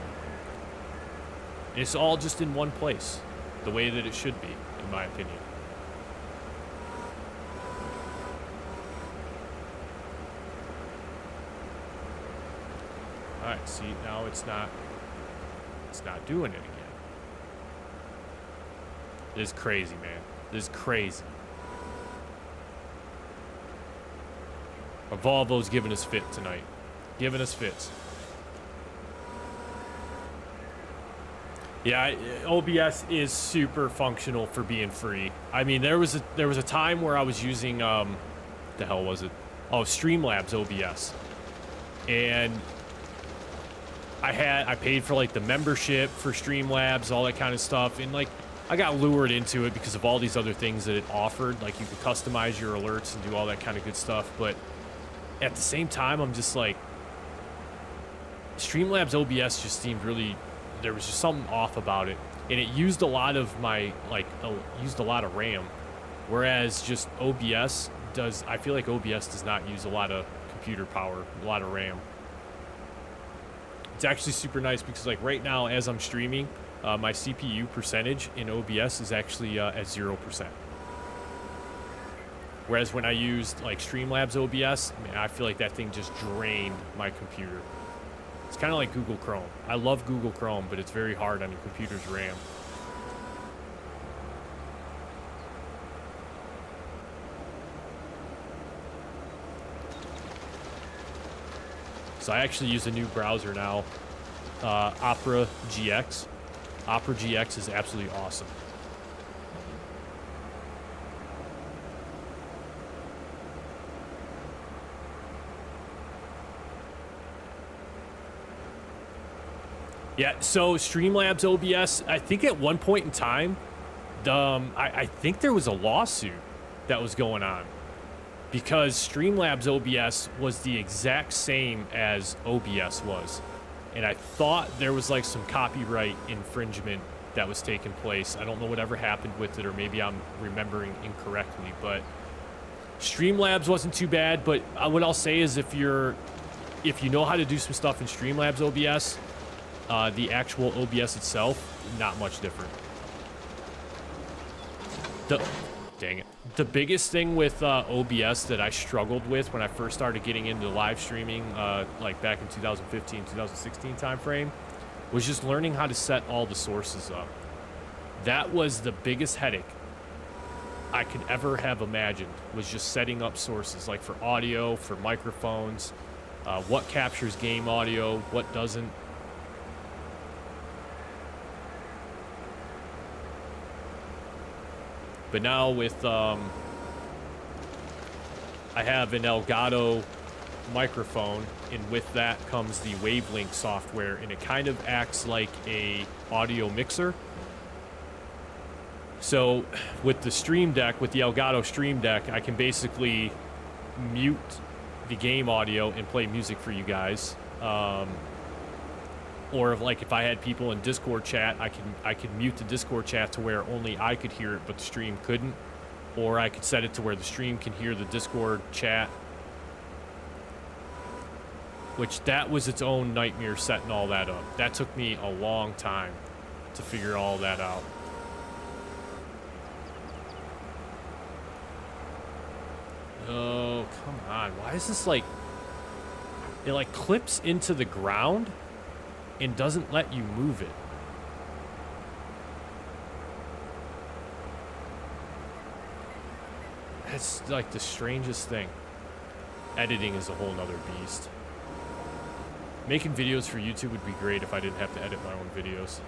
It's all just in one place, the way that it should be, in my opinion. All right, see, now it's not doing it again. This is crazy, man. This is crazy. Our Volvo's giving us fit tonight. Giving us fits. Yeah, OBS is super functional for being free. I mean, there was a time where I was using the hell was it? Oh, Streamlabs OBS, and I paid for like the membership for Streamlabs, all that kind of stuff, and like I got lured into it because of all these other things that it offered. Like you could customize your alerts and do all that kind of good stuff, but at the same time, I'm just like, Streamlabs OBS just seemed really, there was just something off about it, and it used a lot of my, used a lot of RAM, whereas just OBS does, I feel like OBS does not use a lot of computer power, a lot of RAM. It's actually super nice because like right now as I'm streaming, my CPU percentage in OBS is actually at 0%. Whereas when I used like Streamlabs OBS, I mean, I feel like that thing just drained my computer. It's kind of like Google Chrome. I love Google Chrome, but it's very hard on your computer's RAM. So I actually use a new browser now, Opera GX. Opera GX is absolutely awesome. Yeah, so Streamlabs OBS, I think at one point in time, I think there was a lawsuit that was going on because Streamlabs OBS was the exact same as OBS was. And I thought there was like some copyright infringement that was taking place. I don't know whatever happened with it, or maybe I'm remembering incorrectly, but Streamlabs wasn't too bad. But what I'll say is if you know how to do some stuff in Streamlabs OBS, the actual OBS itself, not much different. Dang it. The biggest thing with OBS that I struggled with when I first started getting into live streaming, like back in 2015, 2016 timeframe, was just learning how to set all the sources up. That was the biggest headache I could ever have imagined, was just setting up sources, like for audio, for microphones, what captures game audio, what doesn't. But now with, I have an Elgato microphone, and with that comes the Wavelink software, and it kind of acts like a audio mixer. So with the Stream Deck, with the Elgato Stream Deck, I can basically mute the game audio and play music for you guys. Or if I had people in Discord chat, I could mute the Discord chat to where only I could hear it, but the stream couldn't. Or I could set it to where the stream can hear the Discord chat. Which that was its own nightmare, setting all that up. That took me a long time to figure all that out. Oh, come on. Why is this like... It like clips into the ground and doesn't let you move it. It's like the strangest thing. Editing is a whole nother beast. Making videos for YouTube would be great if I didn't have to edit my own videos.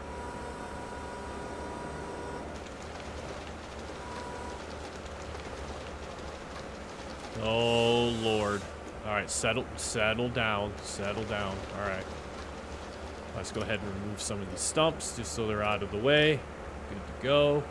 Oh, Lord. All right, settle down. Settle down. All right. Let's go ahead and remove some of these stumps just so they're out of the way. Good to go.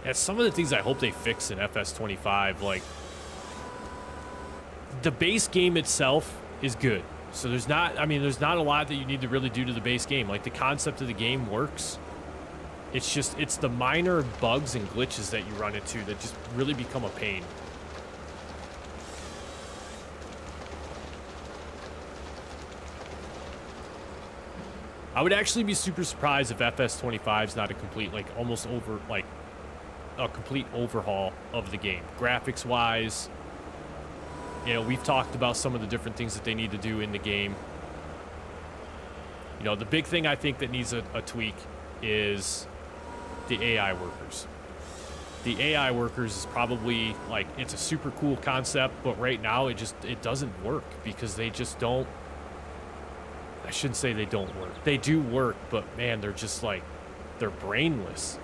Yeah, some of the things I hope they fix in FS25, like the base game itself is good. So there's not a lot that you need to really do to the base game. Like the concept of the game works. It's the minor bugs and glitches that you run into that just really become a pain. I would actually be super surprised if FS25 is not a complete, like almost over, like a complete overhaul of the game. Graphics wise, you know, we've talked about some of the different things that they need to do in the game. You know, the big thing I think that needs a tweak is the AI workers. The AI workers is probably, like, it's a super cool concept, but right now it doesn't work because they just don't. I shouldn't say they don't work. They do work, but man, they're just like, they're brainless.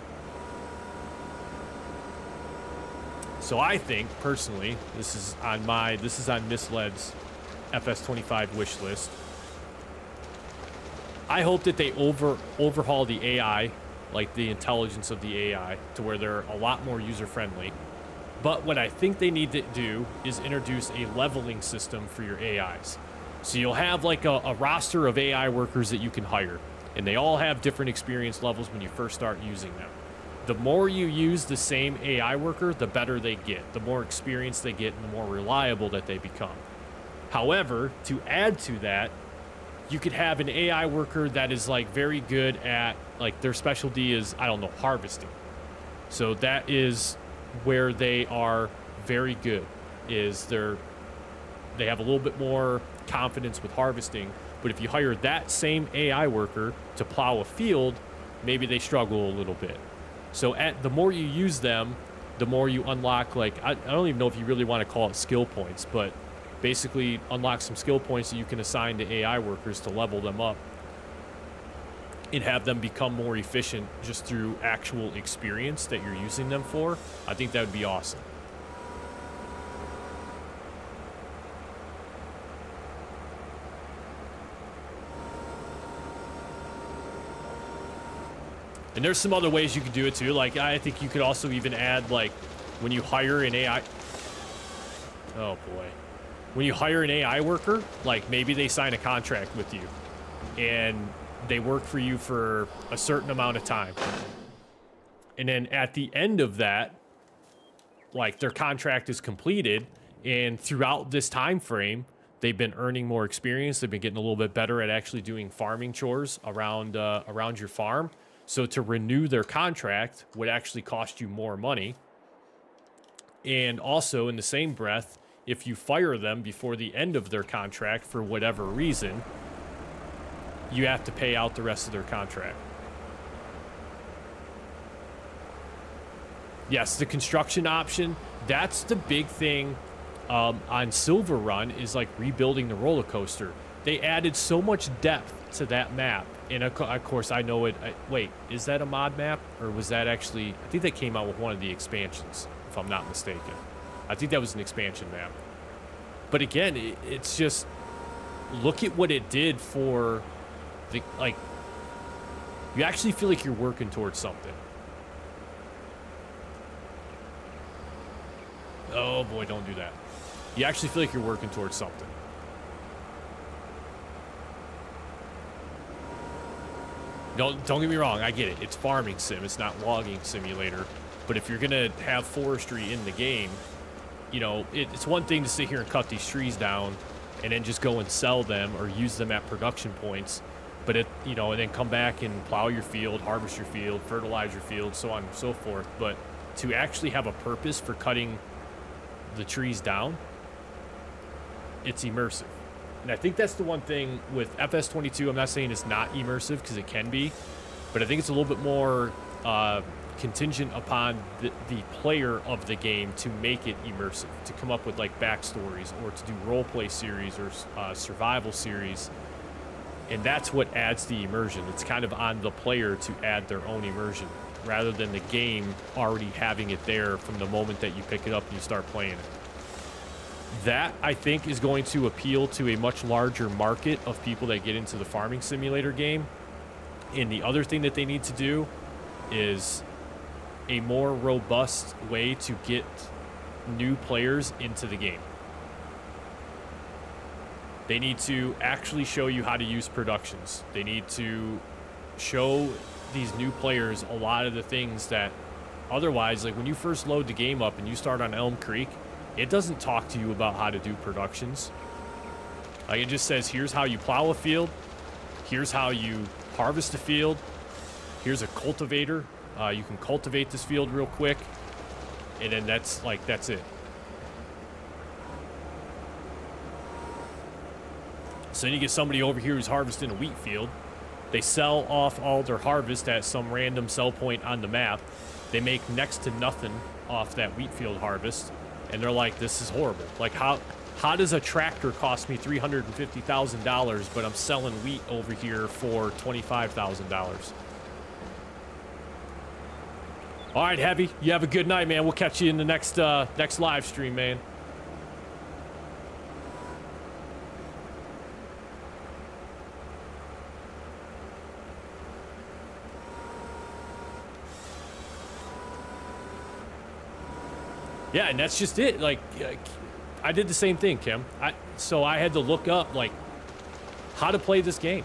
So I think, personally, this is on Misled's FS25 wish list. I hope that they overhaul the AI, like the intelligence of the AI, to where they're a lot more user-friendly. But what I think they need to do is introduce a leveling system for your AIs. So you'll have like a roster of AI workers that you can hire, and they all have different experience levels when you first start using them. The more you use the same AI worker, the better they get, the more experience they get, and the more reliable that they become. However, to add to that, you could have an AI worker that is like very good at, like, their specialty is, I don't know, harvesting. So that is where they are very good, is they have a little bit more confidence with harvesting. But if you hire that same AI worker to plow a field, maybe they struggle a little bit. So the more you use them, the more you unlock, like, I don't even know if you really want to call it skill points, but basically unlock some skill points that you can assign to AI workers to level them up and have them become more efficient just through actual experience that you're using them for. I think that would be awesome. And there's some other ways you could do it too. Like, I think you could also even add, like, when you hire an AI... Oh, boy. When you hire an AI worker, like, maybe they sign a contract with you. And they work for you for a certain amount of time. And then at the end of that, like, their contract is completed. And throughout this time frame, they've been earning more experience. They've been getting a little bit better at actually doing farming chores around your farm. So to renew their contract would actually cost you more money. And also, in the same breath, if you fire them before the end of their contract for whatever reason, you have to pay out the rest of their contract. Yes, the construction option, that's the big thing on Silver Run, is like rebuilding the roller coaster. They added so much depth to that map. And of course, I know it. Wait, is that a mod map? Or was that actually... I think that came out with one of the expansions, if I'm not mistaken. I think that was an expansion map. But again, it's just... Look at what it did for... the, like... You actually feel like you're working towards something. Oh boy, don't do that. You actually feel like you're working towards something. Don't get me wrong, I get it. It's farming sim, it's not logging simulator. But if you're gonna have forestry in the game, you know, it's one thing to sit here and cut these trees down and then just go and sell them or use them at production points. But you know, and then come back and plow your field, harvest your field, fertilize your field, so on and so forth. But to actually have a purpose for cutting the trees down, it's immersive. And I think that's the one thing with FS22. I'm not saying it's not immersive, because it can be, but I think it's a little bit more contingent upon the player of the game to make it immersive, to come up with like backstories or to do roleplay series or survival series. And that's what adds the immersion. It's kind of on the player to add their own immersion, rather than the game already having it there from the moment that you pick it up and you start playing it. That, I think, is going to appeal to a much larger market of people that get into the farming simulator game. And the other thing that they need to do is a more robust way to get new players into the game. They need to actually show you how to use productions. They need to show these new players a lot of the things that otherwise, like when you first load the game up and you start on Elm Creek, it doesn't talk to you about how to do productions. Like, it just says, here's how you plow a field. Here's how you harvest a field. Here's a cultivator. You can cultivate this field real quick. And then that's it. So then you get somebody over here who's harvesting a wheat field. They sell off all their harvest at some random sell point on the map. They make next to nothing off that wheat field harvest. And they're like, this is horrible. Like, how does a tractor cost me $350,000, but I'm selling wheat over here for $25,000? All right, Heavy, you have a good night, man. We'll catch you in the next live stream, man. Yeah, and that's just it. Like, I did the same thing, Kim. So I had to look up, like, how to play this game.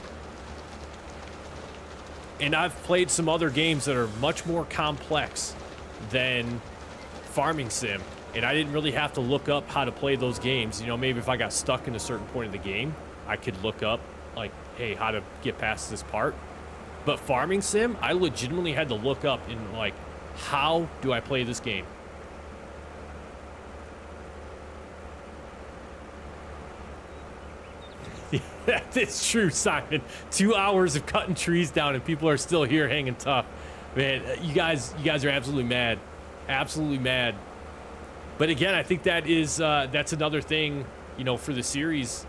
And I've played some other games that are much more complex than Farming Sim, and I didn't really have to look up how to play those games. You know, maybe if I got stuck in a certain point of the game, I could look up, like, hey, how to get past this part. But Farming Sim, I legitimately had to look up in, like, how do I play this game? That is true, Simon. 2 hours of cutting trees down and people are still here hanging tough. Man, you guys are absolutely mad. Absolutely mad. But again, I think that is that's another thing, you know, for the series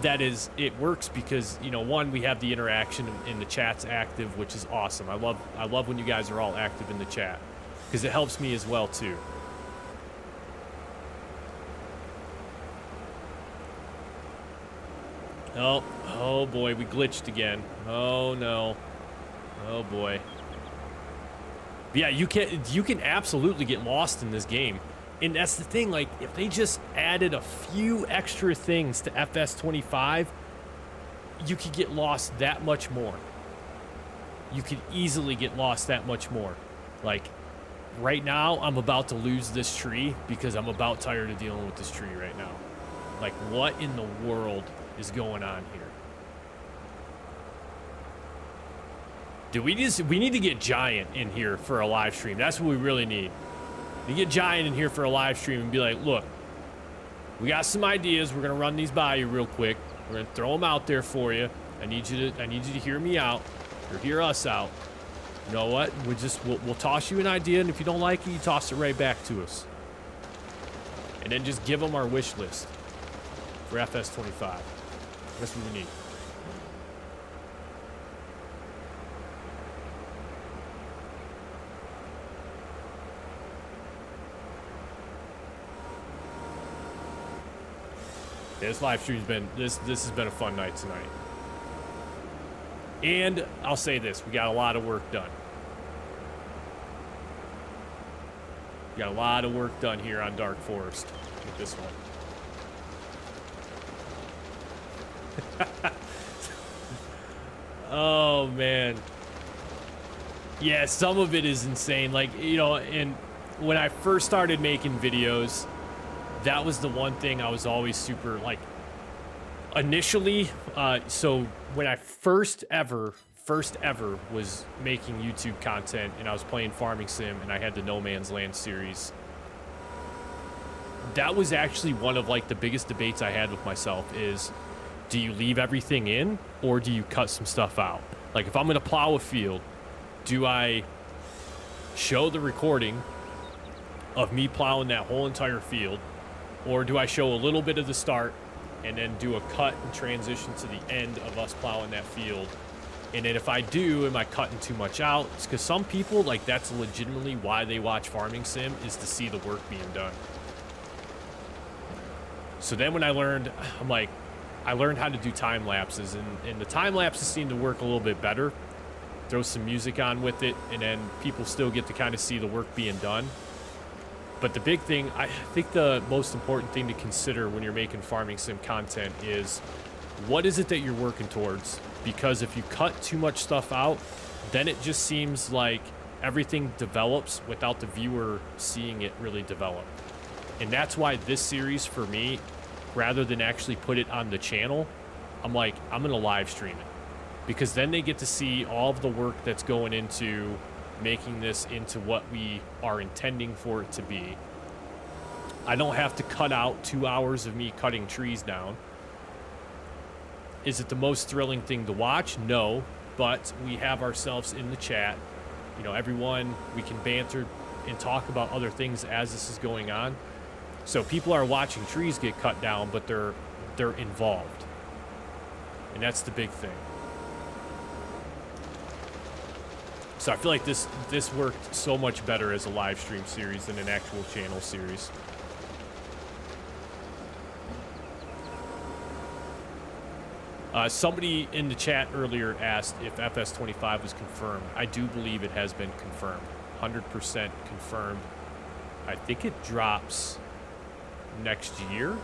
that is, it works because, you know, one, we have the interaction and the chat's active, which is awesome. I love when you guys are all active in the chat because it helps me as well too. Oh boy, we glitched again. Oh no. Oh boy. But yeah, you can absolutely get lost in this game. And that's the thing, like, if they just added a few extra things to FS25, you could get lost that much more. You could easily get lost that much more. Like, right now, I'm about to lose this tree because I'm about tired of dealing with this tree right now. Like, what in the world is going on here? Dude, we need to get Giant in here for a live stream. That's what we really need. You get Giant in here for a live stream and be like, look, we got some ideas. We're gonna run these by you real quick. We're gonna throw them out there for you. I need you to hear me out or hear us out. You know what? We'll toss you an idea, and if you don't like it, you toss it right back to us. And then just give them our wish list for FS25. That's what we need. Yeah, this live stream's been, this has been a fun night tonight. And I'll say this, we got a lot of work done. We got a lot of work done here on Dark Forest with this one. Oh man, yeah, some of it is insane. Like, you know, and when I first started making videos, that was the one thing I was always super, like, initially, so when I first ever was making YouTube content and I was playing Farming Sim and I had the No Man's Land series, that was actually one of, like, the biggest debates I had with myself is, do you leave everything in or do you cut some stuff out? Like, if I'm gonna plow a field, do I show the recording of me plowing that whole entire field, or do I show a little bit of the start and then do a cut and transition to the end of us plowing that field? And then if I do, am I cutting too much out? It's because some people, like, that's legitimately why they watch Farming Sim, is to see the work being done. So then when I learned, I'm like, I learned how to do time lapses, and the time lapses seem to work a little bit better. Throw some music on with it, and then people still get to kind of see the work being done. But the big thing, I think the most important thing to consider when you're making Farming Sim content is, what is it that you're working towards? Because if you cut too much stuff out, then it just seems like everything develops without the viewer seeing it really develop. And that's why this series, for me, rather than actually put it on the channel, I'm like, I'm gonna live stream it, because then they get to see all of the work that's going into making this into what we are intending for it to be. I don't have to cut out 2 hours of me cutting trees down. Is it the most thrilling thing to watch? No, but we have ourselves in the chat. You know, everyone, we can banter and talk about other things as this is going on. So people are watching trees get cut down, but they're involved. And that's the big thing. So I feel like this worked so much better as a live stream series than an actual channel series. Somebody in the chat earlier asked if FS25 was confirmed. I do believe it has been confirmed. 100% confirmed. I think it drops next year.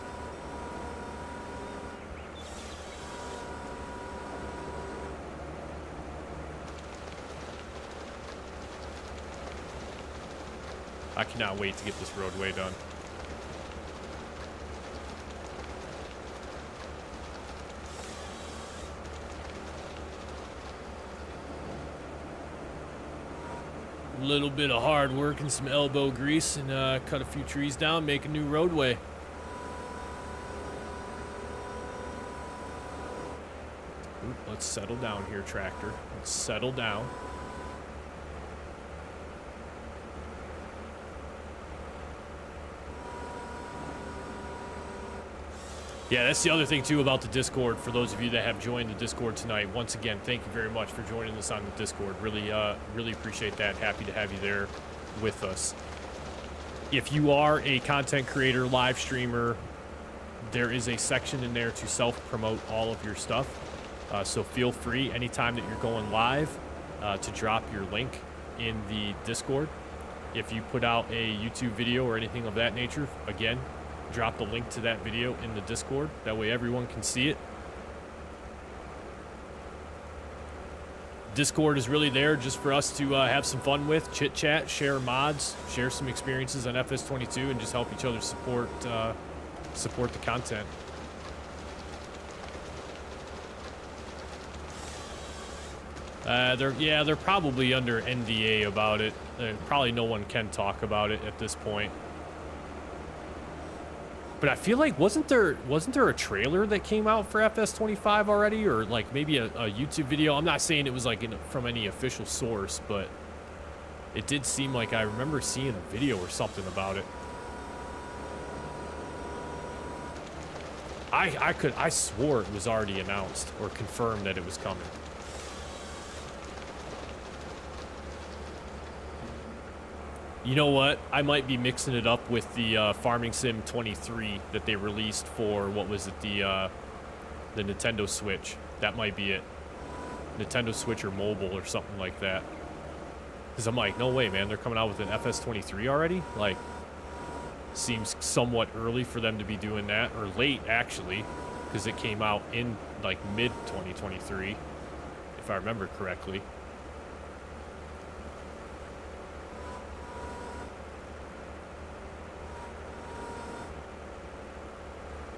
I cannot wait to get this roadway done. A little bit of hard work and some elbow grease, and cut a few trees down, make a new roadway. Ooh, let's settle down here, tractor. Let's settle down. Yeah, that's the other thing, too, about the Discord. For those of you that have joined the Discord tonight, once again, thank you very much for joining us on the Discord. Really, really appreciate that. Happy to have you there with us. If you are a content creator, live streamer, there is a section in there to self-promote all of your stuff. So feel free, anytime that you're going live, to drop your link in the Discord. If you put out a YouTube video or anything of that nature, again, drop the link to that video in the Discord. That way everyone can see it. Discord is really there just for us to have some fun with, chit chat, share mods, share some experiences on FS22, and just help each other support the content. They're probably under NDA about it. Probably no one can talk about it at this point. But I feel like wasn't there a trailer that came out for FS25 already, or like maybe a YouTube video? I'm not saying it was like from any official source, but it did seem like I remember seeing a video or something about it. I swore it was already announced or confirmed that it was coming. You know what? I might be mixing it up with the Farming Sim 23 that they released for, what was it, the Nintendo Switch. That might be it. Nintendo Switch or mobile or something like that. Because I'm like, no way, man. They're coming out with an FS23 already? Like, seems somewhat early for them to be doing that. Or late, actually. Because it came out in, like, mid-2023. If I remember correctly.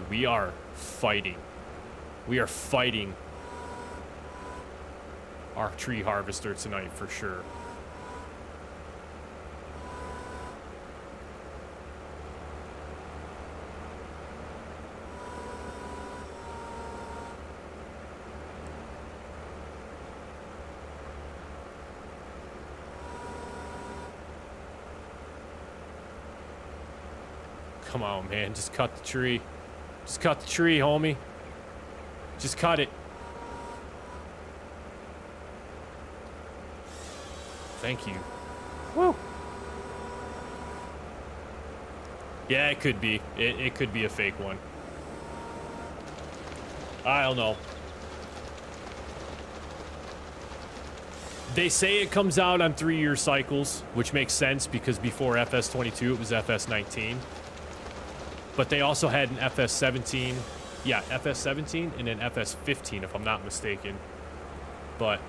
We are fighting. We are fighting our tree harvester tonight for sure. Come on, man. Just cut the tree. Just cut the tree, homie. Just cut it. Thank you. Woo. Yeah, it could be. It could be a fake one. I don't know. They say it comes out on 3-year cycles, which makes sense because before FS22 it was FS19. But they also had an FS17. Yeah, FS17 and an FS15, if I'm not mistaken. But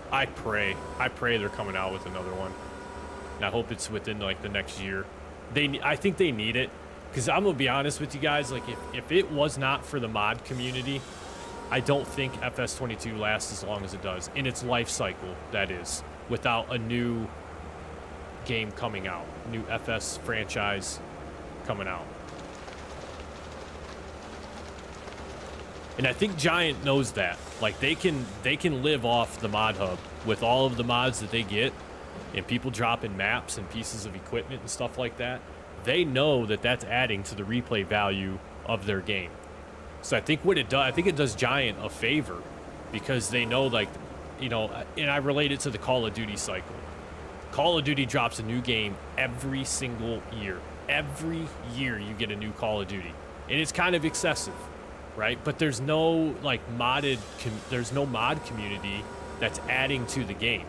I pray they're coming out with another one. And I hope it's within like the next year. I think they need it, because I'm gonna be honest with you guys. Like if it was not for the mod community, I don't think FS22 lasts as long as it does in its life cycle. That is, without a new game coming out, new FS franchise coming out. And I think Giant knows that. Like they can live off the mod hub with all of the mods that they get, and people dropping maps and pieces of equipment and stuff like that. They know that that's adding to the replay value of their game. So I think what it does, I think it does Giant a favor, because they know, like, you know, and I relate it to the Call of Duty cycle. Call of Duty drops a new game every single year. Every year you get a new Call of Duty. And it's kind of excessive, right? But there's no, like, there's no mod community that's adding to the game.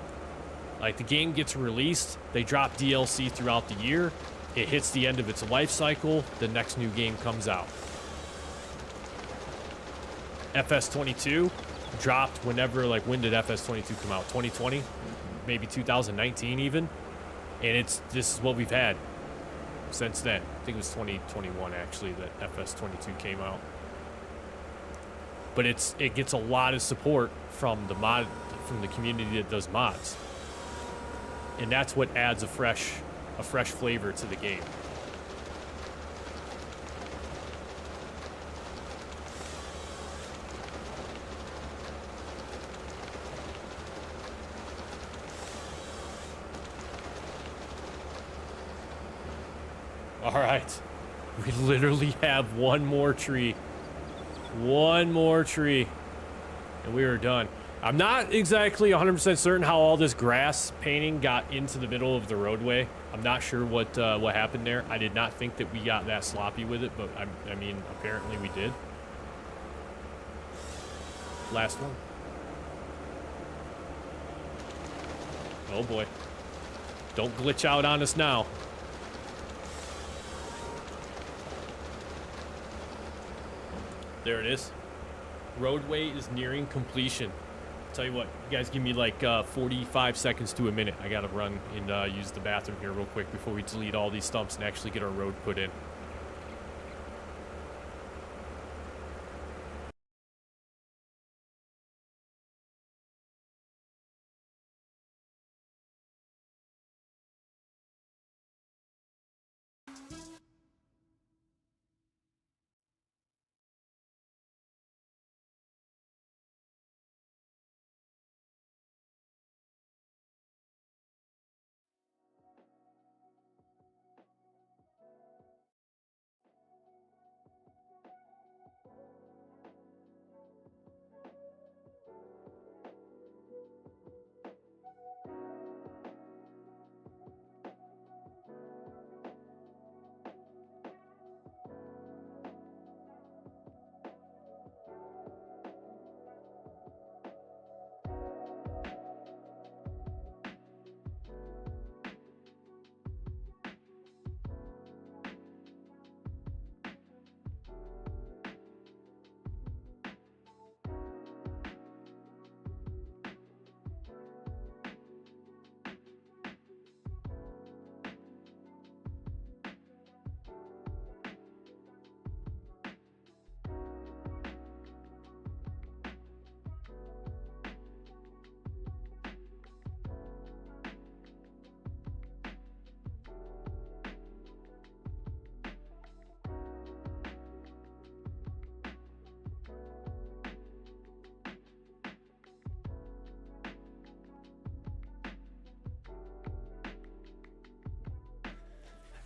Like, the game gets released, they drop DLC throughout the year, it hits the end of its life cycle, the next new game comes out. FS22, dropped whenever, like, when did FS22 come out? 2020, maybe 2019 even, and this is what we've had since then. I think it was 2021 actually that FS22 came out. But it gets a lot of support from the community that does mods, and that's what adds a fresh flavor to the game. All right, we literally have one more tree, and we are done. I'm not exactly 100% certain how all this grass painting got into the middle of the roadway. I'm not sure what happened there. I did not think that we got that sloppy with it, but I mean, apparently we did. Last one. Oh boy. Don't glitch out on us now. There it is. Roadway is nearing completion. Tell you what, you guys give me like 45 seconds to a minute. I gotta run and use the bathroom here real quick before we delete all these stumps and actually get our road put in.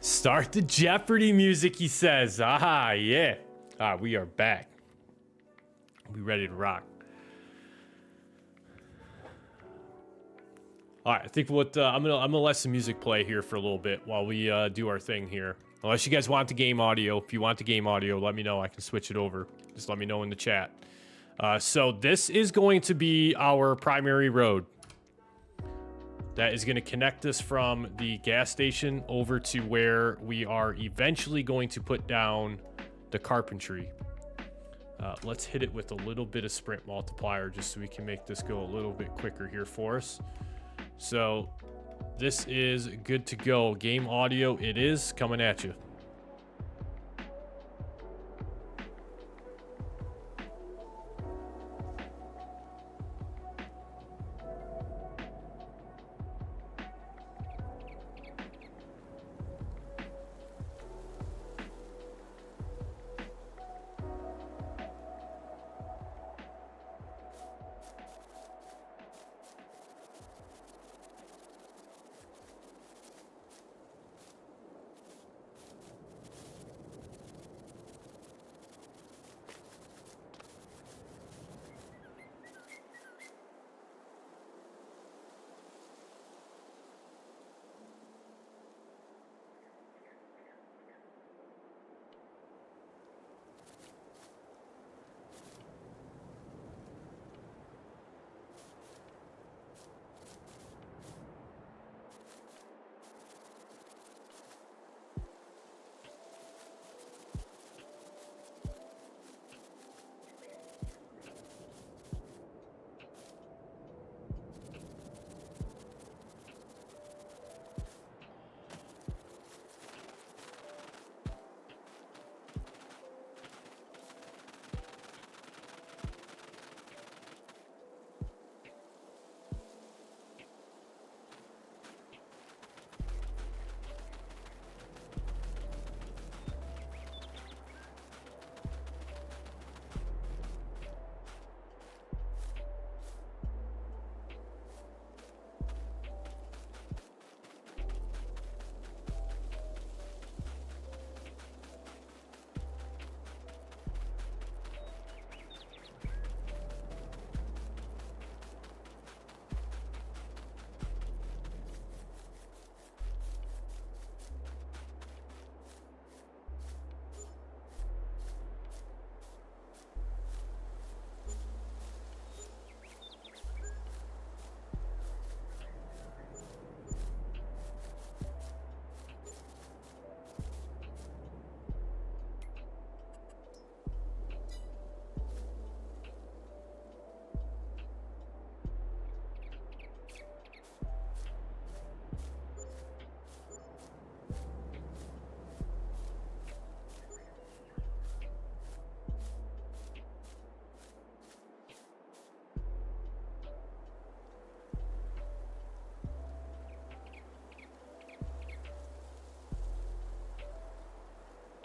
Start the Jeopardy music, he says. Ah, yeah. Ah, we are back. We ready to rock. All right, I think what I'm gonna let some music play here for a little bit while we do our thing here. Unless you guys want the game audio. If you want the game audio, let me know. I can switch it over. Just let me know in the chat. So this is going to be our primary road. That is going to connect us from the gas station over to where we are eventually going to put down the carpentry. Let's hit it with a little bit of sprint multiplier just so we can make this go a little bit quicker here for us. So this is good to go. Game audio, it is coming at you.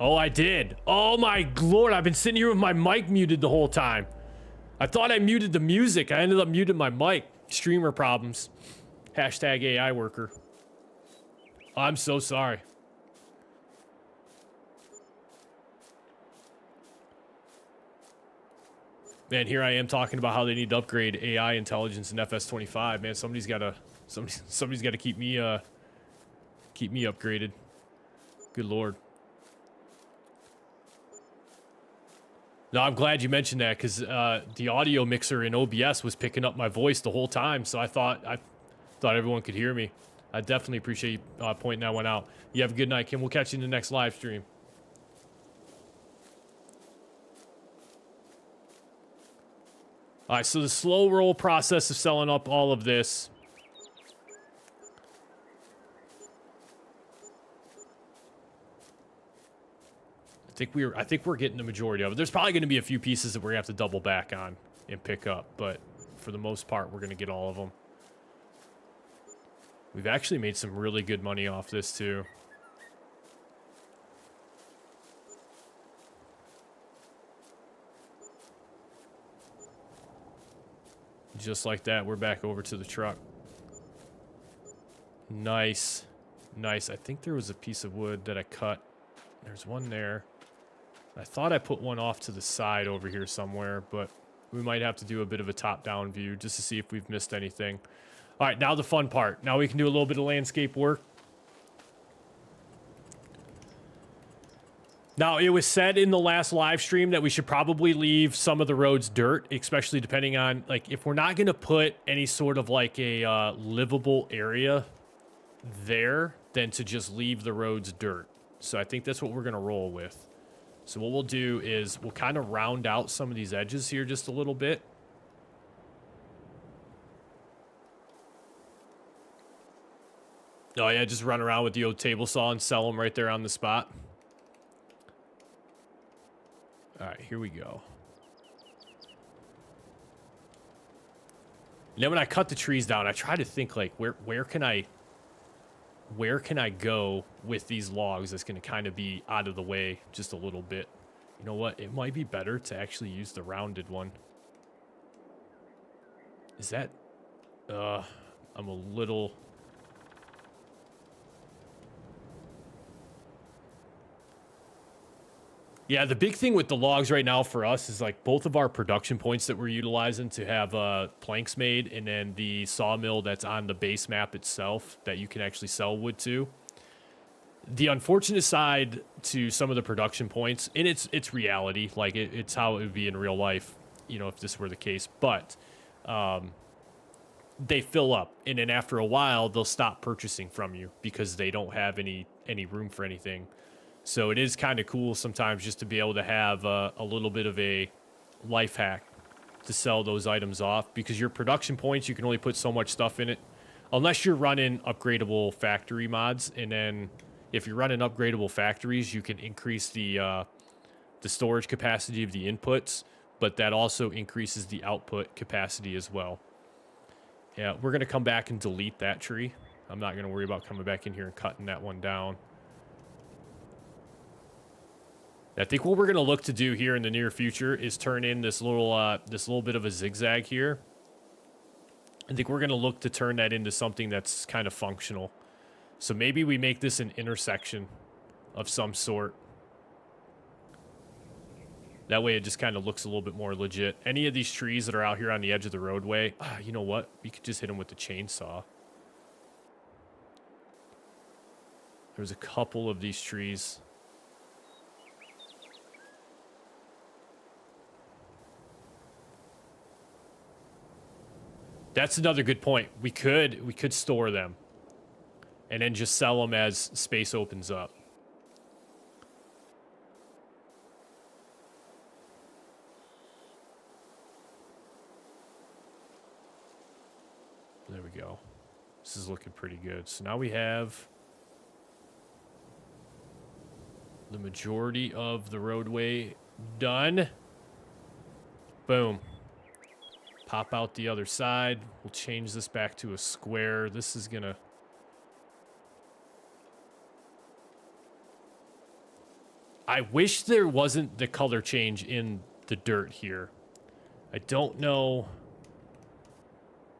Oh, I did. Oh my lord, I've been sitting here with my mic muted the whole time. I thought I muted the music. I ended up muting my mic. Streamer problems. Hashtag AI worker. I'm so sorry. Man, here I am talking about how they need to upgrade AI intelligence in FS25. Man, somebody's gotta keep me upgraded. Good lord. No, I'm glad you mentioned that because the audio mixer in OBS was picking up my voice the whole time, so I thought everyone could hear me. I definitely appreciate you pointing that one out. You have a good night, Kim. We'll catch you in the next live stream. All right, so the slow roll process of selling up all of this. I think we're getting the majority of it. There's probably going to be a few pieces that we're going to have to double back on and pick up, but for the most part, we're going to get all of them. We've actually made some really good money off this too. Just like that, we're back over to the truck. Nice. Nice. I think there was a piece of wood that I cut. There's one there. I thought I put one off to the side over here somewhere, but we might have to do a bit of a top-down view just to see if we've missed anything. All right, now the fun part. Now we can do a little bit of landscape work. Now, it was said in the last live stream that we should probably leave some of the roads dirt, especially depending on, like, if we're not going to put any sort of, like, a livable area there, then to just leave the roads dirt. So I think that's what we're going to roll with. So what we'll do is we'll kind of round out some of these edges here just a little bit. Oh yeah, just run around with the old table saw and sell them right there on the spot. All right, here we go. And then when I cut the trees down, I try to think like where can I go with these logs that's going to kind of be out of the way just a little bit. You know what? It might be better to actually use the rounded one. Is that... I'm a little... Yeah, the big thing with the logs right now for us is like both of our production points that we're utilizing to have planks made, and then the sawmill that's on the base map itself that you can actually sell wood to. The unfortunate side to some of the production points, and it's reality, like it's how it would be in real life, you know, if this were the case, but they fill up, and then after a while they'll stop purchasing from you because they don't have any room for anything. So it is kind of cool sometimes just to be able to have a little bit of a life hack to sell those items off, because your production points, you can only put so much stuff in it unless you're running upgradable factory mods. And then if you're running upgradable factories, you can increase the storage capacity of the inputs, but that also increases the output capacity as well. Yeah, we're going to come back and delete that tree. I'm not going to worry about coming back in here and cutting that one down. I think what we're going to look to do here in the near future is turn in this little bit of a zigzag here. I think we're going to look to turn that into something that's kind of functional. So maybe we make this an intersection of some sort. That way it just kind of looks a little bit more legit. Any of these trees that are out here on the edge of the roadway, you know what? We could just hit them with the chainsaw. There's a couple of these trees. That's another good point. We could store them and then just sell them as space opens up. There we go. This is looking pretty good. So now we have the majority of the roadway done. Boom. Pop out the other side. We'll change this back to a square. This is gonna... I wish there wasn't the color change in the dirt here. I don't know.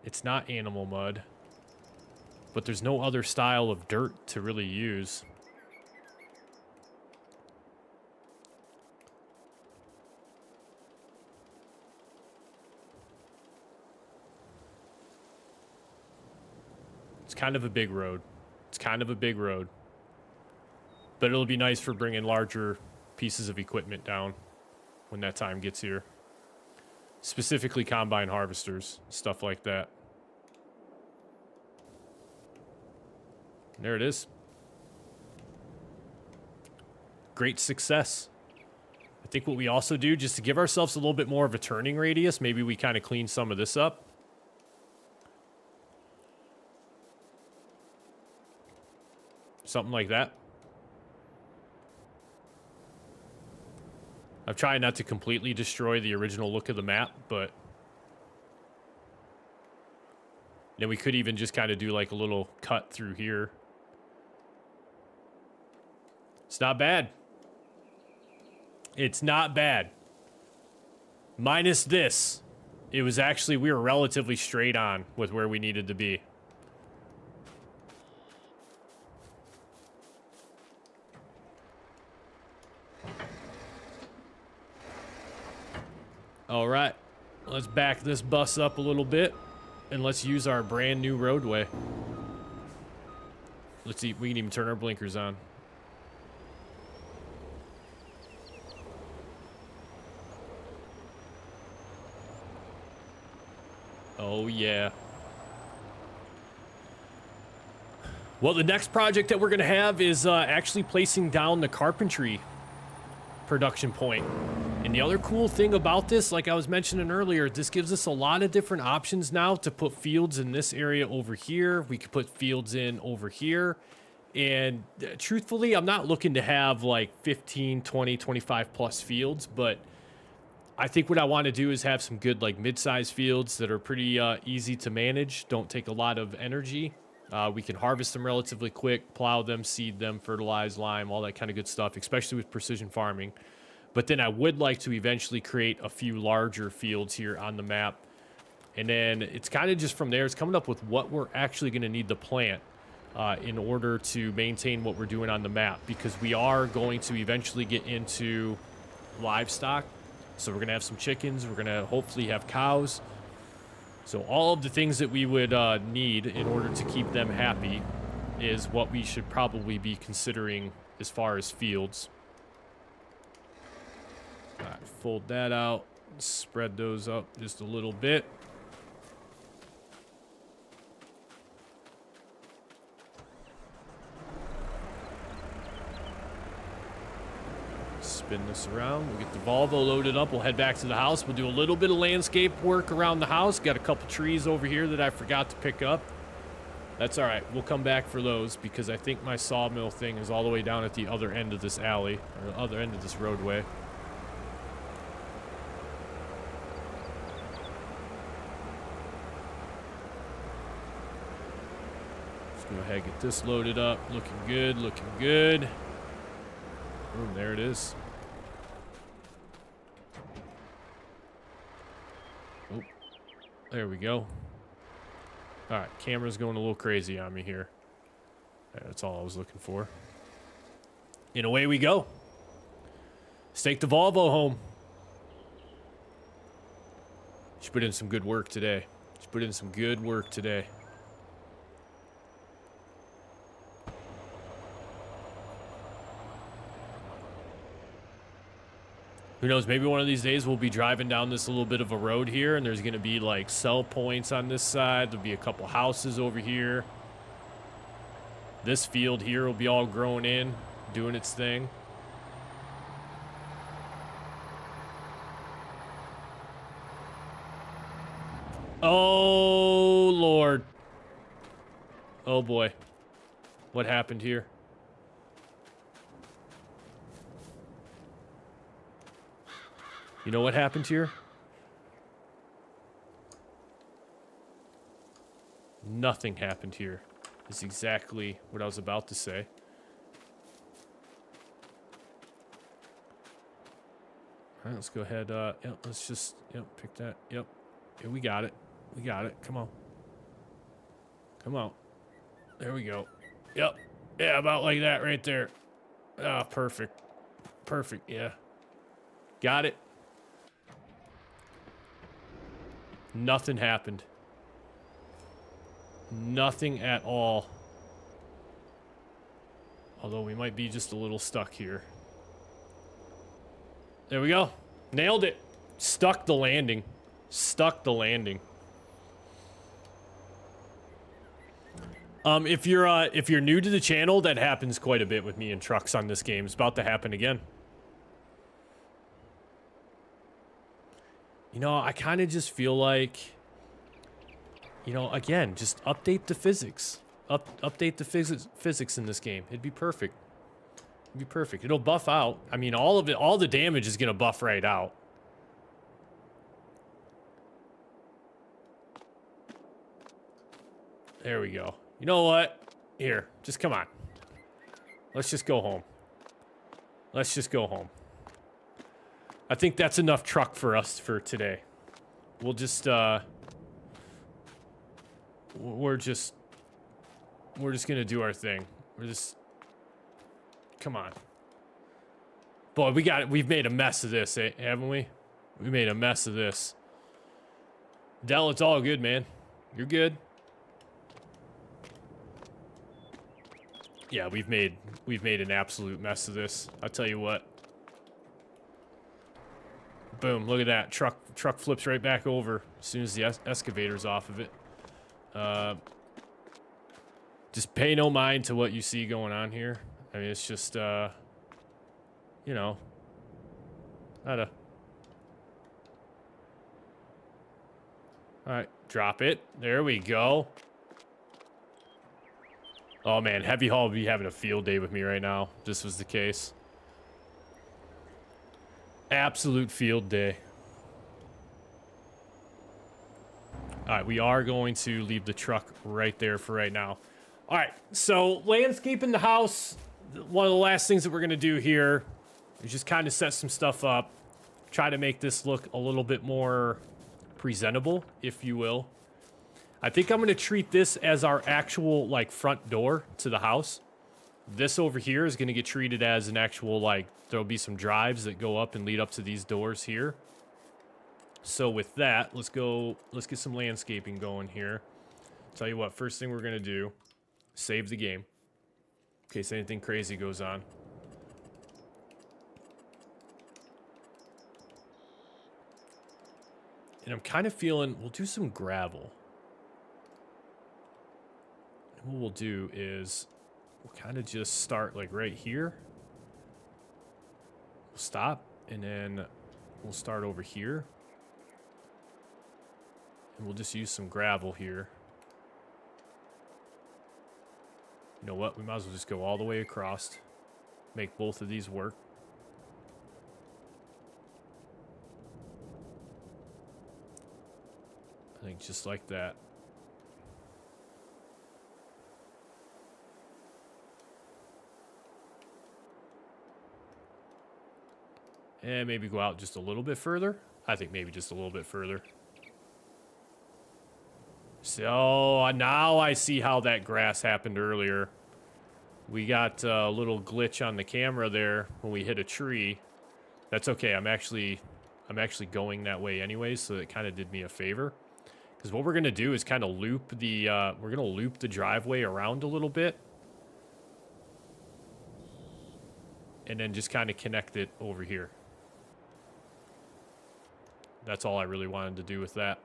It's not animal mud. But there's no other style of dirt to really use. It's kind of a big road. It's kind of a big road. But it'll be nice for bringing larger pieces of equipment down when that time gets here. Specifically combine harvesters, stuff like that. There it is. Great success. I think what we also do, just to give ourselves a little bit more of a turning radius, maybe we kind of clean some of this up. Something like that. I'm trying not to completely destroy the original look of the map, but then we could even just kind of do like a little cut through here. It's not bad. It's not bad. Minus this. It was actually, we were relatively straight on with where we needed to be. All right, let's back this bus up a little bit and let's use our brand new roadway. Let's see, we can even turn our blinkers on. Oh yeah. Well, the next project that we're gonna have is actually placing down the carpentry production point. And the other cool thing about this, like I was mentioning earlier, this gives us a lot of different options now to put fields in this area over here. We could put fields in over here. And truthfully, I'm not looking to have like 15, 20, 25 plus fields, but I think what I want to do is have some good like mid-sized fields that are pretty easy to manage, don't take a lot of energy. We can harvest them relatively quick, plow them, seed them, fertilize, lime, all that kind of good stuff, especially with precision farming. But then I would like to eventually create a few larger fields here on the map. And then it's kind of just from there, it's coming up with what we're actually going to need to plant in order to maintain what we're doing on the map. Because we are going to eventually get into livestock. So we're going to have some chickens. We're going to hopefully have cows. So all of the things that we would need in order to keep them happy is what we should probably be considering as far as fields. All right, fold that out, spread those up just a little bit. Spin this around. We'll get the Volvo loaded up. We'll head back to the house. We'll do a little bit of landscape work around the house. Got a couple trees over here that I forgot to pick up. That's all right. We'll come back for those because I think my sawmill thing is all the way down at the other end of this alley, or the other end of this roadway. Go ahead, get this loaded up. Looking good, looking good. Boom, there it is. Oh, there we go. All right, camera's going a little crazy on me here. That's all I was looking for. And away we go. Let's take the Volvo home. She put in some good work today. She put in some good work today. Who knows, maybe one of these days we'll be driving down this little bit of a road here and there's going to be like cell points on this side. There'll be a couple houses over here. This field here will be all grown in, doing its thing. Oh, Lord. Oh, boy. What happened here? You know what happened here? Nothing happened here. Is exactly what I was about to say. right, let's go ahead. Yep, let's just, yep, pick that. Yep. Yeah, we got it. We got it. Come on. Come on. There we go. Yep. Yeah, about like that right there. Ah, perfect. Perfect, yeah. Got it. Nothing happened. Nothing at all. Although we might be just a little stuck here. There we go. Nailed it. Stuck the landing. Stuck the landing. If you're new to the channel, that happens quite a bit with me and trucks on this game. It's about to happen again. You know, I kind of just feel like, you know, again, just update the physics. Update the physics in this game. It'd be perfect. It'd be perfect. It'll buff out. I mean, all of it, all the damage is gonna buff right out. There we go. You know what? Here, just come on. Let's just go home. Let's just go home. I think that's enough truck for us for today. We'll just, we're just gonna do our thing. We're just, come on. Boy, we've made a mess of this, haven't we? We made a mess of this. Dell, it's all good, man. You're good. Yeah, we've made an absolute mess of this. I'll tell you what. Boom, look at that. Truck flips right back over as soon as the excavator's off of it. Just pay no mind to what you see going on here. I mean, it's just, you know, all right, drop it. There we go. Oh man, Heavy Haul would be having a field day with me right now. If this was the case. Absolute field day. All right, we are going to leave the truck right there for right now. All right, so landscaping the house. One of the last things that we're gonna do here is just kind of set some stuff up. Try to make this look a little bit more presentable, if you will. I think I'm going to treat this as our actual, like, front door to the house. This over here is going to get treated as an actual, like, there'll be some drives that go up and lead up to these doors here. So with that, let's get some landscaping going here. Tell you what, first thing we're going to do, save the game. In case anything crazy goes on. And I'm kind of feeling, we'll do some gravel. What we'll do is we'll kind of just start like right here. We'll stop and then we'll start over here. And we'll just use some gravel here. You know what? We might as well just go all the way across. Make both of these work. I think just like that. And maybe go out just a little bit further. I think maybe just a little bit further. So now I see how that grass happened earlier. We got a little glitch on the camera there when we hit a tree. That's okay. I'm actually going that way anyways, so it kind of did me a favor. Because what we're gonna do is kind of loop the we're gonna loop the driveway around a little bit. And then just kind of connect it over here. That's all I really wanted to do with that.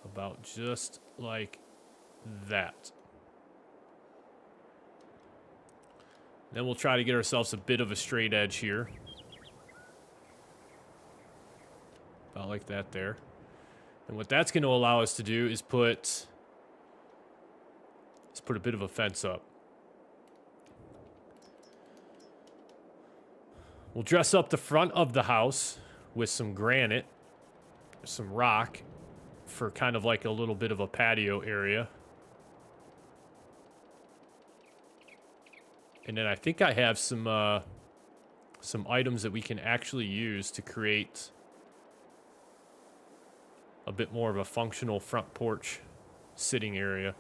About just like that. Then we'll try to get ourselves a bit of a straight edge here. About like that there. And what that's going to allow us to do is put a bit of a fence up. We'll dress up the front of the house with some granite, some rock, for kind of like a little bit of a patio area. And then I think I have some items that we can actually use to create a bit more of a functional front porch sitting area.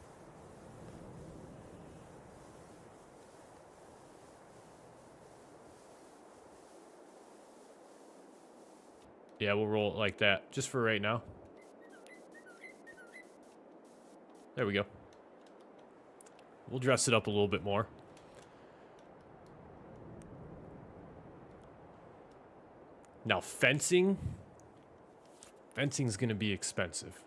Yeah, we'll roll it like that, just for right now. There we go. We'll dress it up a little bit more. Now, fencing. Fencing's going to be expensive.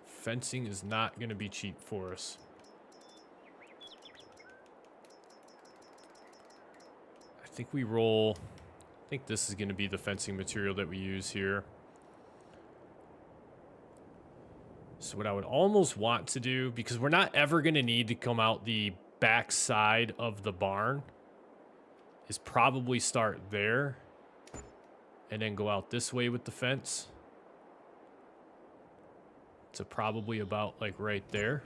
Fencing is not going to be cheap for us. I think we roll... I think this is going to be the fencing material that we use here. So what I would almost want to do, because we're not ever going to need to come out the back side of the barn, is probably start there and then go out this way with the fence. So probably about like right there.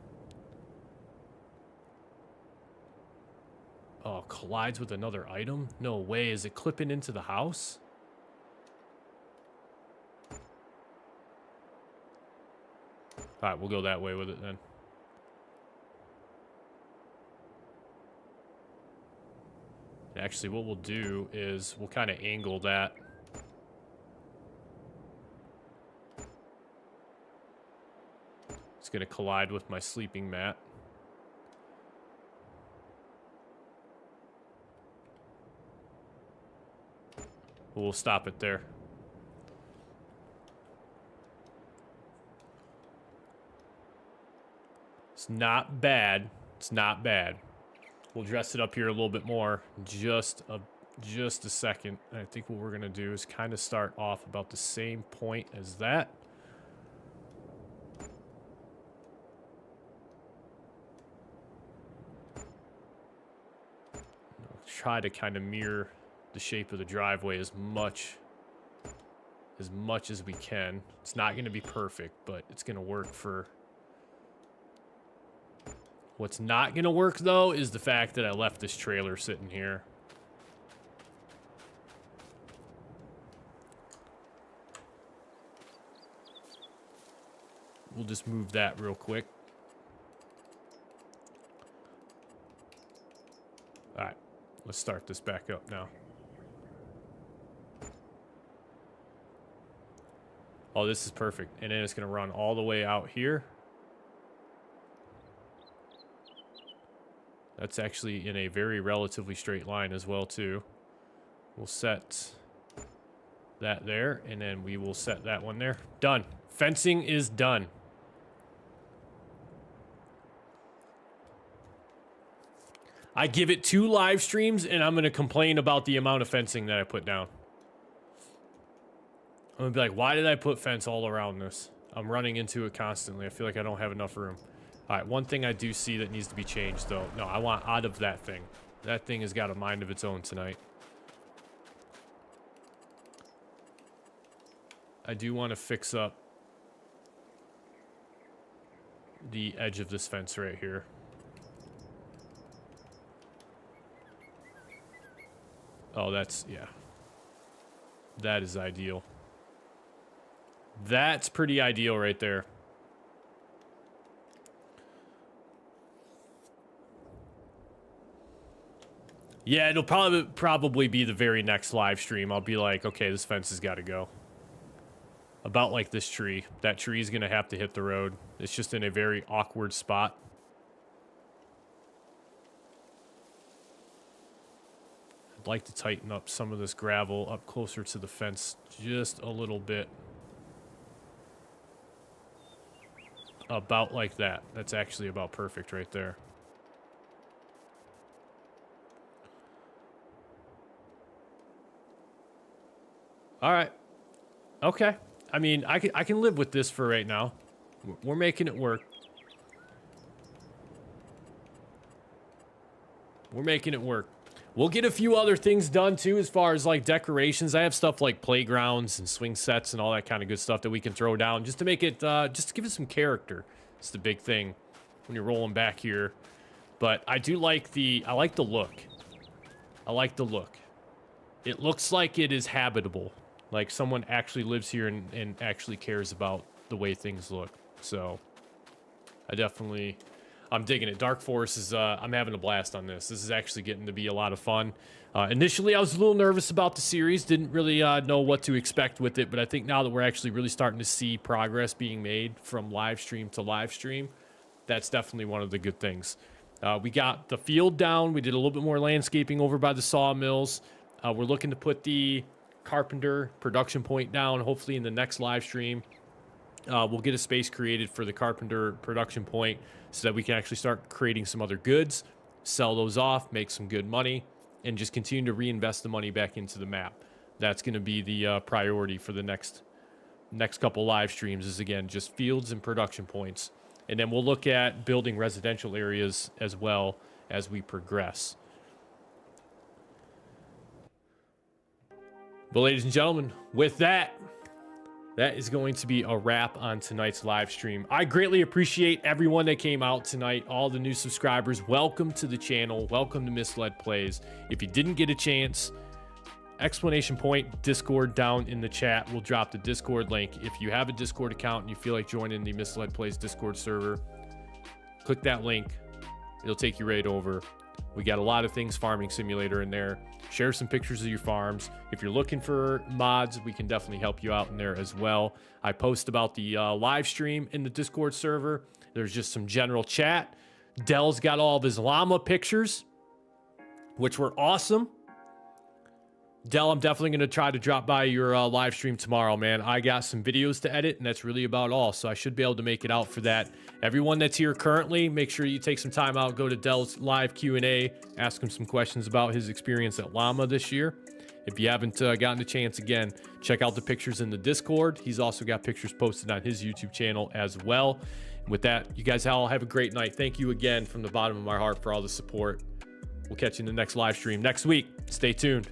Oh, collides with another item? No way. Is it clipping into the house? All right, we'll go that way with it then. Actually, what we'll do is we'll kind of angle that. It's going to collide with my sleeping mat. We'll stop it there. It's not bad. It's not bad. We'll dress it up here a little bit more. Just a second. I think what we're going to do is kind of start off about the same point as that. Try to kind of mirror the shape of the driveway as much as we can. It's not going to be perfect, but it's going to work for... What's not going to work, though, is the fact that I left this trailer sitting here. We'll just move that real quick. All right, let's start this back up now. Oh, this is perfect. And then it's going to run all the way out here. That's actually in a very relatively straight line as well, too. We'll set that there, and then we will set that one there. Done. Fencing is done. I give it 2 live streams, and I'm going to complain about the amount of fencing that I put down. I'm going to be like, why did I put fence all around this? I'm running into it constantly. I feel like I don't have enough room. All right, one thing I do see that needs to be changed, though. No, I want out of that thing. That thing has got a mind of its own tonight. I do want to fix up the edge of this fence right here. Oh, that's, yeah. That is ideal. That's pretty ideal right there. Yeah, it'll probably be the very next live stream. I'll be like, okay, this fence has got to go. About like this tree. That tree is going to have to hit the road. It's just in a very awkward spot. I'd like to tighten up some of this gravel up closer to the fence just a little bit. About like that. That's actually about perfect right there. All right. Okay. I mean, I can live with this for right now. We're making it work. We're making it work. We'll get a few other things done, too, as far as, like, decorations. I have stuff like playgrounds and swing sets and all that kind of good stuff that we can throw down just to make it, just to give it some character. It's the big thing when you're rolling back here. But I do like I like the look. I like the look. It looks like it is habitable. Like someone actually lives here and actually cares about the way things look. So I'm digging it. Dark Forest is, I'm having a blast on this. This is actually getting to be a lot of fun. Initially, I was a little nervous about the series. Didn't really know what to expect with it. But I think now that we're actually really starting to see progress being made from live stream to live stream, that's definitely one of the good things. We got the field down. We did a little bit more landscaping over by the sawmills. We're looking to put the carpenter production point down, hopefully in the next live stream. We'll get a space created for the carpenter production point so that we can actually start creating some other goods, sell those off, make some good money, and just continue to reinvest the money back into the map. That's going to be the priority for the next couple live streams is, again, just fields and production points. And then we'll look at building residential areas as well as we progress. But ladies and gentlemen, with that is going to be a wrap on tonight's live stream. I greatly appreciate everyone that came out tonight, all the new subscribers. Welcome to the channel. Welcome to Misled Plays. If you didn't get a chance, exclamation point Discord down in the chat. We'll drop the Discord link. If you have a Discord account and you feel like joining the Misled Plays Discord server, click that link. It'll take you right over. We got a lot of things farming simulator in there. Share some pictures of your farms. If you're looking for mods, we can definitely help you out in there as well. I post about the live stream in the Discord server. There's just some general chat. Dell's got all of his llama pictures, which were awesome. Dell, I'm definitely going to try to drop by your live stream tomorrow, man. I got some videos to edit, and that's really about all, so I should be able to make it out for that. Everyone that's here currently, make sure you take some time out, go to Dell's live Q&A, ask him some questions about his experience at Llama this year. If you haven't gotten a chance, again, check out the pictures in the Discord. He's also got pictures posted on his YouTube channel as well. With that, you guys all have a great night. Thank you again from the bottom of my heart for all the support. We'll catch you in the next live stream next week. Stay tuned.